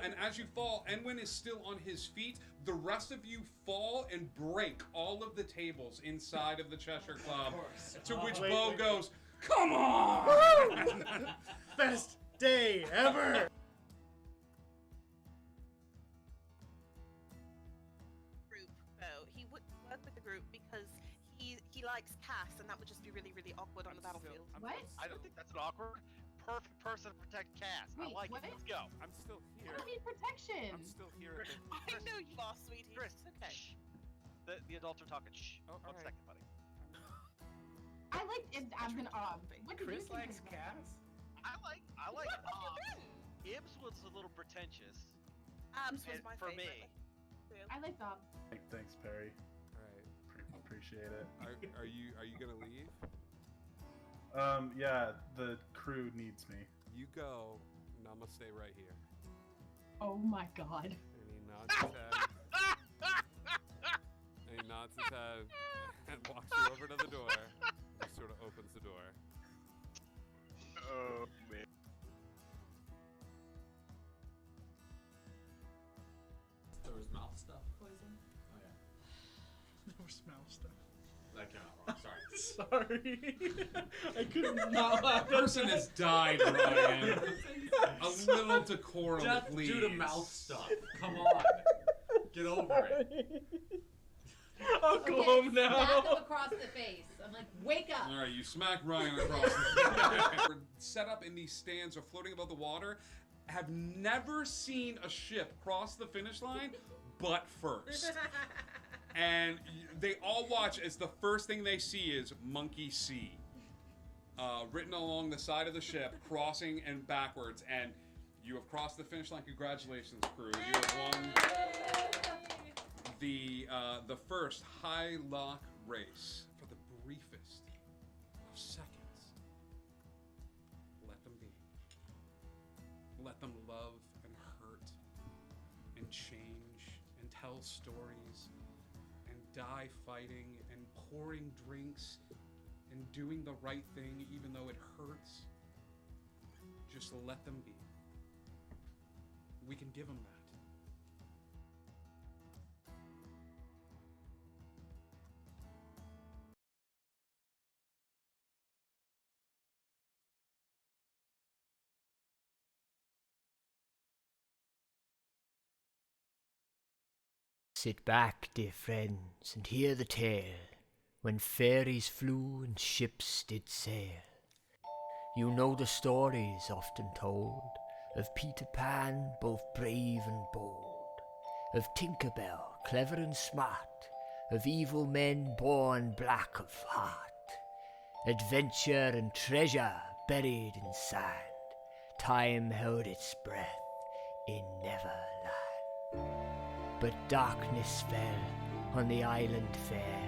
and as you fall, Enwin is still on his feet. The rest of you fall and break all of the tables inside of the Cheshire Club. To which Bo goes, "Come on!" Best day ever! Group, Bo. He would work with the group because he likes Cass, and that would just be really, really awkward on the battlefield. What? I don't think that's an awkward. Perfect person to protect Cass. Wait, I like what? it. Let's go. I'm still here. I don't need protection. I'm still here. At the... I know you are, sweetie. Chris, It's okay. shh. The adults are talking. Shh. Oh, One alright. second, buddy. I like it. I'm gonna. What did Chris you think? likes Cass? I like What have you been? Ibs was a little pretentious. Abs was And my for favorite. me. I like Bob. Thanks, Perry. Alright. Appreciate it. Are you gonna leave? Yeah, the crew needs me. You go, and I'm gonna stay right here. Oh my god. And he nods his head. And he nods his head and walks you over to the door. And sort of opens the door. Oh man. There was mouth stuff poison. Oh yeah. No smell stuff. That came out wrong. Sorry. Sorry. I could not laugh. The person has died, Ryan. A little decorum, Death please. due to mouth stuff. Come on. Get over it. I'll go home Smack now. him across the face. I'm like, wake up. All right, you smack Ryan across the face. We're set up in these stands or floating above the water. Have never seen a ship cross the finish line, but first. And they all watch as the first thing they see is Monkey C. Written along the side of the ship, crossing and backwards. And you have crossed the finish line. Congratulations, crew. You have won the first high lock race for the briefest of seconds. Let them be. Let them love and hurt and change and tell stories and die fighting and pouring drinks and doing the right thing even though it hurts. Just let them be. We can give them that. Sit back, dear friends, and hear the tale, when fairies flew and ships did sail. You know the stories often told, of Peter Pan, both brave and bold, of Tinker Bell, clever and smart, of evil men born black of heart, adventure and treasure buried in sand, time held its breath in Neverland. But darkness fell on the island fair,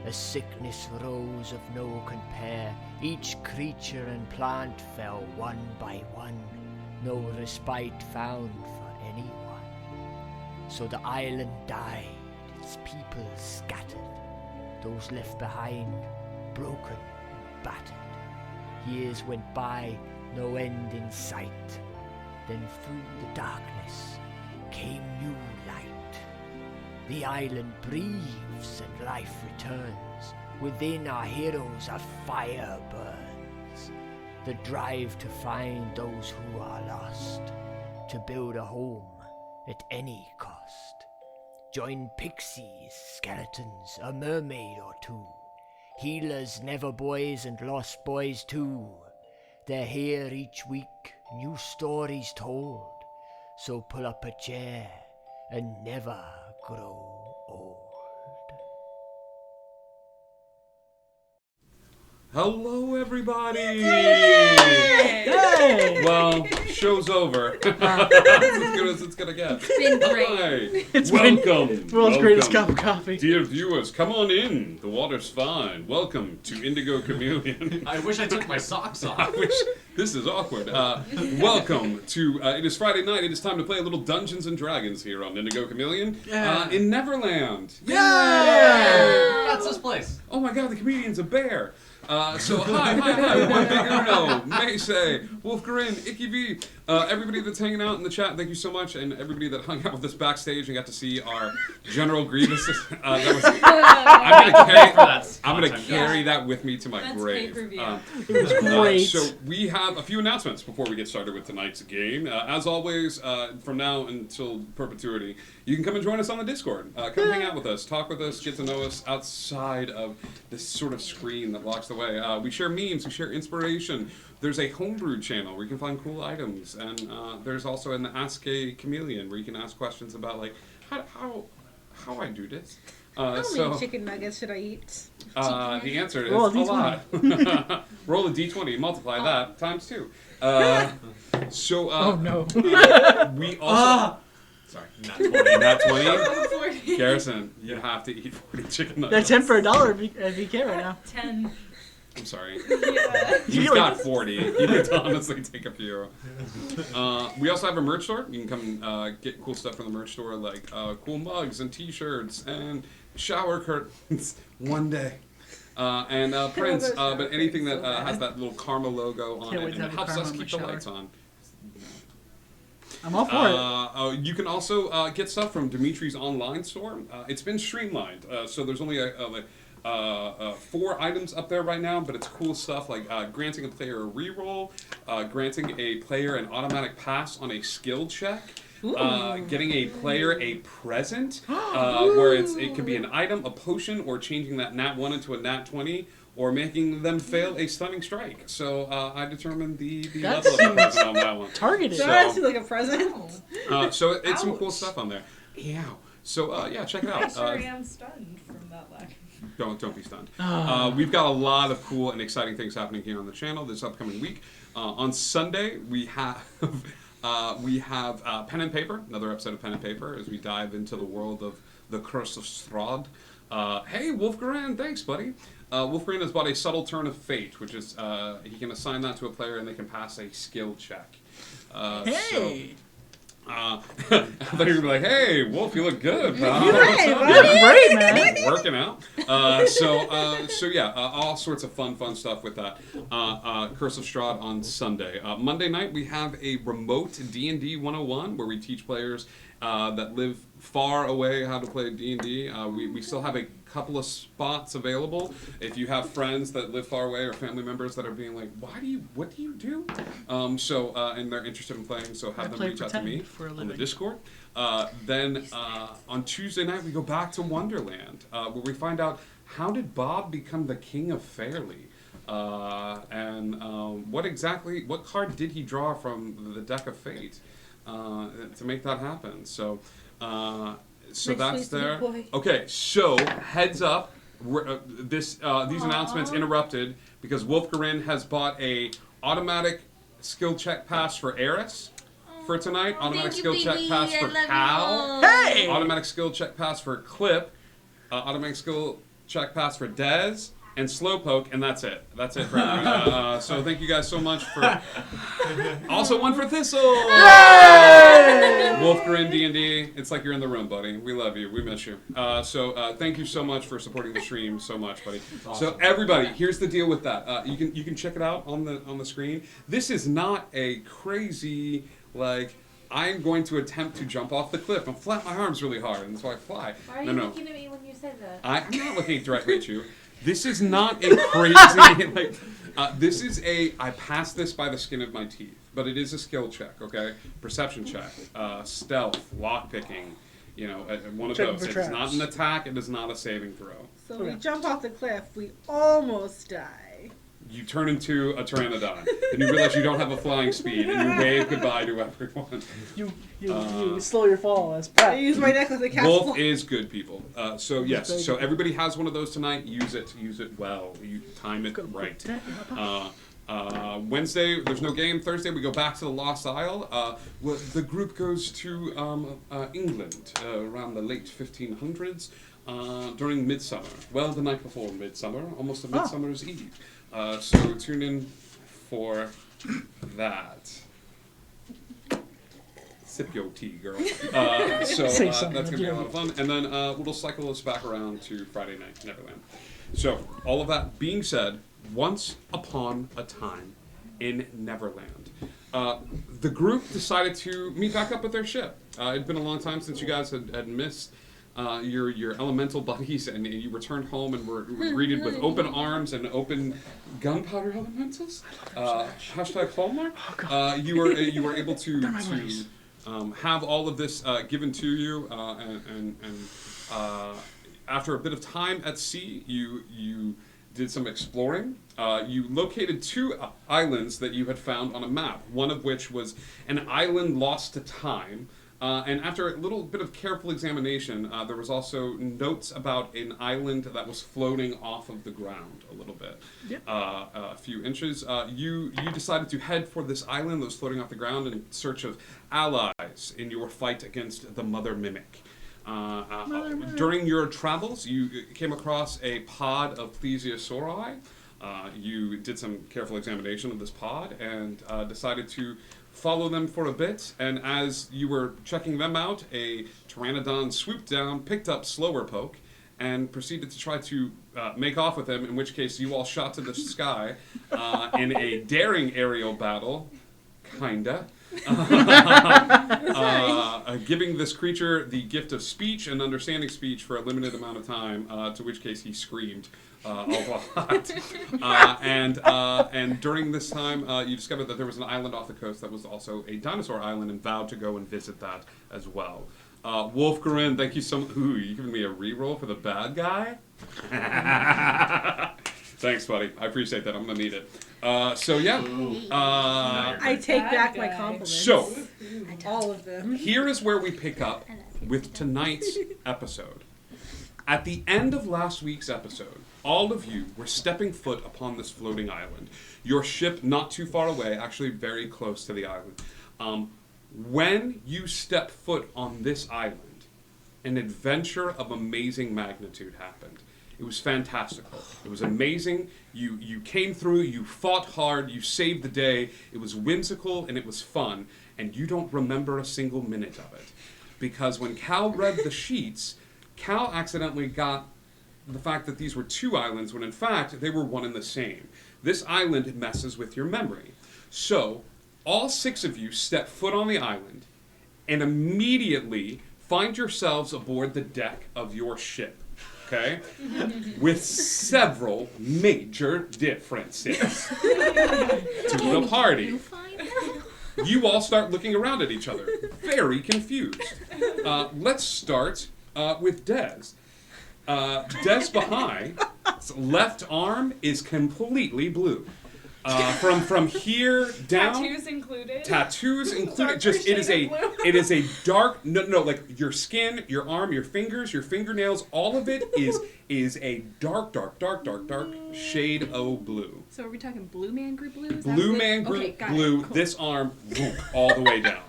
a sickness rose of no compare. Each creature and plant fell one by one, no respite found for anyone. So the island died, its people scattered, those left behind broken and battered. Years went by, no end in sight. Then through the darkness came new light. The island breathes and life returns. Within our heroes a fire burns. The drive to find those who are lost, to build a home at any cost. Join pixies, skeletons, a mermaid or two, healers, never boys and lost boys too. They're here each week, new stories told. So pull up a chair and never grow old. Hello, everybody! Hey! Well, show's over. That's as good as it's gonna get. It's been great. Hi. It's been Welcome. world's greatest cup Welcome. of coffee. Dear viewers, come on in. The water's fine. Welcome to Indigo Chameleon. I wish I took my socks I off. wish this is awkward. Welcome to. It is Friday night. It is time to play a little Dungeons and Dragons here on Indigo Chameleon in Neverland. That's this place. Oh my God, the comedian's a bear. So hi, One Big Uno, Maysay, Wolfgren, Icky V, everybody that's hanging out in the chat, thank you so much, and everybody that hung out with us backstage and got to see our General Grievous. I'm gonna carry that with me to my grave. It was great. So we have a few announcements before we get started with tonight's game. As always, from now until perpetuity, you can come and join us on the Discord. Come hang out with us, talk with us, get to know us outside of this sort of screen that blocks the way. We share memes, we share inspiration. There's a homebrew channel where you can find cool items, and there's also an Ask a Chameleon where you can ask questions about like how I do this. How many chicken nuggets should I eat? The answer is Roll a a lot. Roll a d20, multiply that times 2. Oh no. We also. Sorry. Not 20. Garrison, you have to eat 40 chicken nuggets. They're 10 for $1 if you care right now. 10. I'm sorry. Yeah. He's got 40. You could honestly take a few. We also have a merch store. You can come get cool stuff from the merch store, like cool mugs and T-shirts and shower curtains one day. And prints, but anything that has that little karma logo on it and helps us keep the lights on. I'm all for it. You can also get stuff from Dimitri's online store. It's been streamlined, so there's only 4 items up there right now, but it's cool stuff like granting a player a reroll, granting a player an automatic pass on a skill check, getting a player a present, where it can be an item, a potion, or changing that nat 1 into a nat 20, or making them fail a stunning strike. So I determined the level of the present on that one. Targeted. So that seems like a present. So it's some cool stuff on there. Yeah. So yeah, check it out. I sure am stunned from that lack. Don't be stunned. We've got a lot of cool and exciting things happening here on the channel this upcoming week. On Sunday we have Pen and Paper, another episode of Pen and Paper, as we dive into the world of the Curse of Strahd. Hey, Wolfgren, thanks, buddy. Wolfgren has bought a Subtle Turn of Fate, which is he can assign that to a player and they can pass a skill check. Hey! I thought you were going to be like, hey, Wolf, you look good, pal. You look great, man. Working out. So yeah, all sorts of fun stuff with that. Curse of Strahd on Sunday. Monday night, we have a remote D&D 101 where we teach players that live far away how to play D&D. We still have a couple of spots available. If you have friends that live far away or family members that are being like, what do you do? And they're interested in playing, so have them reach out to me on the Discord. Then on Tuesday night, we go back to Wonderland, where we find out how did Bob become the king of Fairly? And what card did he draw from the deck of fate to make that happen? So that's there. Okay, so heads up, these announcements interrupted because Wolfgren has bought a automatic skill check pass for Eris for tonight. Automatic skill check pass for Cal. Hey! Automatic skill check pass for Clip. Automatic skill check pass for Dez. And Slowpoke, and that's it. That's it for everyone. So thank you guys so much for... Also one for Thistle! Wolfgren D&D, it's like you're in the room, buddy. We love you. We miss you. So thank you so much for supporting the stream so much, buddy. Awesome. So everybody, here's the deal with that. You can check it out on the screen. This is not a crazy, like... I'm going to attempt to jump off the cliff and flap my arms really hard, and that's why I fly. Why are you looking at me when you said that? I'm not looking directly at you. This is not a crazy, this is I passed this by the skin of my teeth, but it is a skill check, okay? Perception check, stealth, lockpicking, one of those. It's not an attack, it is not a saving throw. So we jump off the cliff, we almost die. You turn into a pteranodon, and you realize you don't have a flying speed, and you wave goodbye to everyone. You slow your fall as prep. I use my neck as a cast. Wolf is good, people. So yes, so everybody has one of those tonight. Use it well. You time it right. Wednesday, there's no game. Thursday, we go back to the Lost Isle. The group goes to England around the late 1500s during Midsummer. Well, the night before Midsummer, almost a Midsummer's Eve. So tune in for that. Sip your tea, girl. That's going to be a lot of fun. And then we'll cycle us back around to Friday night, Neverland. So, all of that being said, once upon a time in Neverland. The group decided to meet back up with their ship. It'd been a long time since you guys had missed your elemental buddies, and you returned home and were greeted with open arms and open gunpowder elementals. Hashtag Hallmark. You were able to have all of this given to you, and after a bit of time at sea, you did some exploring. You located 2 islands that you had found on a map, one of which was an island lost to time. And after a little bit of careful examination, there was also notes about an island that was floating off of the ground a little bit, a few inches. You decided to head for this island that was floating off the ground in search of allies in your fight against the Mother Mimic. During your travels, you came across a pod of plesiosauri. You did some careful examination of this pod and decided to follow them for a bit. And as you were checking them out, a pteranodon swooped down, picked up Slowerpoke, and proceeded to try to make off with him, in which case you all shot to the sky in a daring aerial battle, kinda. Giving this creature the gift of speech and understanding speech for a limited amount of time, to which case he screamed a lot. And during this time, you discovered that there was an island off the coast that was also a dinosaur island, and vowed to go and visit that as well. Wolfgarin, thank you so much. Ooh, you giving me a reroll for the bad guy? Thanks, buddy. I appreciate that. I'm going to need it. So, yeah. I take back my compliments. So, all of them. Here is where we pick up with tonight's episode. At the end of last week's episode, all of you were stepping foot upon this floating island. Your ship not too far away, actually very close to the island. When you step foot on this island, an adventure of amazing magnitude happened. It was fantastical. It was amazing. You came through, you fought hard, you saved the day. It was whimsical and it was fun. And you don't remember a single minute of it. Because when Cal read the sheets, Cal accidentally got the fact that these were 2 islands, when in fact they were one and the same. This island messes with your memory. So, all 6 of you step foot on the island and immediately find yourselves aboard the deck of your ship. Okay? With several major differences to the party. You all start looking around at each other, very confused. Let's start with Dez. Dez Bahai's left arm is completely blue. From here down, Tattoos included. Tattoos included. Just it is a dark like your skin, your arm, your fingers, your fingernails. All of it is a dark shade of blue. So are we talking Blue Man Group blue? Blue Man Group blue. Cool. This arm all the way down.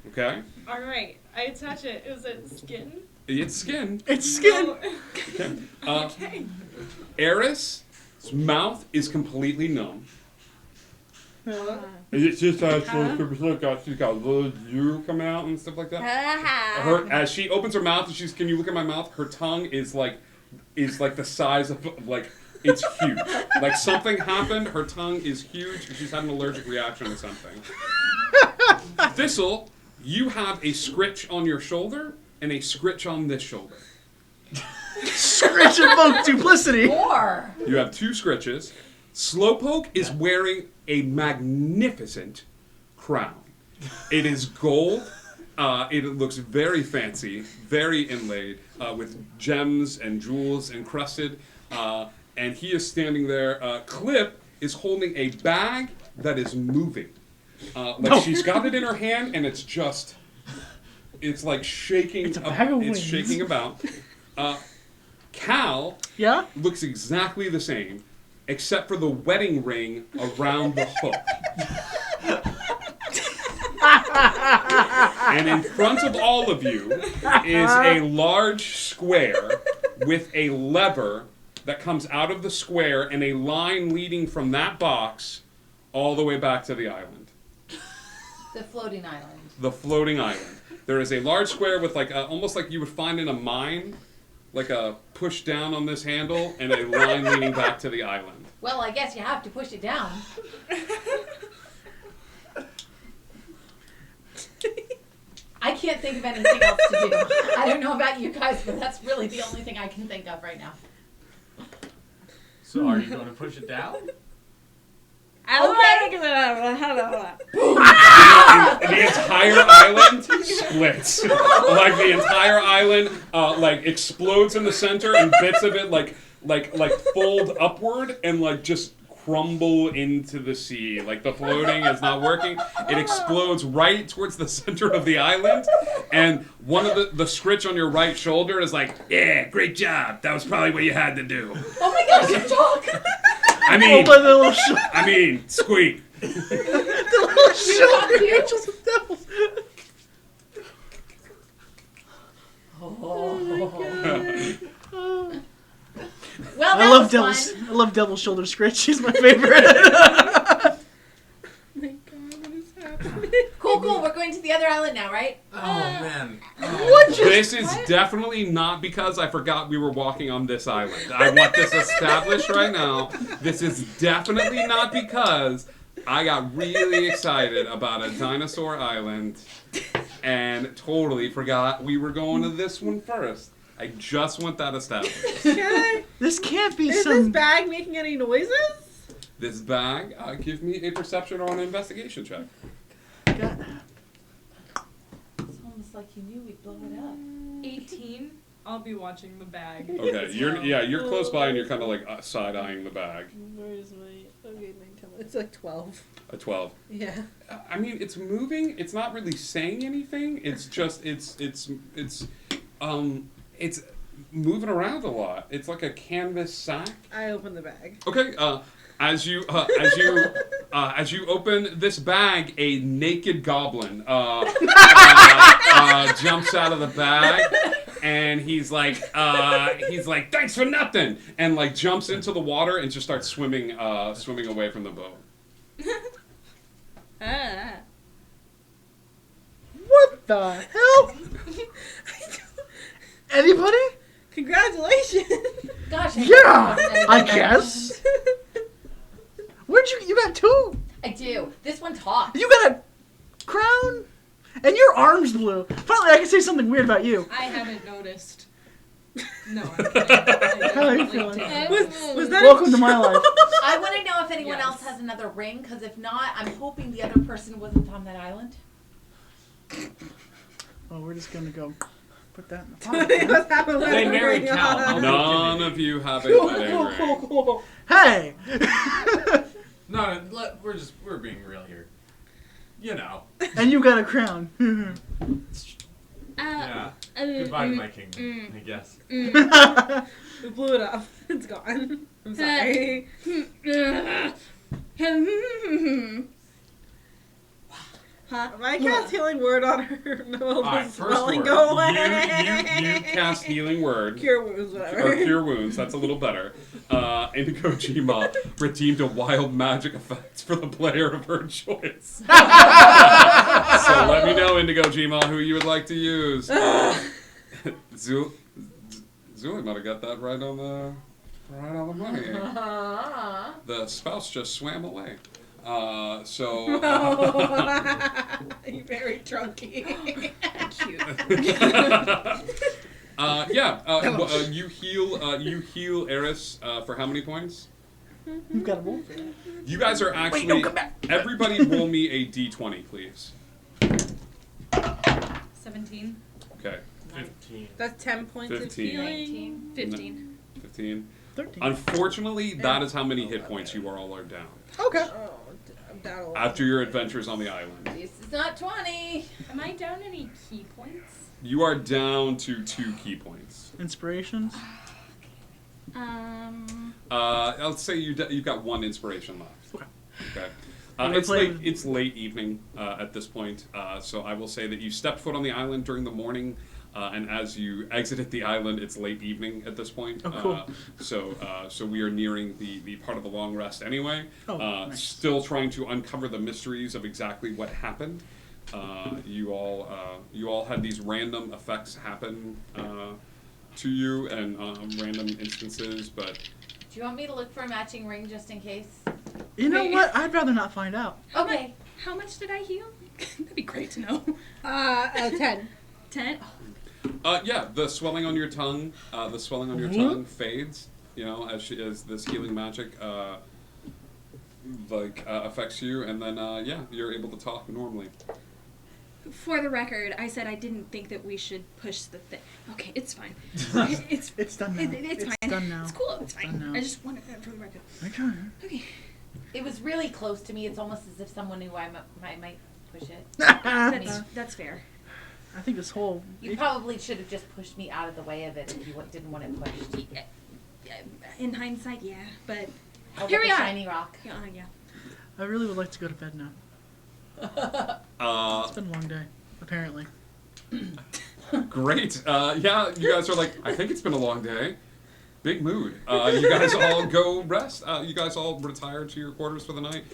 Okay. All right. I touch it. Is it skin? It's skin. It's skin. Okay. Okay. Eris's mouth is completely numb. It's just she's got a little you coming out and stuff like that. As she opens her mouth and she's, can you look at my mouth? Her tongue is like the size of it's huge. Like something happened. Her tongue is huge. She's had an allergic reaction to something. Thistle, you have a scritch on your shoulder and a scritch on this shoulder. Scritch invoked duplicity. More. You have 2 scritches. Slowpoke is wearing a magnificent crown. It is gold. It looks very fancy, very inlaid, with gems and jewels encrusted. And he is standing there. Clip is holding a bag that is moving. She's got it in her hand, and it's like shaking. It's a bag of wings. It's shaking about. Cal looks exactly the same, except for the wedding ring around the hook. And in front of all of you is a large square with a lever that comes out of the square and a line leading from that box all the way back to the island. The floating island. The floating island. There is a large square with almost like you would find in a mine, like a push down on this handle and a line leading back to the island. Well, I guess you have to push it down. I can't think of anything else to do. I don't know about you guys, but that's really the only thing I can think of right now. So are you going to push it down? Okay. The entire island splits. Like the entire island like explodes in the center and bits of it like fold upward and like just crumble into the sea. Like the floating is not working. It explodes right towards the center of the island, and one of the scritch on your right shoulder is like, yeah, great job. That was probably what you had to do. Oh my gosh, you talk! I mean, Oh, the little squeak. the little shoulder angels and devils. Well, I love devils. I love devil shoulder scritch. He's my favorite. Cool. We're going to the other island now, right? Oh, man. This is definitely not because I forgot we were walking on this island. I want this established right now. This is definitely not because I got really excited about a dinosaur island and totally forgot we were going to this one first. I just want that established. This can't be Is this bag making any noises? This bag, give me a perception or an investigation check. It's almost like you knew we'd blow it up. 18. I'll be watching the bag. Okay, you're close by and you're kind of like side-eyeing the bag. Where's my... Okay, 9, 10, it's like 12. A 12. Yeah. I mean, it's moving. It's not really saying anything. It's just it's moving around a lot. It's like a canvas sack. I open the bag. Okay. As you open this bag, a naked goblin jumps out of the bag, and he's like, thanks for nothing, and like jumps into the water and just starts swimming away from the boat. What the hell? Anybody? Congratulations! Gosh, I guess. You got 2? I do. This one talks. You got a crown? And your arm's blue. Finally, I can say something weird about you. I haven't noticed. No, I'm kidding. How are you feeling? Was that Welcome to my life. I want to know if anyone else has another ring, because if not, I'm hoping the other person wasn't on that island. Oh, we're just gonna go put that in the pot. They married Cal. None of you have a wedding ring. Cool. Hey! No, we're being real here. You know. And you got a crown. Yeah. Goodbye to my kingdom, I guess. We blew it up. It's gone. I'm sorry. I cast healing word on her. No, Alright, swelling word. go away. You cast healing word. Cure wounds, whatever. Or cure wounds, that's a little better. Indigo Jima redeemed a wild magic effect for the player of her choice. So let me know, Indigo Jima, who you would like to use. Zuli might have got that right on the money. The spouse just swam away. You're very drunky. Cute. You heal Eris for how many points? You've got a roll for that. You guys are actually. Wait, don't come back. Everybody, roll me a d20, please. 17. Okay. 15. That's 10 points 15. of healing. 15. 15. 13. Unfortunately, that is how many hit points you all are down. Okay. Oh, I'm down a lot. After your adventures on the island. This is not 20. Am I down any key points? You are down to 2 key points. Inspirations? Let's say you've got 1 inspiration left. Okay. It's late evening at this point, so I will say that you stepped foot on the island during the morning, and as you exited the island, it's late evening at this point. Oh, cool. So we are nearing the part of the long rest anyway. Oh, nice. Still trying to uncover the mysteries of exactly what happened. You all had these random effects happen to you and random instances, but Do you want me to look for a matching ring just in case? You know what? I'd rather not find out. Okay. How much did I heal? That'd be great to know. 10. 10? yeah, the swelling on your tongue, fades. You know, as this healing magic affects you, and then yeah, you're able to talk normally. For the record, I said I didn't think that we should push the thing. Okay, it's fine. It's done now. It's fine. Done now. It's cool. It's fine. done now. I just wanted that for the record. Okay. Okay. It was really close to me. It's almost as if someone knew I might push it. That's fair. I think this whole... You probably should have just pushed me out of the way of it if you didn't want it pushed. In hindsight, yeah, but Held here up we a are. shiny rock. Yeah. I really would like to go to bed now. It's been a long day, apparently. Great. Yeah, you guys are like, I think it's been a long day. Big mood. You guys all go rest. You guys all retire to your quarters for the night.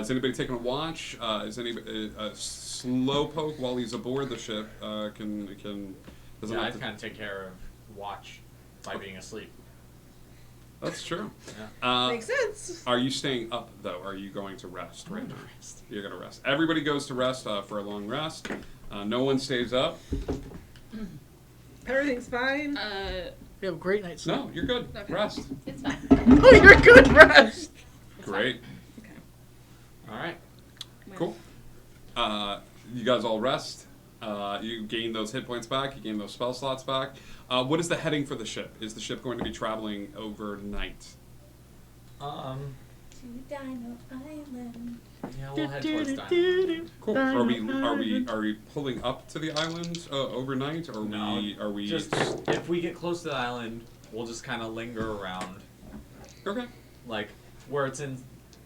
Is anybody taking a watch? Is anybody a slowpoke while he's aboard the ship? Can doesn't Yeah, have I'd to... kind of take care of watch by being asleep. That's true. Yeah. Makes sense. Are you staying up though? Are you going to rest right now? You're gonna rest. Everybody goes to rest for a long rest. No one stays up. Everything's fine. We have a great night's sleep. No, you're good. Okay. Rest. It's fine. Oh, you're good. Rest. Great. All right. Cool. You guys all rest. You gain those hit points back. You gain those spell slots back. What is the heading for the ship? Is the ship going to be traveling overnight? To Dino Island. Yeah, we'll head towards Dino. Cool. Are we pulling up to the island overnight, or No, are we just if we get close to the island, we'll just kind of linger around. Okay. Like where it's in,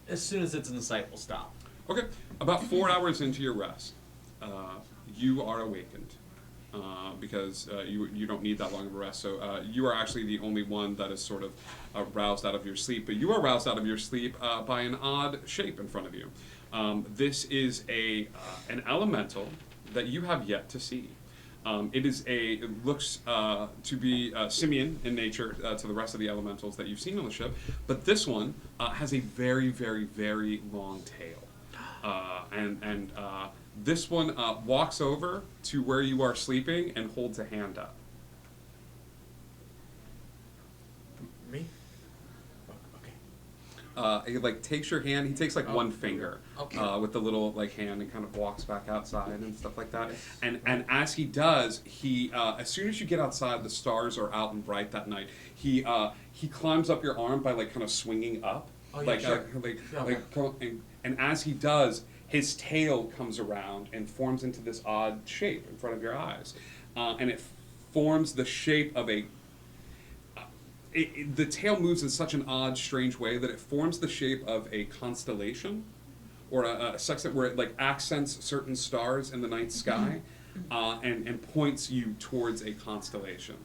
as soon as it's in sight, we'll stop. Okay. About 4 hours into your rest, you are awakened because you don't need that long of a rest. So you are actually the only one that is sort of roused out of your sleep. But you are roused out of your sleep by an odd shape in front of you. This is an elemental that you have yet to see. It looks to be simian in nature to the rest of the elementals that you've seen on the ship, but this one has a very, very, very long tail. And this one walks over to where you are sleeping and holds a hand up. Me? He takes your hand. He takes one finger with the little hand and kind of walks back outside and stuff like that. And as he does, he as soon as you get outside, the stars are out and bright that night. He climbs up your arm by kind of swinging up, and as he does, his tail comes around and forms into this odd shape in front of your eyes, and it forms the shape of a. The tail moves in such an odd, strange way that it forms the shape of a constellation, or a sextant where it accents certain stars in the night sky, and points you towards a constellation.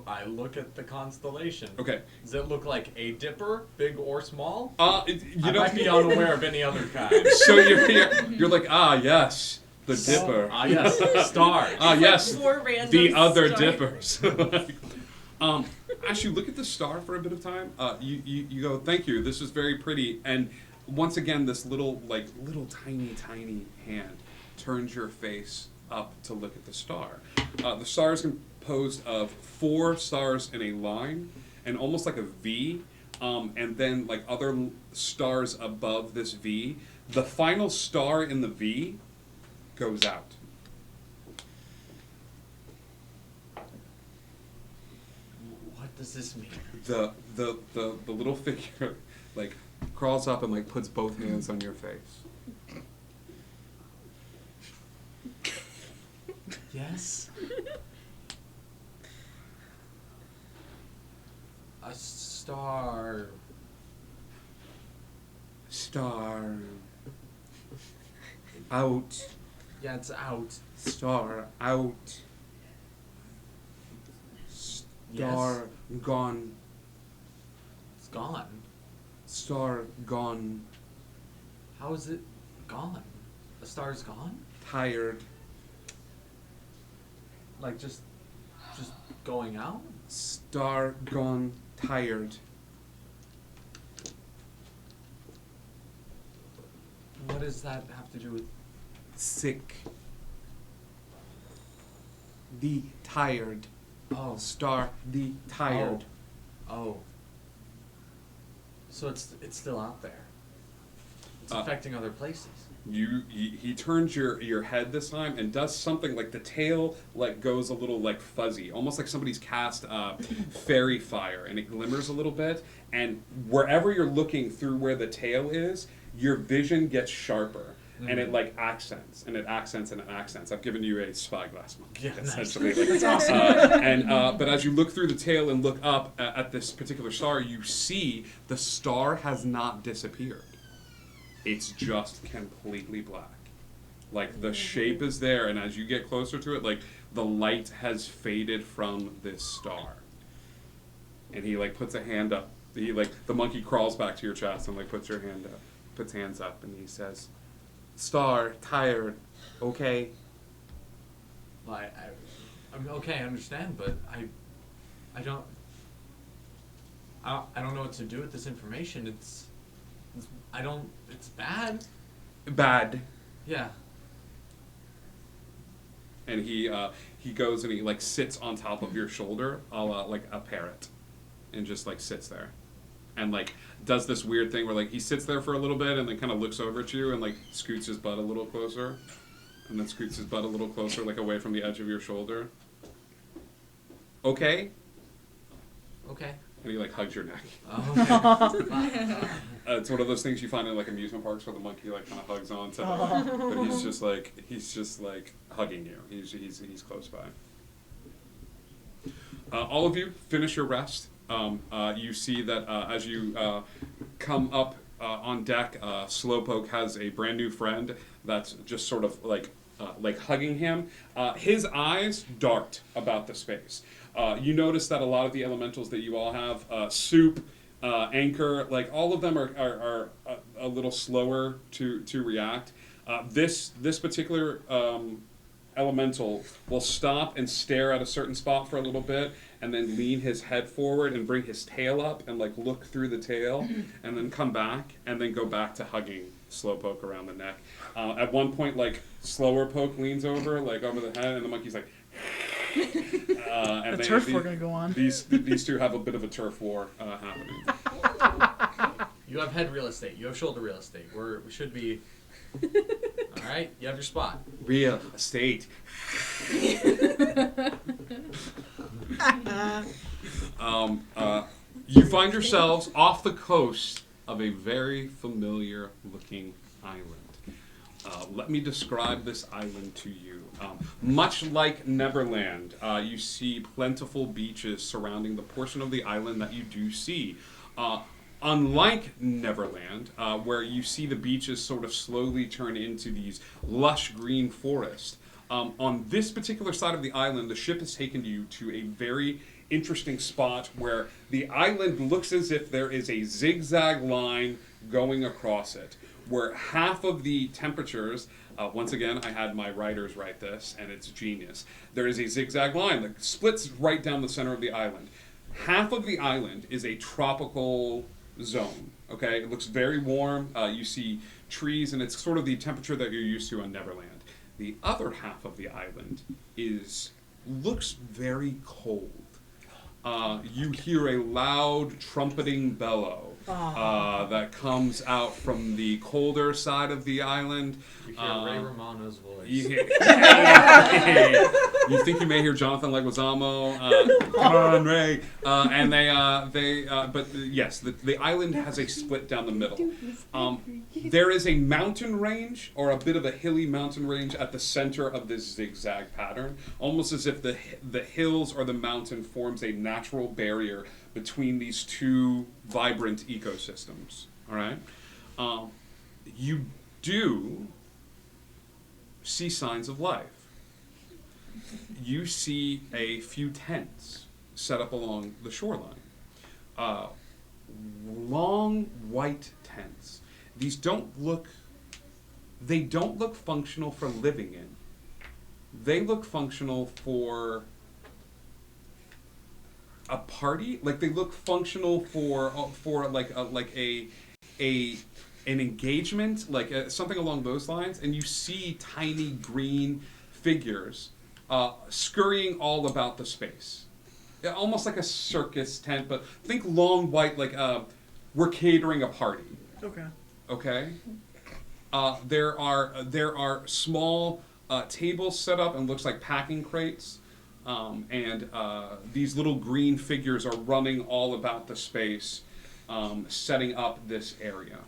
I look at the constellation. Okay. Does it look like a dipper, big or small? You might be unaware of any other kind. So you're like, yes. The dipper. Yes, stars. Yes, the other stars. dippers. As you look at the star for a bit of time, you go, thank you, this is very pretty. And once again, this little tiny hand turns your face up to look at the star. The star is composed of 4 stars in a line, and almost like a V, and then other stars above this V. The final star in the V goes out. What does this mean? The little figure crawls up and puts both hands on your face. Yes. A star. Star. Out. Yeah, it's out. Star out. Star gone. It's gone. Star gone. How is it gone? The star's gone? Tired. Like just going out? Star gone tired. What does that have to do with? Sick. The tired. Oh. Star the tired. Oh. So it's still out there. It's affecting other places. He turns your head this time and does something like the tail like goes a little like fuzzy, almost like somebody's cast fairy fire, and it glimmers a little bit, and wherever you're looking through where the tail is, your vision gets sharper. And it like accents, and it accents, and it accents. I've given you a spyglass monkey, essentially. Nice. That's awesome. But as you look through the tail and look up at this particular star, you see the star has not disappeared. It's just completely black. Like the shape is there, and as you get closer to it, like the light has faded from this star. And he like puts a hand up. He like the monkey crawls back to your chest and like puts your hand up, puts hands up, and he says, "Star, tired, okay?" Well, I'm okay. I understand, but I don't know what to do with this information. It's bad. Bad. Yeah. And he goes and he like sits on top of your shoulder, a la like a parrot, and just like sits there, and like does this weird thing where like he sits there for a little bit and then kind of looks over at you and like scoots his butt a little closer, and then scoots his butt a little closer, like away from the edge of your shoulder. Okay. Okay. And he like hugs your neck. Oh, okay. It's one of those things you find in like amusement parks where the monkey like kind of hugs on to, but he's just like hugging you. He's close by. All of you finish your rest. You see that as you come up on deck, Slowpoke has a brand new friend that's just sort of like hugging him. His eyes dart about the space. You notice that a lot of the elementals that you all have, Soup, Anchor, like all of them are a little slower to react. This particular elemental will stop and stare at a certain spot for a little bit, and then lean his head forward and bring his tail up and like look through the tail, and then come back and then go back to hugging Slowpoke around the neck. At one point, like Slower Poke leans over like over the head, and the monkey's like. And the turf war gonna go on. These two have a bit of a turf war happening. You have head real estate. You have shoulder real estate. We should be. All right, you have your spot. Real estate. You find yourselves off the coast of a very familiar looking island. Let me describe this island to you. Much like Neverland, you see plentiful beaches surrounding the portion of the island that you do see. Unlike Neverland, where you see the beaches sort of slowly turn into these lush green forests, on this particular side of the island, the ship has taken you to a very interesting spot where the island looks as if there is a zigzag line going across it, where half of the temperatures, once again, I had my writers write this, and it's genius. There is a zigzag line that splits right down the center of the island. Half of the island is a tropical zone, okay? It looks very warm. You see trees, and it's sort of the temperature that you're used to on Neverland. The other half of the island looks very cold. You hear a loud trumpeting bellow that comes out from the colder side of the island. You hear Ray Romano's voice. You think you may hear Jonathan Leguizamo. Come on, Ray. But yes, the island has a split down the middle. There is a mountain range, or a bit of a hilly mountain range, at the center of this zigzag pattern, almost as if the hills or the mountain forms a natural barrier between these two vibrant ecosystems. All right, you do see signs of life. You see a few tents set up along the shoreline. Long white tents. These don't look functional for living in, They look functional for a party. Like they look functional for like an engagement, like something along those lines. And you see tiny green figures scurrying all about the space. Yeah, almost like a circus tent, but think long white, like we're catering a party. Okay. Okay. There are small tables set up and looks like packing crates, and these little green figures are running all about the space, setting up this area.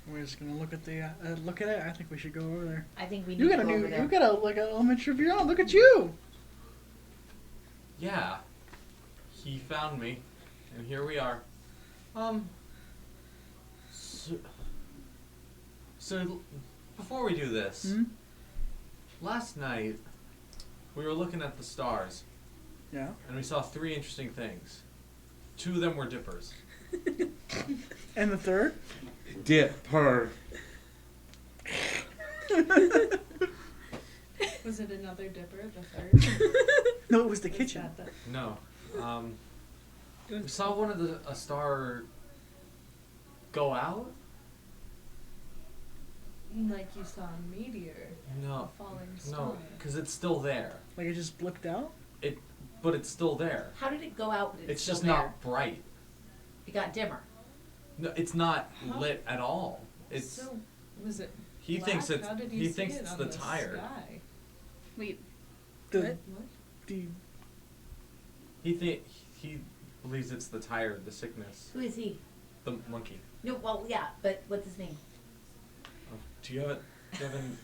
We're just gonna look at the look at it. I think we should go over there. I think we need You to got go a over new, there. you got a like an elementary of your own. Look at you. Yeah. He found me, and here we are. So before we do this, last night we were looking at the stars. Yeah. And we saw 3 interesting things. 2 of them were dippers. And the third? Dipper. Was it another dipper, the third? No, it was the kitchen. No. We saw one of a star go out. Like you saw a meteor. No. A falling star. No, because it's still there. Like it just blipped out? But it's still there. How did it go out? But It's still just there? not bright. It got dimmer. No, it's not lit at all. It's. So, was it He black? thinks it's. How did He see thinks it it's on the tire. Sky? Wait, The, What? the He believes it's the tire, the sickness, Who is he? the monkey. No, well, yeah, but what's his name? Oh, do you have it? Do you have an...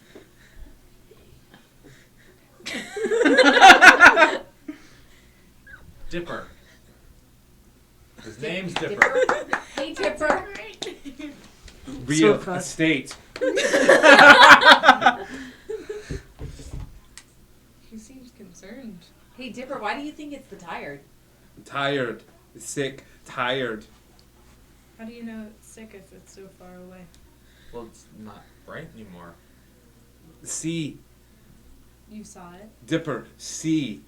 Dipper. His name's Dipper. Hey, Dipper. Real So estate. He seems concerned. Hey, Dipper, why do you think it's the tire? Tired. Sick. Tired. How do you know it's sick if it's so far away? Well, it's not bright anymore. See. You saw it? Dipper. See.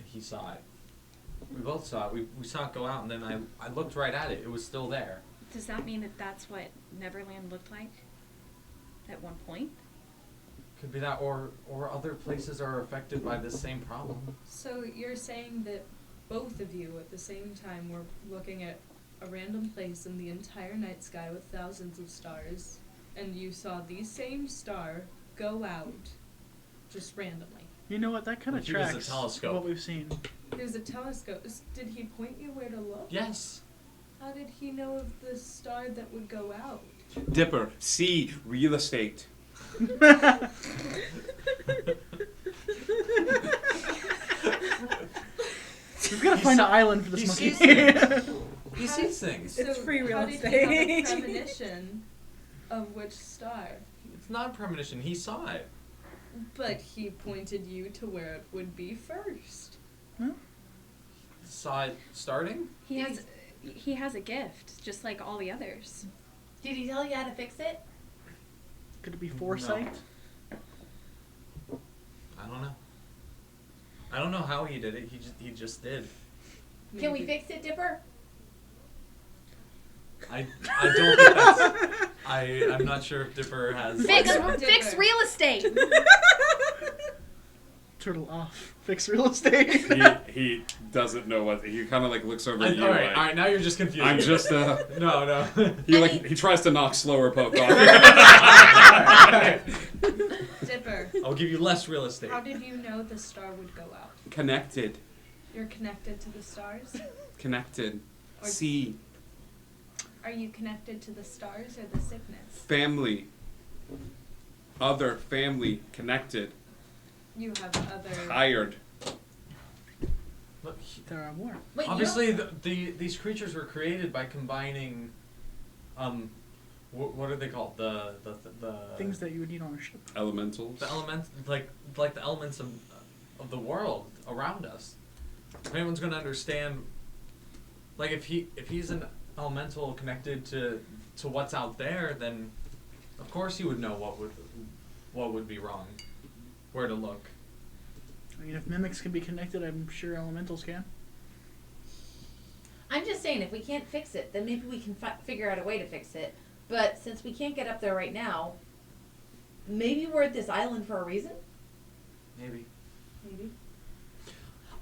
He saw it. We both saw it. We saw it go out, and then I looked right at it. It was still there. does that mean that that's what Neverland looked like at one point? Could be that, or other places are affected by this same problem. So you're saying that both of you at the same time were looking at a random place in the entire night sky with thousands of stars, and you saw the same star go out just randomly. You know what? That kind of He was a tracks telescope. what we've seen. There's a telescope. Did he point you where to look? Yes. How did he know of the star that would go out? Dipper. See. Real estate. We've got to find an island for this He monkey. sees things. He sees things. So It's free real how did he have a estate. premonition of which star? It's not a premonition. He saw it. But he pointed you to where it would be first. Saw it starting. He has a gift, just like all the others. Did he tell you how to fix it? Could it be foresight? I don't know. I don't know how he did it. He just did. Can we fix it, Dipper? I don't think that's. I'm not sure if Dipper has. Fix real estate. Turtle off. Fix real estate. He doesn't know what he kind of like looks over at you. All like, right. Now you're just confused. I'm just No. he tries to knock slower poke off. Dipper, I'll give you less real estate. how did you know the star would go out? Connected. You're connected to the stars? Connected. Or- See. Are you connected to the stars or the sickness? Family. Other family. Connected. You have other. Tired. Look, There are more. Wait, obviously, these creatures were created by combining, what are they called? The Things that you would need on a ship. Elementals. the elements, like the elements of the world around us. If anyone's gonna understand, like if he's an elemental connected to to what's out there, then of course he would know what would be wrong, where to look. I mean, if mimics can be connected, I'm sure elementals can. I'm just saying, if we can't fix it, then maybe we can figure out a way to fix it. But since we can't get up there right now, maybe we're at this island for a reason? Maybe.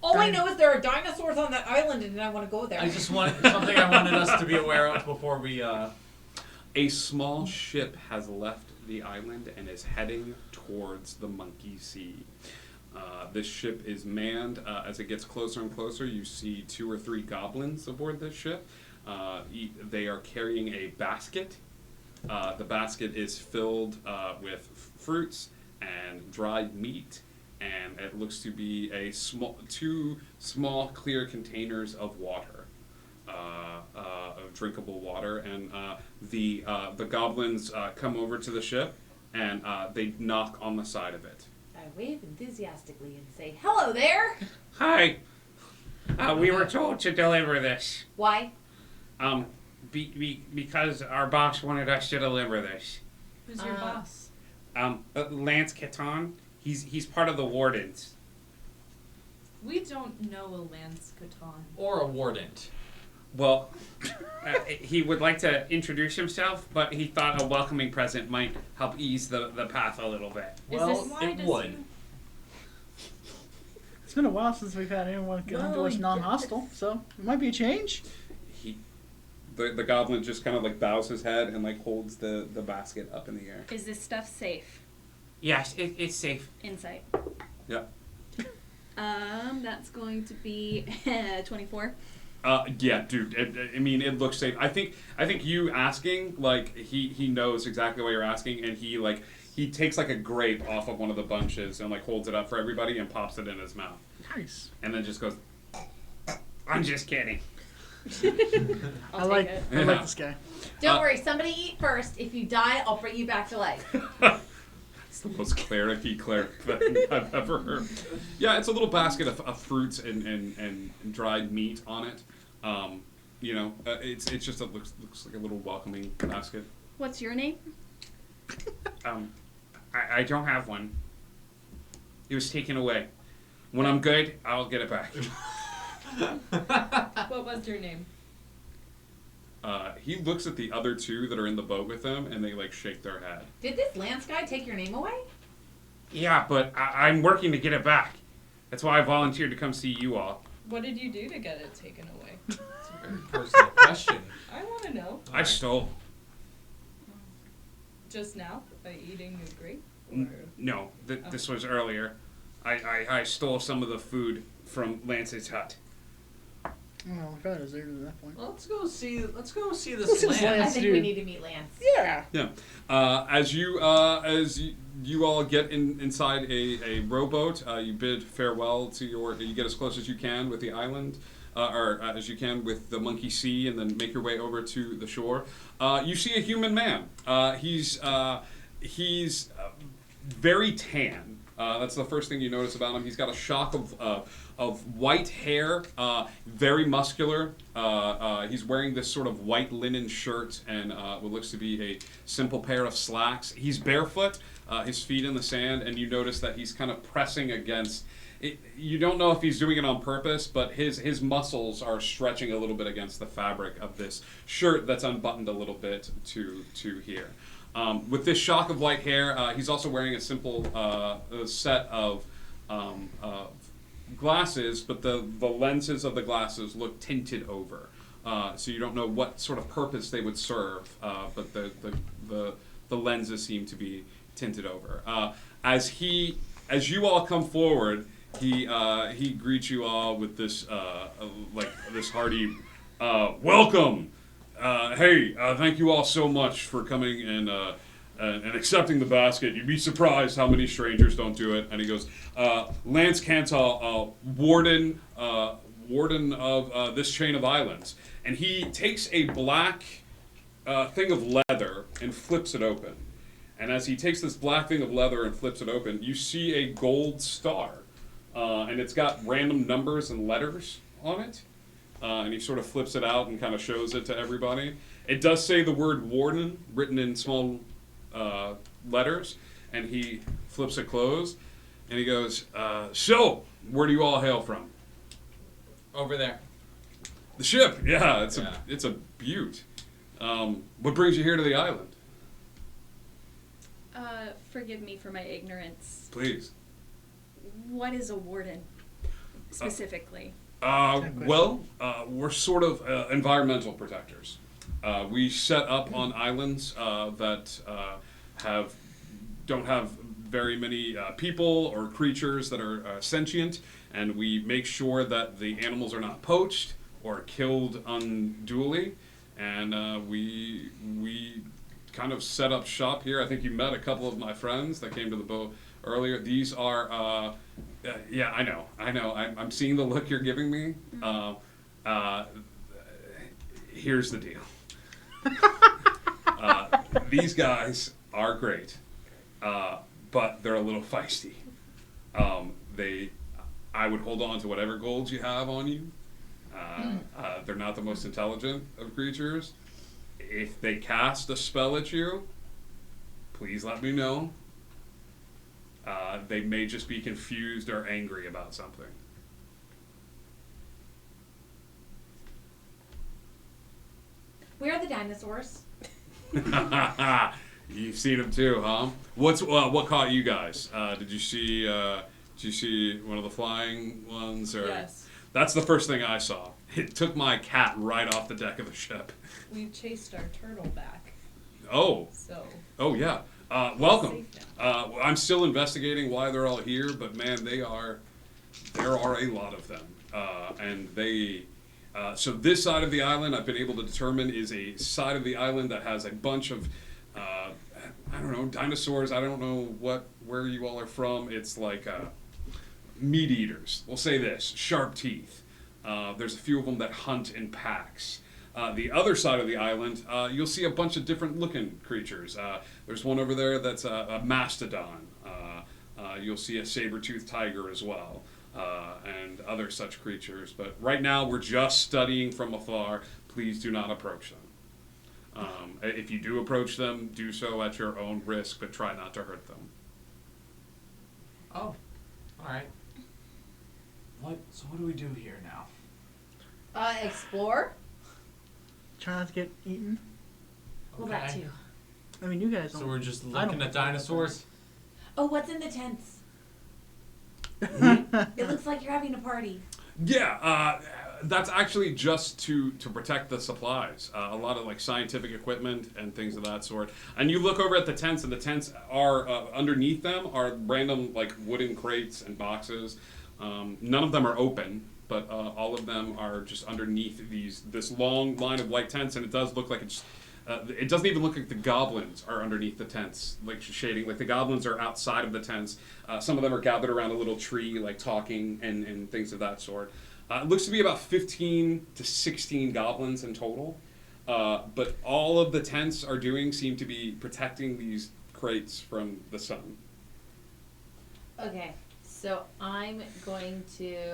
All I know is there are dinosaurs on that island and I want to go there. I just wanted something I wanted us to be aware of before we. A small ship has left the island and is heading towards the Monkey Sea. This ship is manned. As it gets closer and closer, you see 2 or 3 goblins aboard this ship. They are carrying a basket. The basket is filled with fruits and dried meat, and it looks to be 2 small clear containers of water, of drinkable water. And the goblins come over to the ship, and they knock on the side of it. I wave enthusiastically and say, "Hello there!" Hi. We were told to deliver this. Why? Because our boss wanted us to deliver this. Who's your boss? Lance Catan. He's part of the wardens. We don't know a Lance Catan. Or a warden. Well, he would like to introduce himself, but he thought a welcoming present might help ease the path a little bit. Well, it would. It's been a while since we've had anyone come to us non-hostile, so it might be a change. The goblin just kind of like bows his head and like holds the basket up in the air. Is this stuff safe? Yes, it's safe. Insight. Yeah. That's going to be 24. Yeah, dude. I mean, it looks safe. I think you asking, like, he knows exactly what you're asking, and he takes like a grape off of one of the bunches and like holds it up for everybody and pops it in his mouth. Nice. And then just goes. I'm just kidding. I like this guy. Don't worry, somebody eat first. If you die, I'll bring you back to life. It's the most cleric-y cleric thing I've ever heard. Yeah, it's a little basket of fruits and dried meat on it. You know, it's just looks like a little welcoming basket. What's your name? I don't have one. It was taken away. When I'm good, I'll get it back. What was your name? He looks at the other 2 that are in the boat with him, and they like shake their head. Did this Lance guy take your name away? Yeah, but I'm working to get it back. That's why I volunteered to come see you all. What did you do to get it taken away? It's a very personal question. I want to know. I stole. Just now? By eating a grape? No, this was earlier. I stole some of the food from Lance's hut. Oh, I thought it was there at that point. Well, let's go see this Let's see this land. I Lance think dude. we need to meet Lance. Yeah. Yeah. As you all get inside a rowboat, you bid farewell to you get as close as you can with the island, or as you can with the Monkey Sea, and then make your way over to the shore. You see a human man. He's very tan. That's the first thing you notice about him. He's got a shock of white hair, very muscular. He's wearing this sort of white linen shirt and what looks to be a simple pair of slacks. He's barefoot, his feet in the sand, and you notice that he's kind of pressing against it. You don't know if he's doing it on purpose, but his muscles are stretching a little bit against the fabric of this shirt that's unbuttoned a little bit to here. With this shock of white hair, he's also wearing a simple set of glasses, but the lenses of the glasses look tinted over, so you don't know what sort of purpose they would serve, but the lenses seem to be tinted over. As you all come forward, he greets you all with this this hearty welcome. Hey, thank you all so much for coming and accepting the basket. You'd be surprised how many strangers don't do it. And he goes, Lance Cantal, warden of this chain of islands. And he takes a black thing of leather and flips it open. And as he takes this black thing of leather and flips it open, you see a gold star. And it's got random numbers and letters on it. And he sort of flips it out and kind of shows it to everybody. It does say the word warden written in small letters, and he flips it closed, and he goes, so, where do you all hail from? Over there. The ship, yeah, it's a beaut. What brings you here to the island? Forgive me for my ignorance. Please. What is a warden, specifically? We're sort of environmental protectors. We set up on islands that don't have very many people or creatures that are sentient, and we make sure that the animals are not poached or killed unduly. And we kind of set up shop here. I think you met a couple of my friends that came to the boat earlier. These are, yeah, I know. I'm seeing the look you're giving me. Here's the deal. These guys are great, but they're a little feisty. I would hold on to whatever golds you have on you. They're not the most intelligent of creatures. If they cast a spell at you, please let me know. They may just be confused or angry about something. Where are the dinosaurs? You've seen them too, huh? What caught you guys? Did you see one of the flying ones? Or? Yes. That's the first thing I saw. It took my cat right off the deck of the ship. We chased our turtle back. Oh. So. Oh yeah. Welcome. I'm still investigating why they're all here, but man, there are a lot of them, and they. So this side of the island, I've been able to determine, is a side of the island that has a bunch of, I don't know, dinosaurs. I don't know where you all are from. It's like meat eaters. We'll say this: sharp teeth. There's a few of them that hunt in packs. The other side of the island, you'll see a bunch of different looking creatures. There's one over there that's a mastodon. You'll see a saber-toothed tiger as well, and other such creatures. But right now, we're just studying from afar. Please do not approach them. If you do approach them, do so at your own risk, but try not to hurt them. Oh, all right. So what do we do here now? Explore. Try not to get eaten. Well, that too. I mean, you guys don't. So we're just looking at dinosaurs? Oh, what's in the tents? It looks like you're having a party. Yeah, that's actually just to protect the supplies. A lot of like scientific equipment and things of that sort. And you look over at the tents, and the tents are underneath them are random like wooden crates and boxes. None of them are open, but all of them are just underneath this long line of white tents, and it does look like it's. It doesn't even look like the goblins are underneath the tents, like shading. Like the goblins are outside of the tents. Some of them are gathered around a little tree, like talking and things of that sort. It looks to be about 15 to 16 goblins in total. But all of the tents seem to be protecting these crates from the sun. Okay, so I'm going to,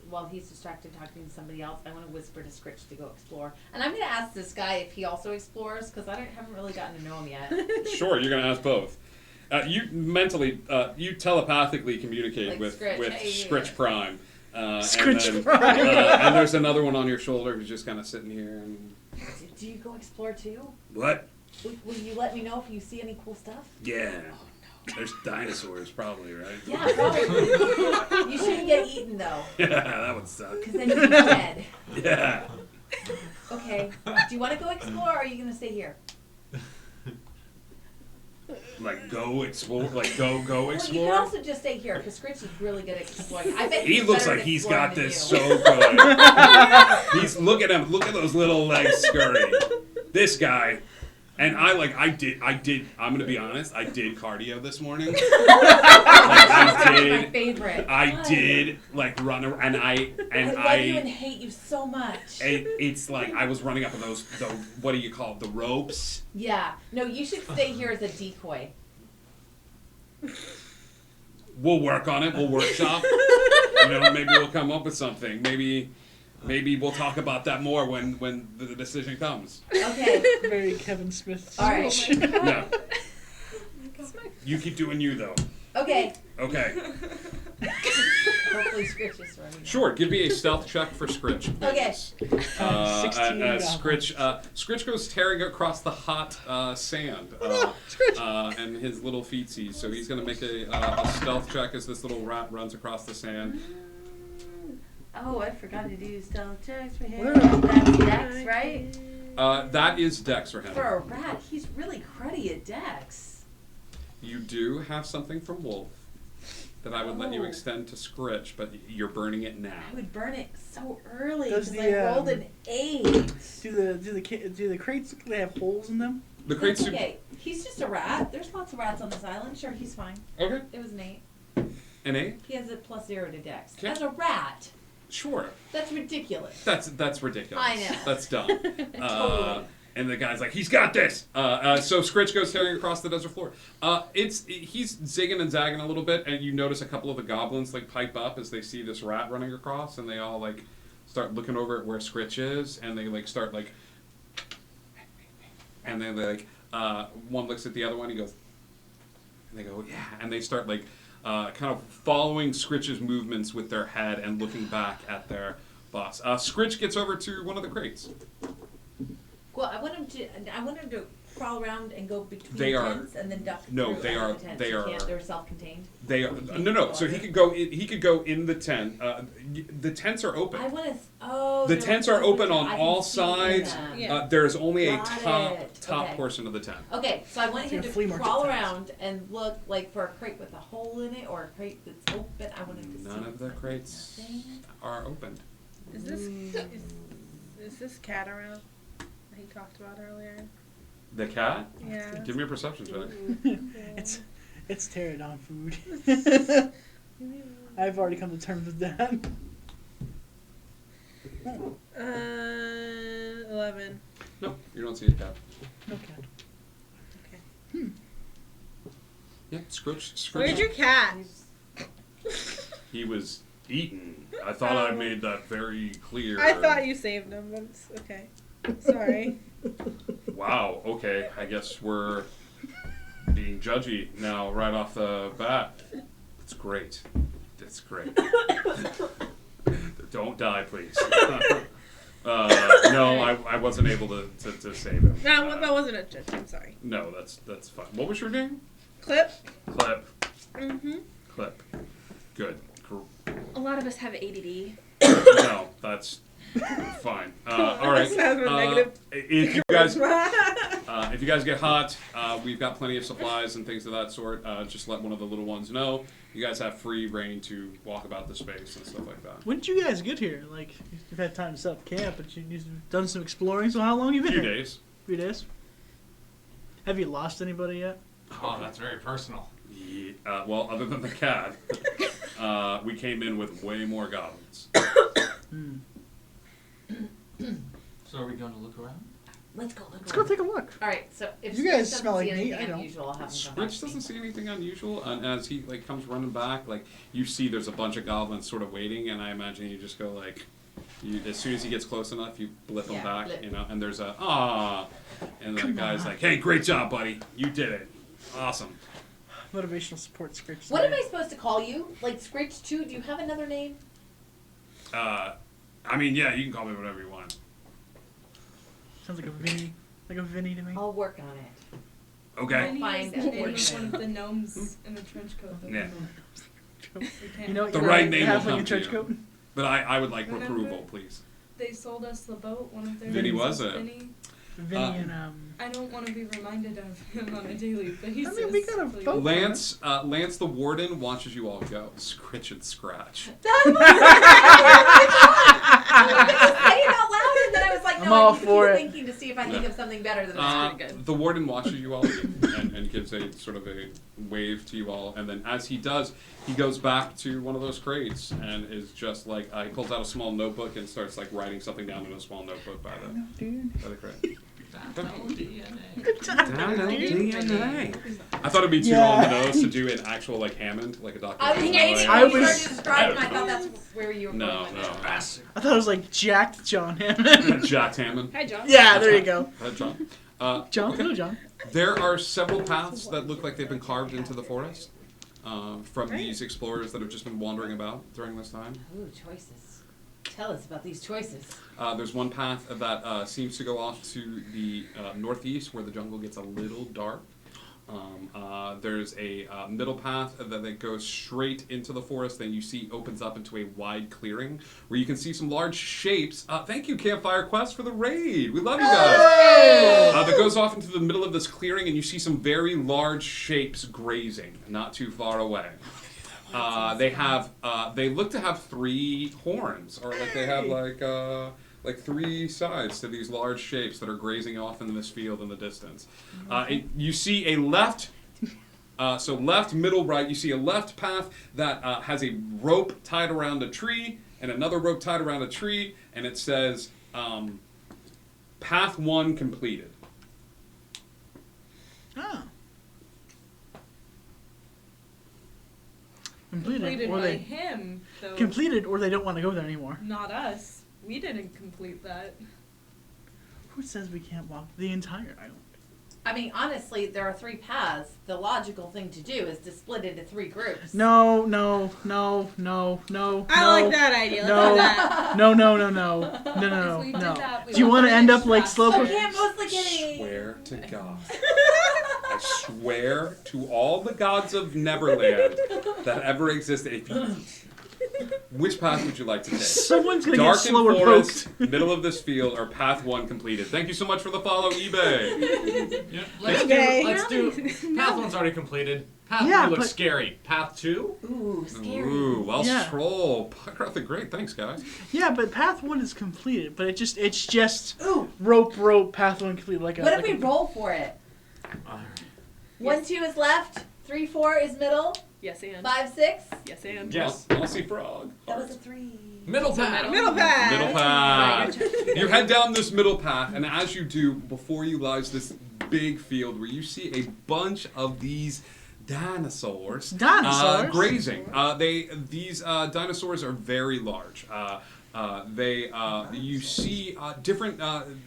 while he's distracted talking to somebody else, I want to whisper to Scritch to go explore. And I'm going to ask this guy if he also explores, because I haven't really gotten to know him yet. Sure, you're going to ask both. You telepathically communicate with Scritch Prime. Scritch Prime. And there's another one on your shoulder who's just kind of sitting here. And... Do you go explore too? What? Will you let me know if you see any cool stuff? Yeah. There's dinosaurs, probably, right? Yeah, probably. You shouldn't get eaten, though. Yeah, that would suck. Because then you'd be dead. Yeah. Okay. Do you want to go explore, or are you going to stay here? Like, go explore? Like, go explore? Well, you can also just stay here, because Scritch is really good at exploring. I bet he looks like he's got this so good. Look at him. Look at those little legs scurrying. This guy... And I'm going to be honest, I did cardio this morning. My favorite. I did, run around, I love you and hate you so much. It's like I was running up on those, what do you call it, the ropes? Yeah. No, you should stay here as a decoy. We'll work on it. We'll workshop. Maybe we'll come up with something. Maybe Maybe we'll talk about that more when the decision comes. Okay. Very Kevin Smith. All right. No. You keep doing you though. Okay. Okay. Hopefully Scritch is running. Sure. Give me a stealth check for Scritch, please. Okay. 16 Scritch goes tearing across the hot sand and his little feetsies. So he's going to make a stealth check as this little rat runs across the sand. Oh, I forgot to do stealth checks for him. What about- That's Dex, right? That is Dex for him. For a rat, he's really cruddy at Dex. You do have something from Wolf that I would let you Oh. extend to Scritch, but you're burning it now. I would burn it so early Does because the, I rolled an 8. Do the crates look like they have holes in them? The crates That's do. okay. He's just a rat. There's lots of rats on this island. Sure, he's fine. Okay. It was an 8. An 8? He has a +0 to Dex. Okay. As a rat. Sure. That's ridiculous. That's ridiculous. I know. That's dumb. Totally. And the guy's like, he's got this. So Scritch goes tearing across the desert floor. He's zigging and zagging a little bit, and you notice a couple of the goblins like pipe up as they see this rat running across, and they all like start looking over at where Scritch is, and they like start like, and then they like one looks at the other one, he goes, and they go, yeah, and they start like kind of following Scritch's movements with their head and looking back at their boss. Scritch gets over to one of the crates. Well, I want him to crawl around and go between They are- tents and then duck no, through they out are- of the tents. they You are- can't, they're self-contained. They are no. So he could go. He could go in the tent. The tents are open. I want to. Oh. The they're tents are open on I can all see in sides. them. Yeah. There's only a Got it. top Okay. portion of the tent. Okay, so I want It's him like a to flea market crawl tent. around and look like for a crate with a hole in it or a crate that's open. I want him to see. None of the crates nothing. are open. Is this cat around that he talked about earlier? The cat? Yeah. Give me a perception check. It's pterodon food. I've already come to terms with that. 11. No, you don't see a cat. Okay. Yeah, Scritch. Where's your cat? He was eaten. I thought I made that very clear. I thought you saved him, but it's okay. Sorry. Wow. Okay. I guess we're being judgy now, right off the bat. That's great. That's great. Don't die, please. No, I wasn't able to save him. No, that wasn't a judge. I'm sorry. No, that's fine. What was your name? Clip. Clip. Mm-hmm. Clip. Good. A lot of us have ADD. No, that's fine. All right. Sounds negative. If you guys get hot, we've got plenty of supplies and things of that sort. Just let one of the little ones know. You guys have free reign to walk about the space and stuff like that. When did you guys get here? Like, you've had time to set up camp, but you've done some exploring. So how long have you been Few here? days. Few days. Have you lost anybody yet? Oh, that's very personal. Yeah, well, other than the cat, we came in with way more goblins. So are we going to look around? Let's go. Let's go take a look. All right. So if You Scritch guys doesn't smell like see meat, anything I don't. unusual, I'll have him come back Scritch to me. doesn't see anything unusual, and as he like comes running back, like you see, there's a bunch of goblins sort of waiting, and I imagine you just go like, as soon as he gets close enough, you blip him back, blip. you know, and there's a and the guy's like, hey, great job, buddy, you did it, awesome. Motivational support Scritch. What am I supposed to call you? Like Scritch 2? Do you have another name? I mean, yeah, you can call me whatever you want. Sounds like a Vinny. Like a Vinny to me. I'll work on it. Okay. Vinny Find is the it. name of one of the gnomes in the trench coat. Yeah. We can't You know, The you right know, name have will like a come to trench you. coat. But I would like Remember? approval, please. They sold us the boat. One of their Vinny names was is it? Vinny. Vinny and I don't want to be reminded of him on a daily basis. I mean, we got a please. boat. Lance the warden watches you all go. Scritch and scratch. I said it out loud, and then I was like, I'm no, all I need to for keep it. thinking to see if I think of something better than that's pretty good. The warden watches you all and gives a sort of a wave to you all, and then as he does, he goes back to one of those crates and is just like he pulls out a small notebook and starts like writing something down in a small notebook by the crate. Dino DNA. I thought it'd be too on the nose to do an actual like Hammond, like a Dr. I was waiting I for you to describe it, and I thought that's where you were No, going. no. I thought it was like jacked John Hammond. Jack Hammond. Hi, John. Yeah, there you go. Hi, John. John, Okay. hello, John. There are several paths that look like they've been carved into the forest from these explorers that have just been wandering about during this time. Ooh, choices. Tell us about these choices. There's one path that seems to go off to the northeast where the jungle gets a little dark. There's a middle path that goes straight into the forest, then you see opens up into a wide clearing where you can see some large shapes. Thank you, Campfire Quest, for the raid. We love you guys. That goes off into the middle of this clearing, and you see some very large shapes grazing not too far away. They look to have 3 horns, or like they have like 3 sides to these large shapes that are grazing off in this field in the distance. You see a left, left, middle, right. You see a left path that has a rope tied around a tree and another rope tied around a tree, and it says, "Path 1 completed." Oh. Completed, or by they him, though. completed, or they don't want to go there anymore. Not us. We didn't complete that. Who says we can't walk the entire island? I mean, honestly, there are 3 paths. The logical thing to do is to split into 3 groups. No. I like that idea. Let's do that. No. If we did that, we Do you would want to end up finish like fast. Slowpoke? Okay, I'm mostly kidding. Swear to God. I swear to all the gods of Neverland that ever existed. Which path would you like to take? Someone's gonna Dark get slower and forest, poked. middle of this field, or path 1 completed. Thank you so much for the follow, eBay. Yeah, Okay. let's do. Path 1's already completed. Path 3 looks scary. Path 2? Ooh, scary. Ooh, well, Yeah. troll. Pucker great. Thanks, guys. Yeah, but path 1 is completed, but it's just rope, path 1 completed. Like a. What if like we a, roll for it? 1, 2 is left. 3, 4 is middle. Yes, and. 5, 6. Yes, and. Yes. Mossy frog. That was a 3. Middle path. Middle path. Middle path. You head down this middle path, and as you do, before you lies this big field where you see a bunch of these dinosaurs. Grazing. These dinosaurs are very large. You see different,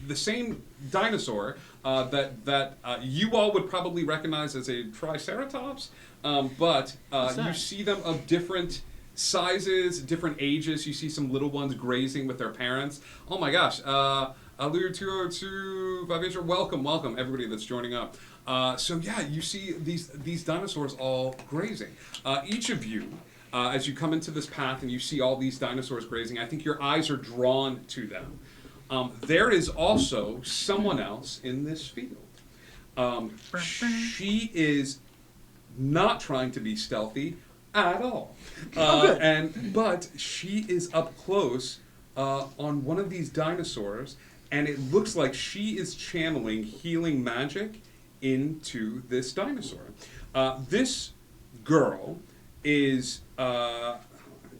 the same dinosaur that you all would probably recognize as a Triceratops, but you see them of different sizes, different ages. You see some little ones grazing with their parents. Oh my gosh. Alu 202 Vivacious, welcome everybody that's joining up. So yeah, you see these dinosaurs all grazing. Each of you, as you come into this path and you see all these dinosaurs grazing, I think your eyes are drawn to them. There is also someone else in this field. She is not trying to be stealthy at all. But she is up close on one of these dinosaurs, and it looks like she is channeling healing magic into this dinosaur. This girl is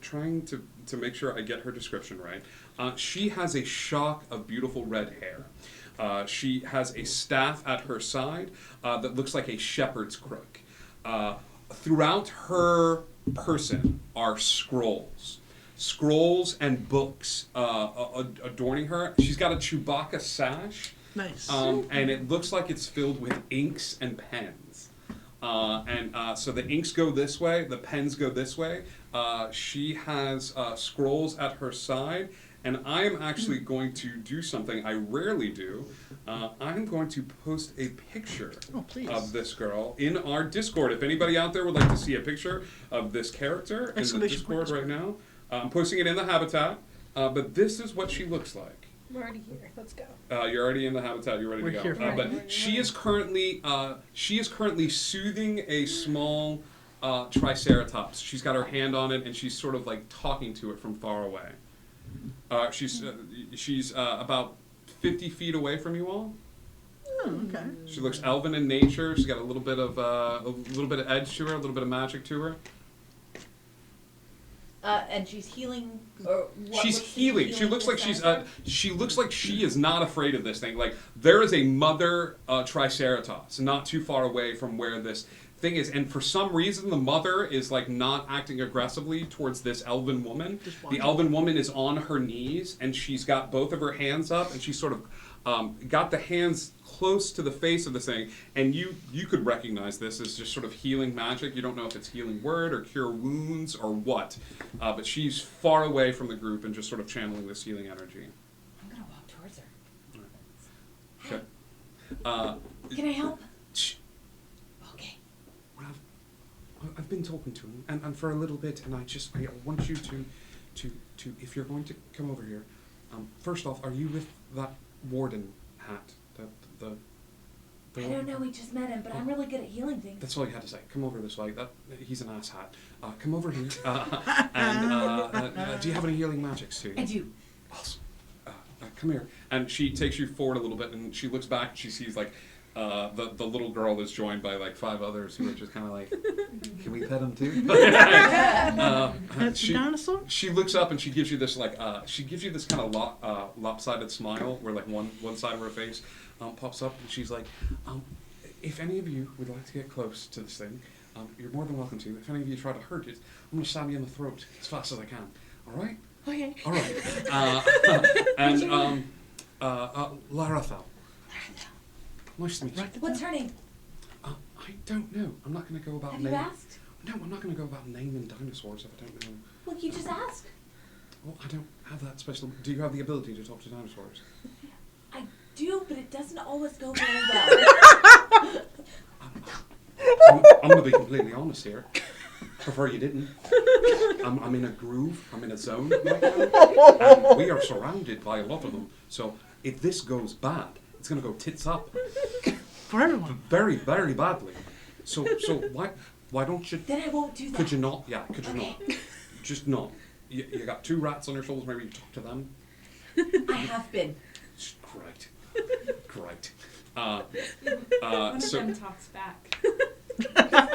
trying to make sure I get her description right. She has a shock of beautiful red hair. She has a staff at her side that looks like a shepherd's crook. Throughout her person are scrolls and books adorning her. She's got a Chewbacca sash. Nice. And it looks like it's filled with inks and pens. So the inks go this way, the pens go this way. She has scrolls at her side, and I am actually going to do something I rarely do. I'm going to post a picture of this girl in our Discord. If anybody out there would like to see a picture of this character in the Discord right now, I'm posting it in the habitat. But this is what she looks like. We're already here. Let's go. You're already in the habitat. You're ready to go. But she is currently soothing a small Triceratops. She's got her hand on it, and she's sort of like talking to it from far away. She's about 50 feet away from you all. Oh, okay. She looks elven in nature. She's got a little bit of edge to her, a little bit of magic to her. And she's healing. Or what She's looks healing. She looks like she looks like she is not afraid of this thing. Like there is a mother Triceratops not too far away from where this thing is, and for some reason the mother is like not acting aggressively towards this elven woman. The elven woman is on her knees and she's got both of her hands up and she's sort of got the hands close to the face of the thing, and you could recognize this as just sort of healing magic. You don't know if it's healing word or cure wounds or what, but she's far away from the group and just sort of channeling this healing energy. I'm gonna walk towards her. Okay. Can I help? Shh. Okay. Well, I've been talking to him, and for a little bit, and I want you to if you're going to come over here, first off, are you with that warden hat? I don't know, we just met him, but I'm really good at healing things. That's all you had to say. Come over this way. He's an ass hat. Come over here. Do you have any healing magics too? I do. Awesome. Come here. And she takes you forward a little bit, and she looks back. And she sees like the little girl is joined by like 5 others who are just kind of like, can we pet him too? Dinosaur? She looks up and she gives you this like kind of lopsided smile where like one side of her face pops up, and she's like, if any of you would like to get close to this thing, you're more than welcome to. If any of you try to hurt it, I'm going to stab you in the throat as fast as I can. All right? Okay. All right. And Larathal. Nice to meet you. What's her name? I don't know. I'm not going to go about Have you asked? No, I'm not going to go about naming dinosaurs if I don't know. Well, you just asked. Well, I don't have that special... Do you have the ability to talk to dinosaurs? I do, but it doesn't always go very well. I'm going to be completely honest here. Prefer you didn't. I'm in a groove. I'm in a zone right now. And we are surrounded by a lot of them. So if this goes bad, it's going to go tits up. For everyone. Very, very badly. So why don't you... Then I won't do that. Could you not? Yeah, could you not? Just not. You got 2 rats on your shoulders, maybe you talk to them? I have been. Great. Great. One of so them talks back. Do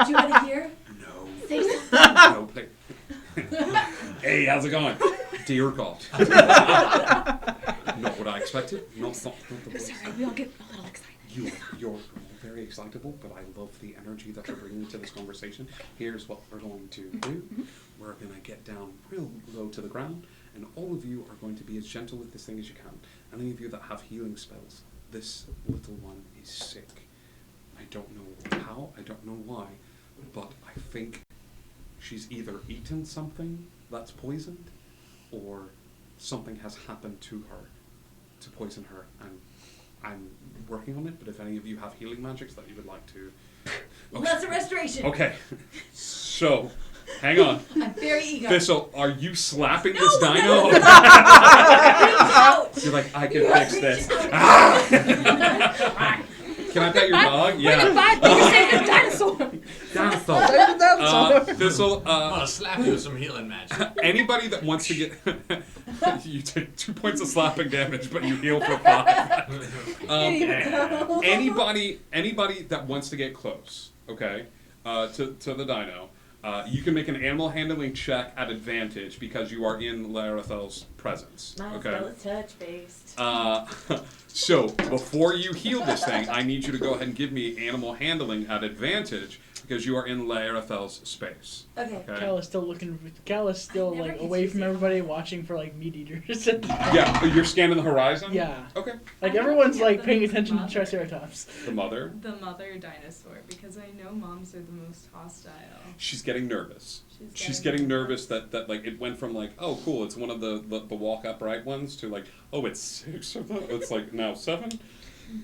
you want to hear? No. Say something. No, please. Hey, how's it going? Dear God. Not what I expected. Not the voice. Sorry, we all get a little excited. You're very excitable, but I love the energy that you're bringing to this conversation. Here's what we're going to do. We're going to get down real low to the ground, and all of you are going to be as gentle with this thing as you can. Any of you that have healing spells, this little one is sick. I don't know how, I don't know why, but I think she's either eaten something that's poisoned, or something has happened to her to poison her, and I'm working on it, but if any of you have healing magics that you would like to... Okay. Lesser restoration. Okay. So, hang on. I'm very eager. Thistle, are you slapping this dino? You're like, I can fix this. Can I pet your dog? Yeah. You're saying a dinosaur. Dinosaur. Thistle, I'm gonna slap you with some healing magic. Anybody that wants to get... you take 2 points of slapping damage, but you heal for 5. Anybody that wants to get close, okay, to the dino, you can make an animal handling check at advantage because you are in Larathel's presence. Okay. Well, it's touch-based. So before you heal this thing, I need you to go ahead and give me animal handling at advantage because you are in Larathel's space. Okay. Cal is still like away from everybody, watching for like meat eaters. Yeah, you're scanning the horizon? Yeah. Okay. Like everyone's like paying attention to Triceratops. The mother? The mother dinosaur, because I know moms are the most hostile. She's getting nervous. She's getting nervous that like it went from like, oh cool, it's one of the walk upright ones to like, oh it's 6 of them. It's like now 7.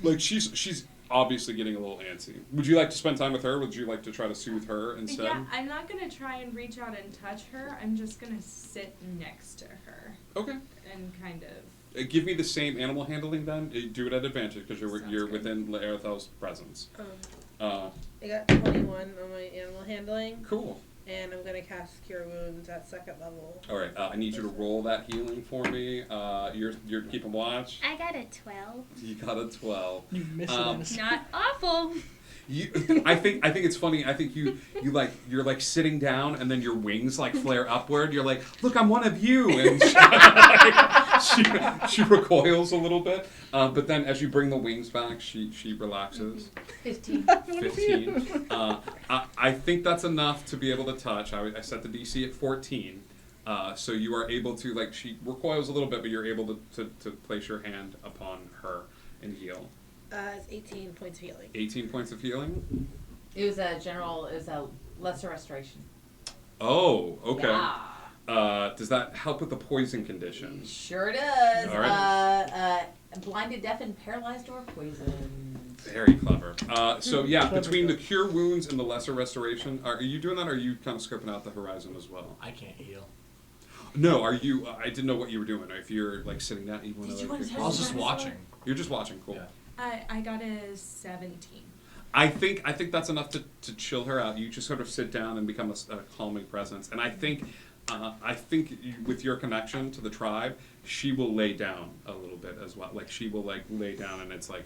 Like she's obviously getting a little antsy. Would you like to spend time with her? Would you like to try to soothe her instead? Yeah, I'm not gonna try and reach out and touch her. I'm just gonna sit next to her. Okay. And kind of. Give me the same animal handling then. Do it at advantage because you're within Larathel's presence. I got 21 on my animal handling. Cool. And I'm gonna cast Cure Wounds at 2nd level. All right. I need you to roll that healing for me. You're keeping watch. I got a 12. You got a 12. You missed it. Not awful. I think it's funny. I think you're like sitting down and then your wings like flare upward. You're like, look, I'm one of you, and she recoils a little bit. But then as you bring the wings back, she relaxes. 15. 15. I think that's enough to be able to touch. I set the DC at 14. So you are able to, like, she recoils a little bit, but you're able to place your hand upon her and heal. It's 18 points of healing. 18 points of healing? It was a lesser restoration. Oh, okay. Yeah. Does that help with the poison condition? Sure does. All right. Blinded, deaf, and paralyzed or poisoned. Very clever. So yeah, between the cure wounds and the lesser restoration, are you doing that, or are you kind of scoping out the horizon as well? I can't heal. No, are you? I didn't know what you were doing. If you're like sitting down, you want to. I was just watching. You're just watching. Cool. Yeah. I got a 17. I think that's enough to chill her out. You just sort of sit down and become a calming presence. And I think with your connection to the tribe, she will lay down a little bit as well. Like she will like lay down, and it's like,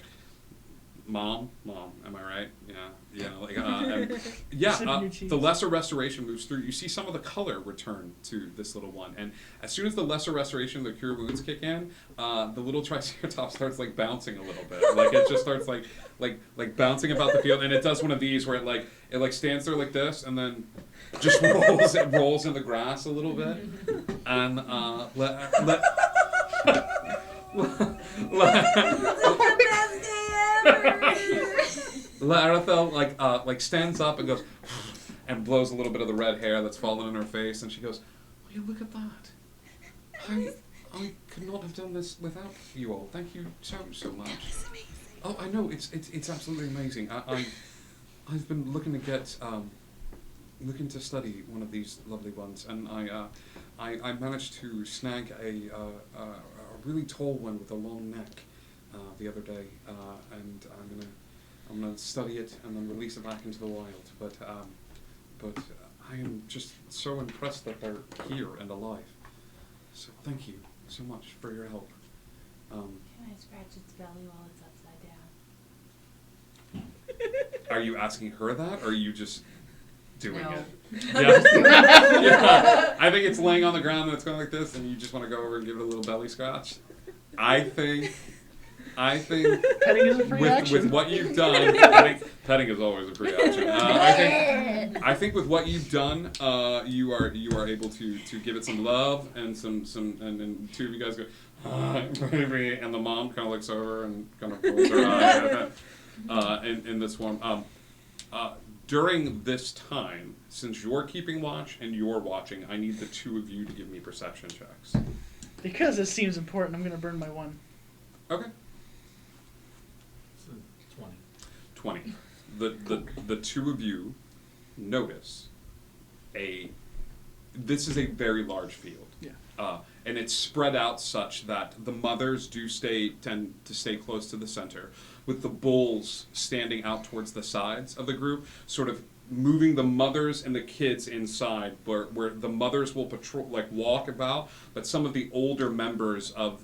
Mom, am I right? Yeah, like, the lesser restoration moves through. You see some of the color return to this little one, and as soon as the lesser restoration, the cure wounds kick in, the little Triceratops starts like bouncing a little bit. Like it just starts like bouncing about the field, and it does one of these where it stands there like this, and then just rolls in the grass a little bit, and Larethel like stands up and goes and blows a little bit of the red hair that's fallen in her face, and she goes, "Oh, you look at that! I could not have done this without you all. Thank you so much." That was amazing. Oh, I know it's absolutely amazing. I've been looking to get looking to study one of these lovely ones, and I managed to snag a really tall one with a long neck the other day, and I'm gonna study it and then release it back into the wild. But I am just so impressed that they're here and alive. So thank you so much for your help. Can I scratch its belly while it's upside down? Are you asking her that, or are you just doing No. it? Yeah. I think it's laying on the ground and it's going like this, and you just want to go over and give it a little belly scratch. I think Petting is a free action. with what you've done, petting is always a free action. I think with what you've done, you are able to give it some love and some and two of you guys go, baby, and the mom kind of looks over and kind of rolls her eye in this one. During this time, since you're keeping watch and you're watching, I need the two of you to give me perception checks. Because this seems important, I'm going to burn my one. Okay. 20. The two of you notice this is a very large field. Yeah. And it's spread out such that the mothers tend to stay close to the center, with the bulls standing out towards the sides of the group, sort of moving the mothers and the kids inside, where the mothers will walk about, but some of the older members of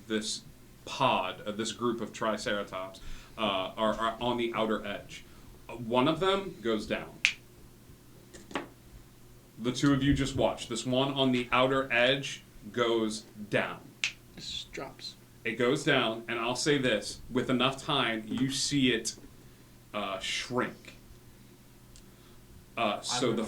this group of Triceratops are on the outer edge. One of them goes down. The two of you just watch. This one on the outer edge goes down. Just drops. It goes down, and I'll say this, with enough time, you see it shrink. So the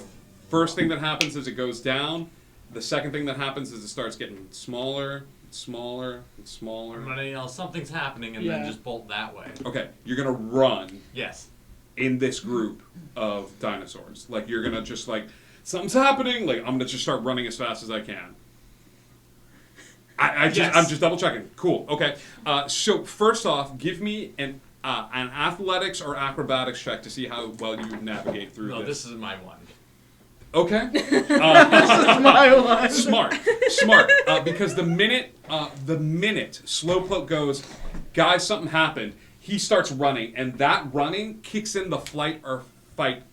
first thing that happens is it goes down. The second thing that happens is it starts getting smaller, smaller, and smaller. I'm gonna something's happening and then just bolt that way. Okay, you're gonna run. Yes. In this group of dinosaurs. Like, you're gonna just something's happening, I'm gonna just start running as fast as I can. I'm just double checking. Cool. Okay. So first off, give me an athletics or acrobatics check to see how well you navigate through this. No, this is my one. Okay. This is my one. Smart. Because the minute Slowpoke goes, guys, something happened, he starts running, and that running kicks in the flight or fight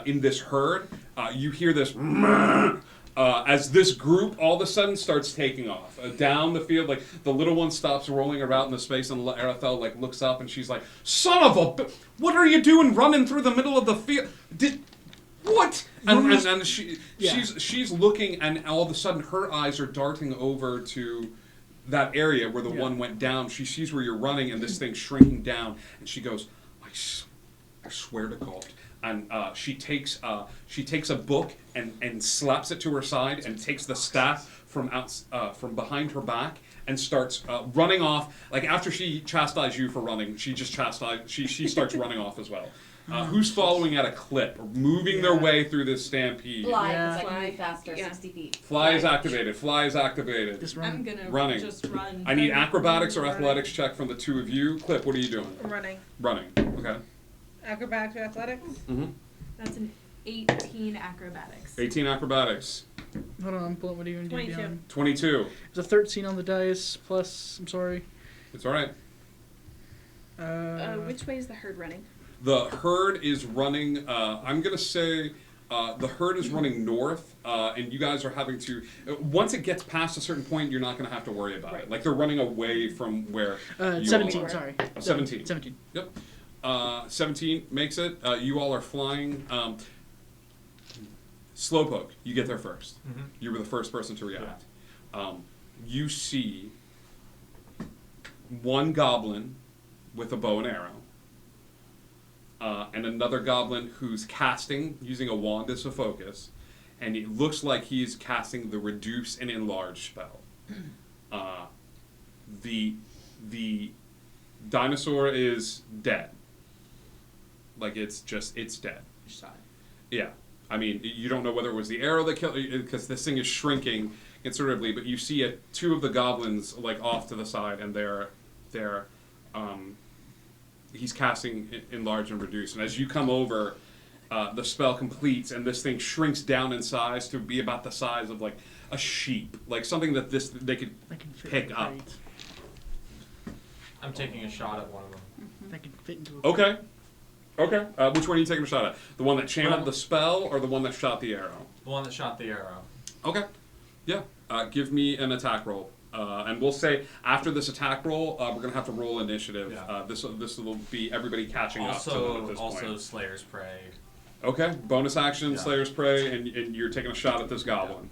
in this herd. You hear this as this group all of a sudden starts taking off down the field, like the little one stops rolling around in the space, and Arathel like looks up and she's like, "Son of a! What are you doing running through the middle of the field? What?" And she's looking, and all of a sudden her eyes are darting over to that area where the one went down. She sees where you're running, and this thing's shrinking down, and she goes, I swear to God. And she takes a book and slaps it to her side, and takes the staff from behind her back and starts running off. Like after she chastised you for running, she starts running off as well. Who's following at a clip, or moving their way through this stampede? Fly, because I can move faster, 60 feet. Fly is activated. Fly is activated. Just run. I'm gonna running. just run. I need acrobatics or athletics check from the two of you. Clip, what are you doing? Running. Running. Okay. Acrobatics or athletics? Mm-hmm. That's an 18 acrobatics. 18 acrobatics. Hold on, I'm pulling. What are you going to do? 22. 22. It's a 13 on the dice, plus, I'm sorry. It's alright. Which way is the herd running? The herd is running, I'm going to say, the herd is running north, and you guys are having to, once it gets past a certain point, you're not going to have to worry about it. Like, they're running away from where you 17, all are. sorry. 17. 17. Yep. 17 makes it. You all are flying. Slowpoke, you get there first. Mm-hmm. You were the first person to react. You see one goblin with a bow and arrow. And another goblin who's casting, using a wand as a focus, and it looks like he's casting the Reduce and Enlarge spell. The dinosaur is dead. Like, it's dead. Yeah. I mean, you don't know whether it was the arrow that killed, because this thing is shrinking considerably, but you see two of the goblins, like, off to the side, and he's casting Enlarge and Reduce. And as you come over, the spell completes, and this thing shrinks down in size to be about the size of, like, a sheep. Like, something that they could pick up. I'm taking a shot at one of them. That can fit into a... Okay. Which one are you taking a shot at? The one that channeled the spell, or the one that shot the arrow? The one that shot the arrow. Okay. Yeah. Give me an attack roll. And we'll say after this attack roll, we're going to have to roll initiative. Yeah. This will be everybody catching up to them at this point. Also, Slayer's Prey. Okay. Bonus action, Yeah. Slayer's Prey, and you're taking a shot at this goblin.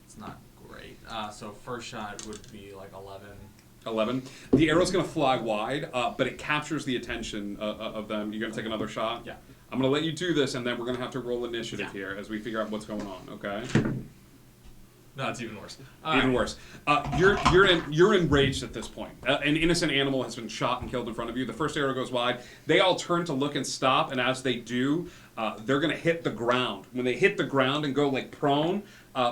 It's not great. So first shot would be like 11. 11. The arrow's going to fly wide, but it captures the attention of them. You're going to take another shot? Yeah. I'm going to let you do this, and then we're going to have to roll initiative here as we figure out what's going on, okay? No, it's even worse. Even worse. You're enraged at this point. An innocent animal has been shot and killed in front of you. The first arrow goes wide. They all turn to look and stop, and as they do, they're going to hit the ground. When they hit the ground and go like prone,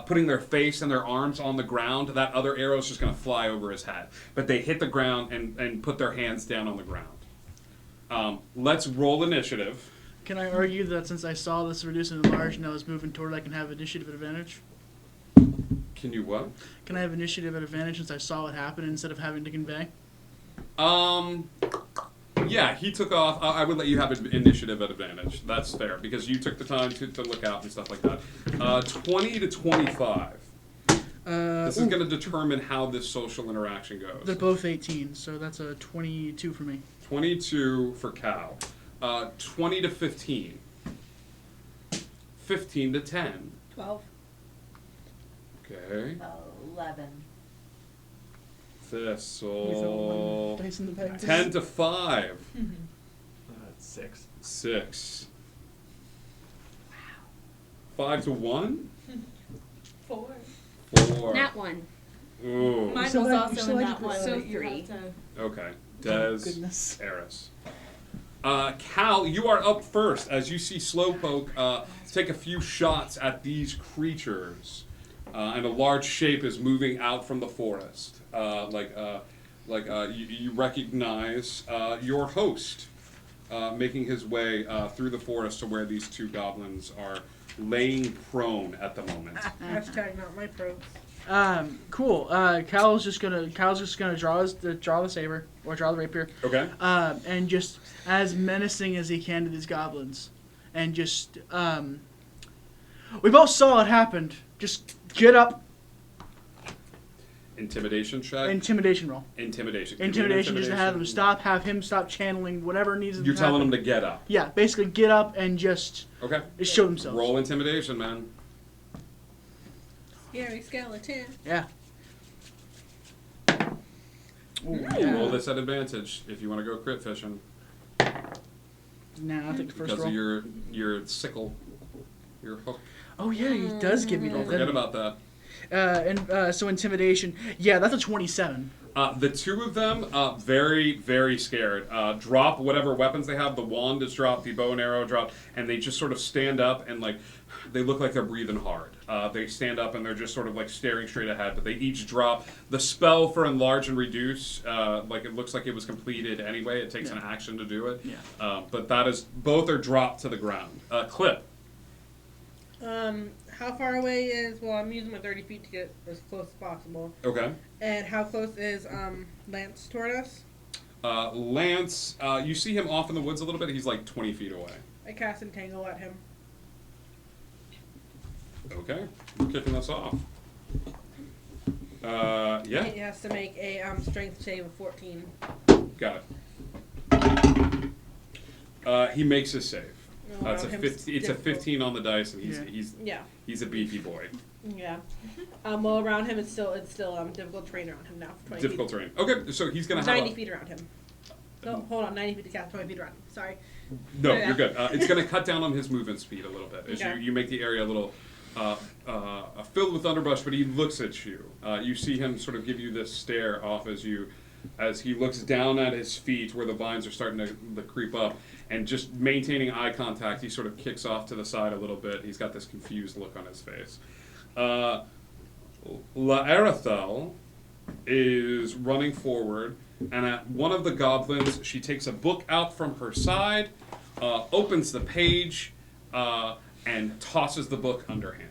putting their face and their arms on the ground, that other arrow is just going to fly over his head. But they hit the ground and put their hands down on the ground. Let's roll initiative. Can I argue that since I saw this Reduce and Enlarge and I was moving toward it, I can have initiative advantage? Can you what? Can I have initiative at advantage since I saw it happen instead of having to convey? Yeah, he took off. I would let you have initiative at advantage. That's fair, because you took the time to look out and stuff like that. 20 to 25. This is going to determine how this social interaction goes. They're both 18, so that's a 22 for me. 22 for Cal. 20 to 15. 15 to 10. 12. Okay. 11. Thistle. Dice in the bag. 10 to 5. 6. 6. 5 to 1. 4. 4. Nat 1. Ooh. Mine So was I- also so in I that just- one. So but you 3. have to- Okay. Oh, Des, goodness. Eris. Cal, you are up first as you see Slowpoke take a few shots at these creatures, and a large shape is moving out from the forest. You recognize your host making his way through the forest to where these two goblins are laying prone at the moment. Hashtag not my probes. Cool. Cal's just gonna draw the saber or draw the rapier. Okay. And just as menacing as he can to these goblins, and just we both saw it happened. Just get up. Intimidation check. Intimidation roll. Intimidation. Intimidation, just to have them stop, have him stop channeling whatever needs to happen. You're telling them to get up. Yeah, basically get up and just show themselves. Roll intimidation, man. Scary skeleton. Yeah. Ooh, Roll this at advantage if you want to go crit fishing. Nah, I'll take the first because roll. of your sickle, your hook. Oh yeah, he does give me that. Don't forget about that. So intimidation. Yeah, that's a 27. The two of them, very, very scared. Drop whatever weapons they have. The wand is dropped, the bow and arrow dropped, and they just sort of stand up and they look like they're breathing hard. They stand up and they're just sort of staring straight ahead, but they each drop. The spell for enlarge and reduce, it looks like it was completed anyway. It takes an action to do it. Yeah. But that is, both are dropped to the ground. Clip. How far away is, I'm using my 30 feet to get as close as possible. Okay. And how close is Lance toward us? Lance, you see him off in the woods a little bit. He's 20 feet away. I cast Entangle at him. Okay. We're kicking this off. Yeah. He has to make a strength save of 14. Got it. He makes a save. It's a 15 on the dice, and he's a beefy boy. Yeah. Well, around him it's still difficult terrain around him now. 20 difficult feet. terrain. Okay, so he's gonna have 90 feet around him. No, hold on, 90 feet to cast, 20 feet around him. Sorry. No, you're good. It's gonna cut down on his movement speed a little bit as Okay. you make the area a little filled with underbrush. But he looks at you. You see him sort of give you this stare off as he looks down at his feet where the vines are starting to creep up. And just maintaining eye contact, he sort of kicks off to the side a little bit. He's got this confused look on his face. Laerethel is running forward, and at one of the goblins, she takes a book out from her side, opens the page, and tosses the book underhand.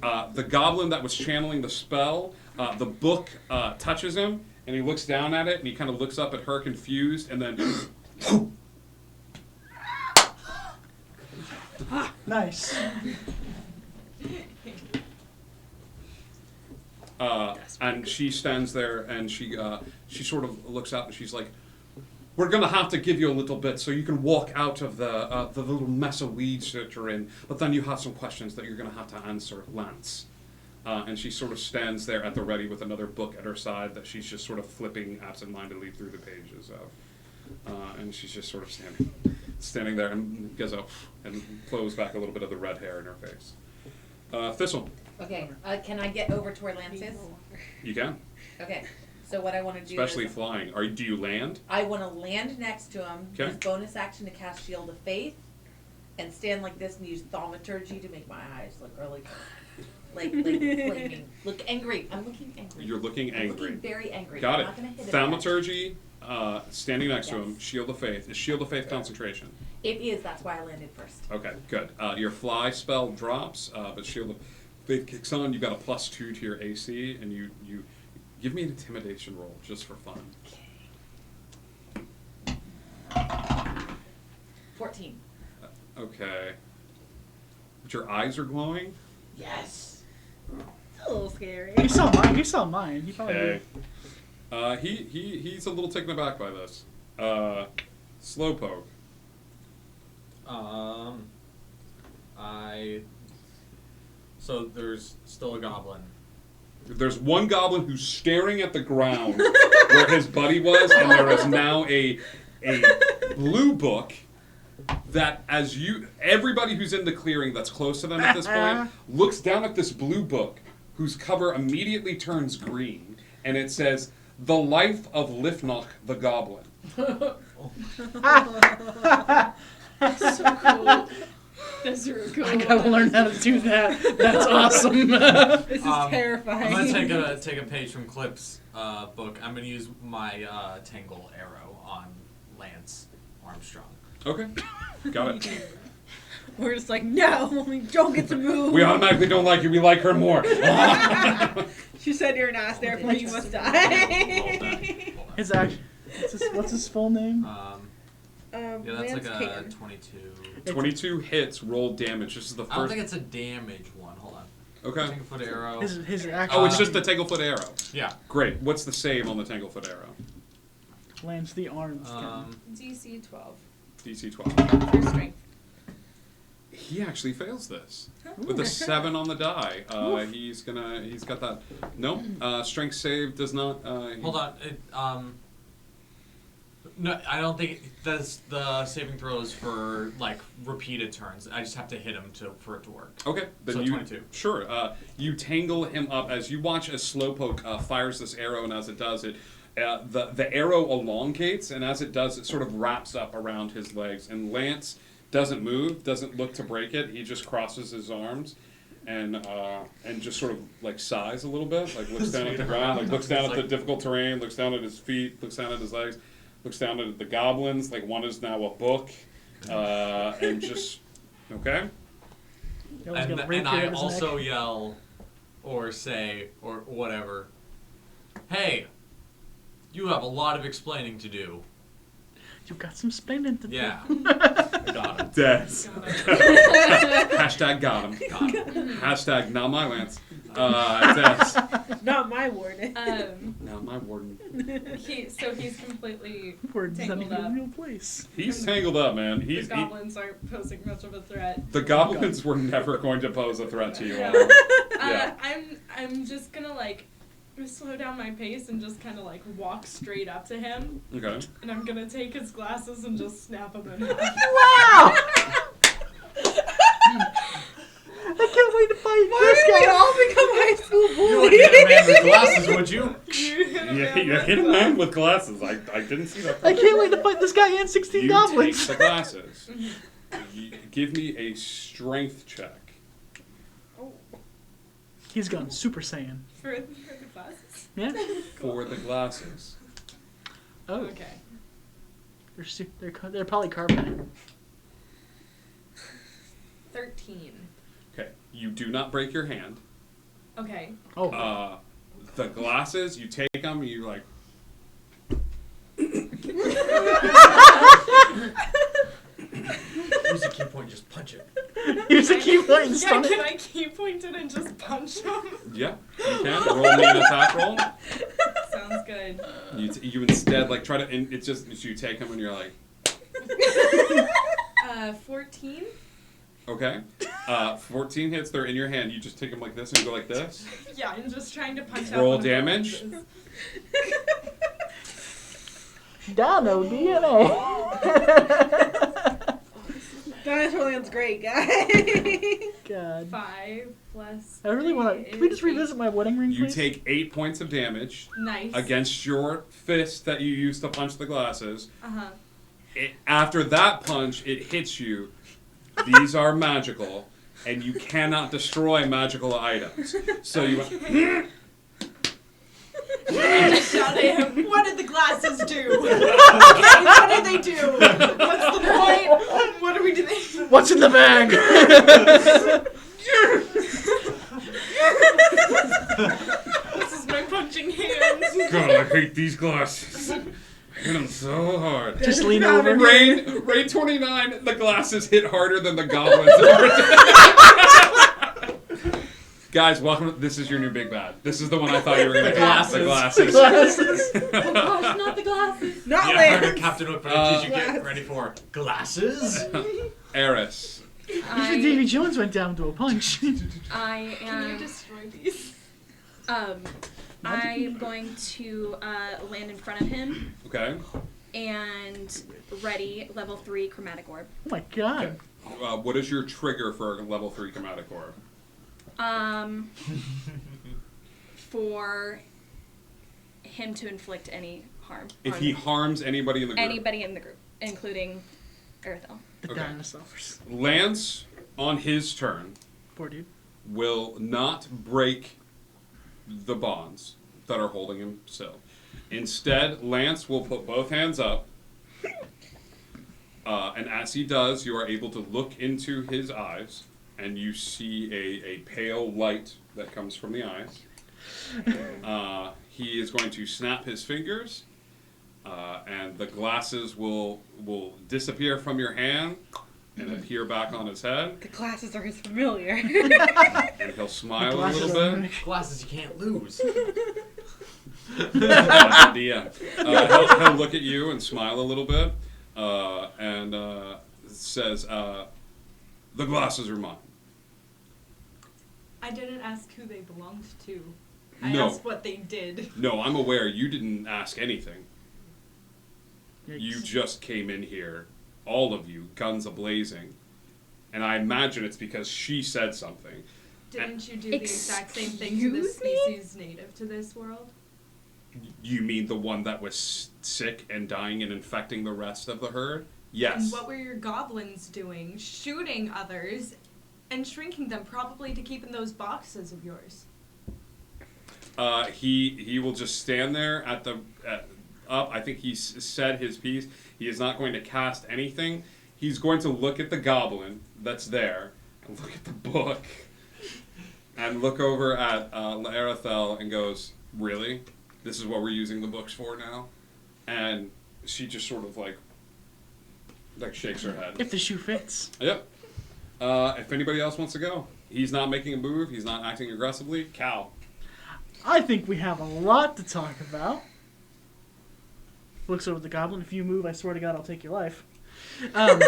The goblin that was channeling the spell, the book touches him, and he looks down at it, and he kind of looks up at her confused, and then... Nice. And she stands there, and she sort of looks up, and she's like, "We're gonna have to give you a little bit so you can walk out of the little mess of weeds that you're in, but then you have some questions that you're gonna have to answer, Lance." And she sort of stands there at the ready with another book at her side that she's just sort of flipping absentmindedly through the pages of. And she's just sort of standing there and goes up and blows back a little bit of the red hair in her face. Thistle. Okay, can I get over to where Lance is? You can. Okay, so what I want to do Especially is... flying. Do you land? I want to land next to him, Okay. use bonus action to cast Shield of Faith, and stand like this and use Thaumaturgy to make my eyes look really... like flaming. Look angry. I'm looking angry. You're looking angry. I'm looking very angry. Got I'm it. not gonna hit it Thaumaturgy, standing next to him, Shield of Faith. Is Shield of Faith concentration? It is, that's why I landed first. Okay, good. Your fly spell drops, but Shield of Faith kicks on. You got a +2 to your AC, and you give me an intimidation roll just for fun. 14. Okay. But your eyes are glowing? Yes. It's a little scary. He saw mine. He saw mine. He probably Okay. did. He's a little taken aback by this. Slowpoke. So there's still a goblin. There's one goblin who's staring at the ground where his buddy was, and there is now a blue book that everybody who's in the clearing that's close to them at this point looks down at this blue book whose cover immediately turns green, and it says, "The Life of Lifnock the Goblin." That's so cool. That's really cool. I gotta learn how to do that. That's awesome. This is terrifying. I'm gonna take a page from Clip's book. I'm gonna use my Tangle arrow on Lance Armstrong. Okay, got it. We're just like, no, we don't get to move. We automatically don't like you. We like her more. She said you're an ass, therefore you must die. His action. What's his full name? Yeah, that's Lance like a can. 22. 22 hits, roll damage. This is the first. I don't think it's a damage one. Hold on. Okay. Tanglefoot arrow. His actual. Oh, it's just the Tanglefoot arrow. Yeah. Great. What's the save on the Tanglefoot arrow? Lance the arms. DC 12. DC 12. For strength. He actually fails this with a 7 on the die. He's got that. No, strength save does not. Hold on. No, I don't think that's the saving throws for like repeated turns. I just have to hit him for it to work. Okay, then so you 22. Sure. You tangle him up as you watch as Slowpoke fires this arrow, and as it does it, the arrow elongates, and as it does, it sort of wraps up around his legs. And Lance doesn't move, doesn't look to break it. He just crosses his arms, and just sort of like sighs a little bit, like looks down at the ground, like looks down at the difficult terrain, looks down at his feet, looks down at his legs, looks down at the goblins. Like one is now a book, and just okay. And I also yell, or say, or whatever. Hey, you have a lot of explaining to do. You got some explaining to do. Yeah. Got him. Des. Hashtag got him. Got him. Hashtag not my Lance. Des. Not my warden. Not my warden. So he's completely Warden's not tangled even a up. real place. He's tangled up, man. The goblins aren't posing much of a threat. The goblins were never going to pose a threat to you all. Yeah. I'm just gonna slow down my pace and just kind of walk straight up to him. Okay. And I'm gonna take his glasses and just snap them in half. Wow! I can't wait to fight Why this did guy. we all become high school You bullies? would hit a man with glasses, would you? You hit a man with glasses. I didn't see that. I can't wait to fight this guy and 16 You goblins. take the glasses. Give me a strength check. He's gone Super Saiyan. For the glasses? Yeah. For the glasses. Oh. Okay. They're probably carbonate. 13. Okay. You do not break your hand. Okay. Oh. The glasses, you take them, you like. Use a key point, just punch it. Use a key point and Yeah, stun can it. I key point it and just punch him? Yeah, you can. Roll me an attack roll. Sounds good. You instead try to. It's just you take them and you're like. 14. Okay. 14 hits. They're in your hand. You just take them like this and go like this. Yeah, I'm just trying to punch out Roll one of the damage. lenses. Dino DNA. Dinosaur Land's great, guys. God. 5 plus. I really want to. Can we just revisit my wedding ring, You please? take 8 points of damage. Nice. Against your fist that you used to punch the glasses. Uh-huh. After that punch, it hits you. These are magical, and you cannot destroy magical items. So you went. I just shout at him, what did the glasses do? Okay, what did they do? What's the point? What are we doing? What's in the bag? This is my punching hand. God, I hate these glasses. I hit them so hard. Just lean over. Rain 29, the glasses hit harder than the goblins. Guys, welcome. This is your new big bad. This is the one I thought you were going to get. The glasses. Oh gosh, not the glasses. Not Yeah, Lance. Captain Hook, did you get ready for glasses? Eris. Even Davy Jones went down to a punch. I Can you am. destroy these? I'm going to land in front of him Okay. and ready level 3 chromatic orb. Oh my god. What is your trigger for a level 3 chromatic orb? For him to inflict any harm. If on he harms anybody in the group. anybody in the group, including Earthel. The Okay. dinosaurs. Lance, on his turn, Poor dude. will not break the bonds that are holding him still. Instead, Lance will put both hands up, and as he does, you are able to look into his eyes, and you see a pale light that comes from the eyes. He is going to snap his fingers, and the glasses will disappear from your hand and appear back on his head. The glasses are his familiar. And he'll smile a little bit. Glasses you can't lose. Yeah. He'll look at you and smile a little bit, and says, "The glasses are mine." I didn't ask who they belonged to. I No. asked what they did. No, I'm aware you didn't ask anything. Yikes. You just came in here, all of you, guns a-blazing. And I imagine it's because she said something. Didn't you do the exact same thing to the species native to this world? You mean the one that was sick and dying and infecting the rest of the herd? Yes. And what were your goblins doing? Shooting others and shrinking them, probably to keep in those boxes of yours. He will just stand there at the up. I think he's said his piece. He is not going to cast anything. He's going to look at the goblin that's there and look at the book and look over at Laerethel and goes, "Really? This is what we're using the books for now?" And she just sort of like shakes her head. If the shoe fits. Yep. If anybody else wants to go, he's not making a move. He's not acting aggressively. Cal. I think we have a lot to talk about. Looks over at the goblin. If you move, I swear to God, I'll take your life. Why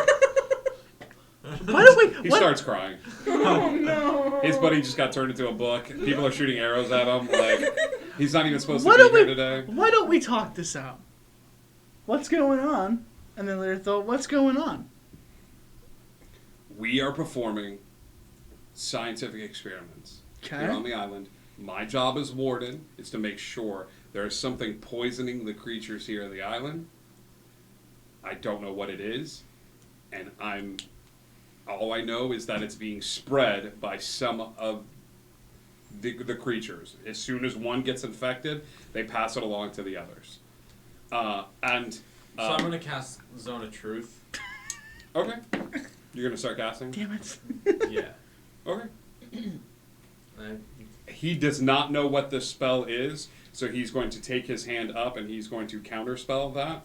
don't we? He starts crying. Oh no! His buddy just got turned into a book. People are shooting arrows at him. Like he's not even supposed to be here today. Why don't we talk this out? What's going on? And then later thought, what's going on? We are performing scientific experiments here on the island. My job as warden is to make sure there is something poisoning the creatures here on the island. I don't know what it is, and all I know is that it's being spread by some of the creatures. As soon as one gets infected, they pass it along to the others. So I'm going to cast Zone of Truth. Okay. You're going to start casting? Damn it. Yeah. Okay. He does not know what this spell is, so he's going to take his hand up and he's going to counterspell that.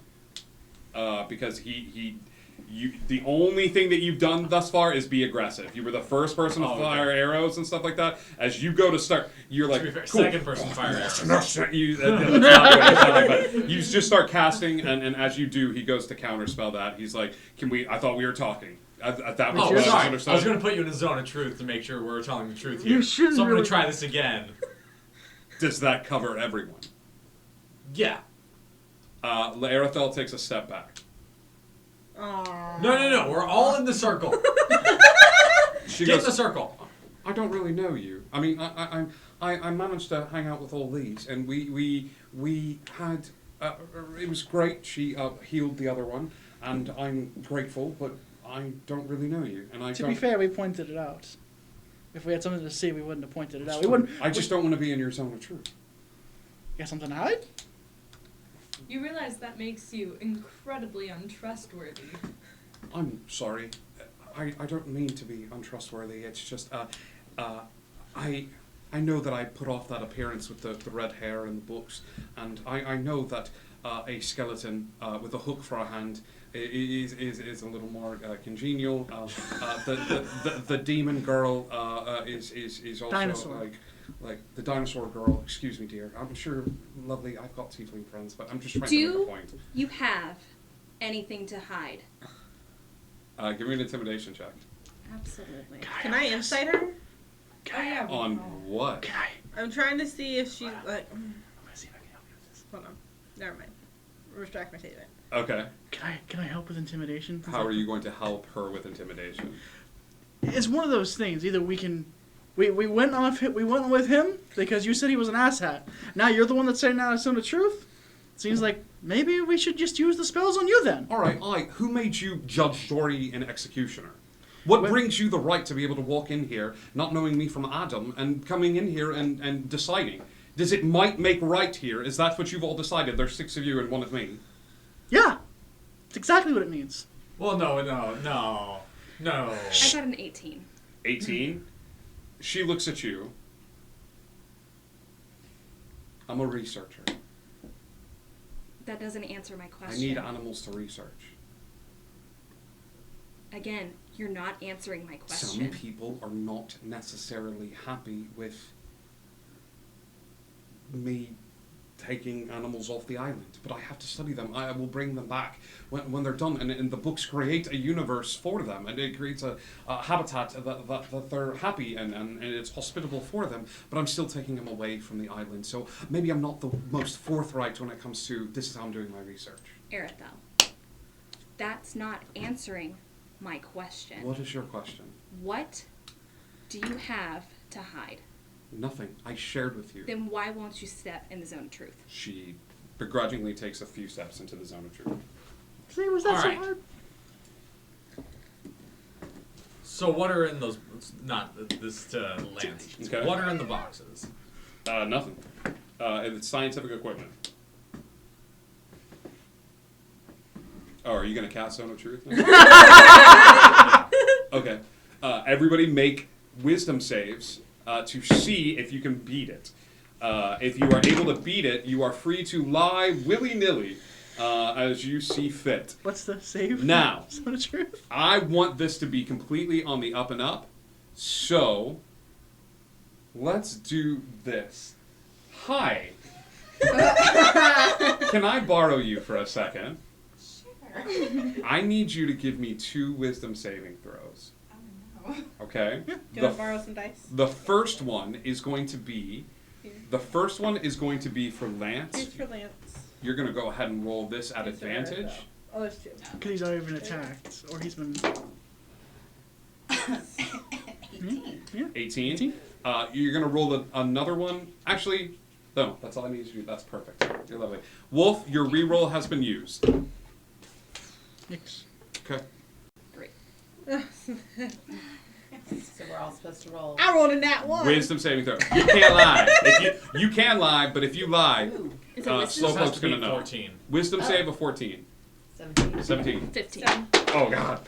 Because the only thing that you've done thus far is be aggressive. You were the first person to fire arrows and stuff like that. As you go to start, you're like, cool. Second person to fire arrows. That's not what you sound like, but you just start casting, and as you do, he goes to counterspell that. He's like, I thought we were talking. That was what I understood. I was going to put you in a zone of truth to make sure we're telling the truth here. So I'm going to try this again. Does that cover everyone? Yeah. Laerethel takes a step back. No. We're all in the circle. She Get goes, in the circle. I don't really know you. I mean, I managed to hang out with all these, and we had it was great. She healed the other one, and I'm grateful, but I don't really know you. And To be fair, we pointed it out. If we had something to see, we wouldn't have pointed it out. I just don't want to be in your zone of truth. You got something to hide? You realize that makes you incredibly untrustworthy. I'm sorry. I don't mean to be untrustworthy. It's just I know that I put off that appearance with the red hair and the books, and I know that a skeleton with a hook for a hand is a little more congenial. The demon girl is also Dinosaur. like the dinosaur girl. Excuse me, dear. I'm sure, lovely. I've got tiefling friends, but I'm just trying to make a point. Do you have anything to hide? Give me an intimidation check. Absolutely. Can I insight her? Oh, yeah. On what? I'm trying to see if she like. Hold on. Never mind. Retract my statement. Okay. Can I help with intimidation? How are you going to help her with intimidation? It's one of those things. Either we can, we went with him because you said he was an asshat. Now you're the one that's saying now it's the truth. Seems like maybe we should just use the spells on you then. All right. Who made you judge, jury, and executioner? What brings you the right to be able to walk in here, not knowing me from Adam, and coming in here and deciding? Does it might make right here? Is that what you've all decided? There's 6 of you and 1 of me. Yeah. It's exactly what it means. Well, no. I got an 18. 18? She looks at you. I'm a researcher. That doesn't answer my question. I need animals to research. Again, you're not answering my question. Some people are not necessarily happy with me taking animals off the island, but I have to study them. I will bring them back when they're done, and the books create a universe for them, and it creates a habitat that they're happy and it's hospitable for them, but I'm still taking them away from the island. So maybe I'm not the most forthright when it comes to this is how I'm doing my research. Arethel, that's not answering my question. What is your question? What do you have to hide? Nothing. I shared with you. Then why won't you step in the zone of truth? She begrudgingly takes a few steps into the zone of truth. See, was that All so right. hard? So what are in those? Not this to Lance. Okay. What are in the boxes? Nothing. It's scientific equipment. Oh, are you going to cast Zone of Truth now? Okay. Everybody make wisdom saves to see if you can beat it. If you are able to beat it, you are free to lie willy-nilly as you see fit. What's the save? Now, Zone of Truth? I want this to be completely on the up and up, so let's do this. Hi. Can I borrow you for a second? I need you to give me 2 wisdom saving throws. Oh, no. Okay? Do you want to borrow some dice? The first one is going to be for Lance. Here's for Lance. You're going to go ahead and roll this at Here's for advantage. Arethel. Oh, there's 2. Because he's already been attacked, or he's been... 18. Yeah. 18. You're going to roll another one. Actually, no, that's all I need you to do. That's perfect. You're lovely. Wolf, your reroll has been used. Yikes. Okay. Great. So we're all supposed to roll. I rolled a nat 1. Wisdom saving throw. You can't lie. You can lie, but if you lie, Is it wisdom? Slowpoke's going to know. 14. Wisdom save of 14. 17. 17. 15. Oh, God.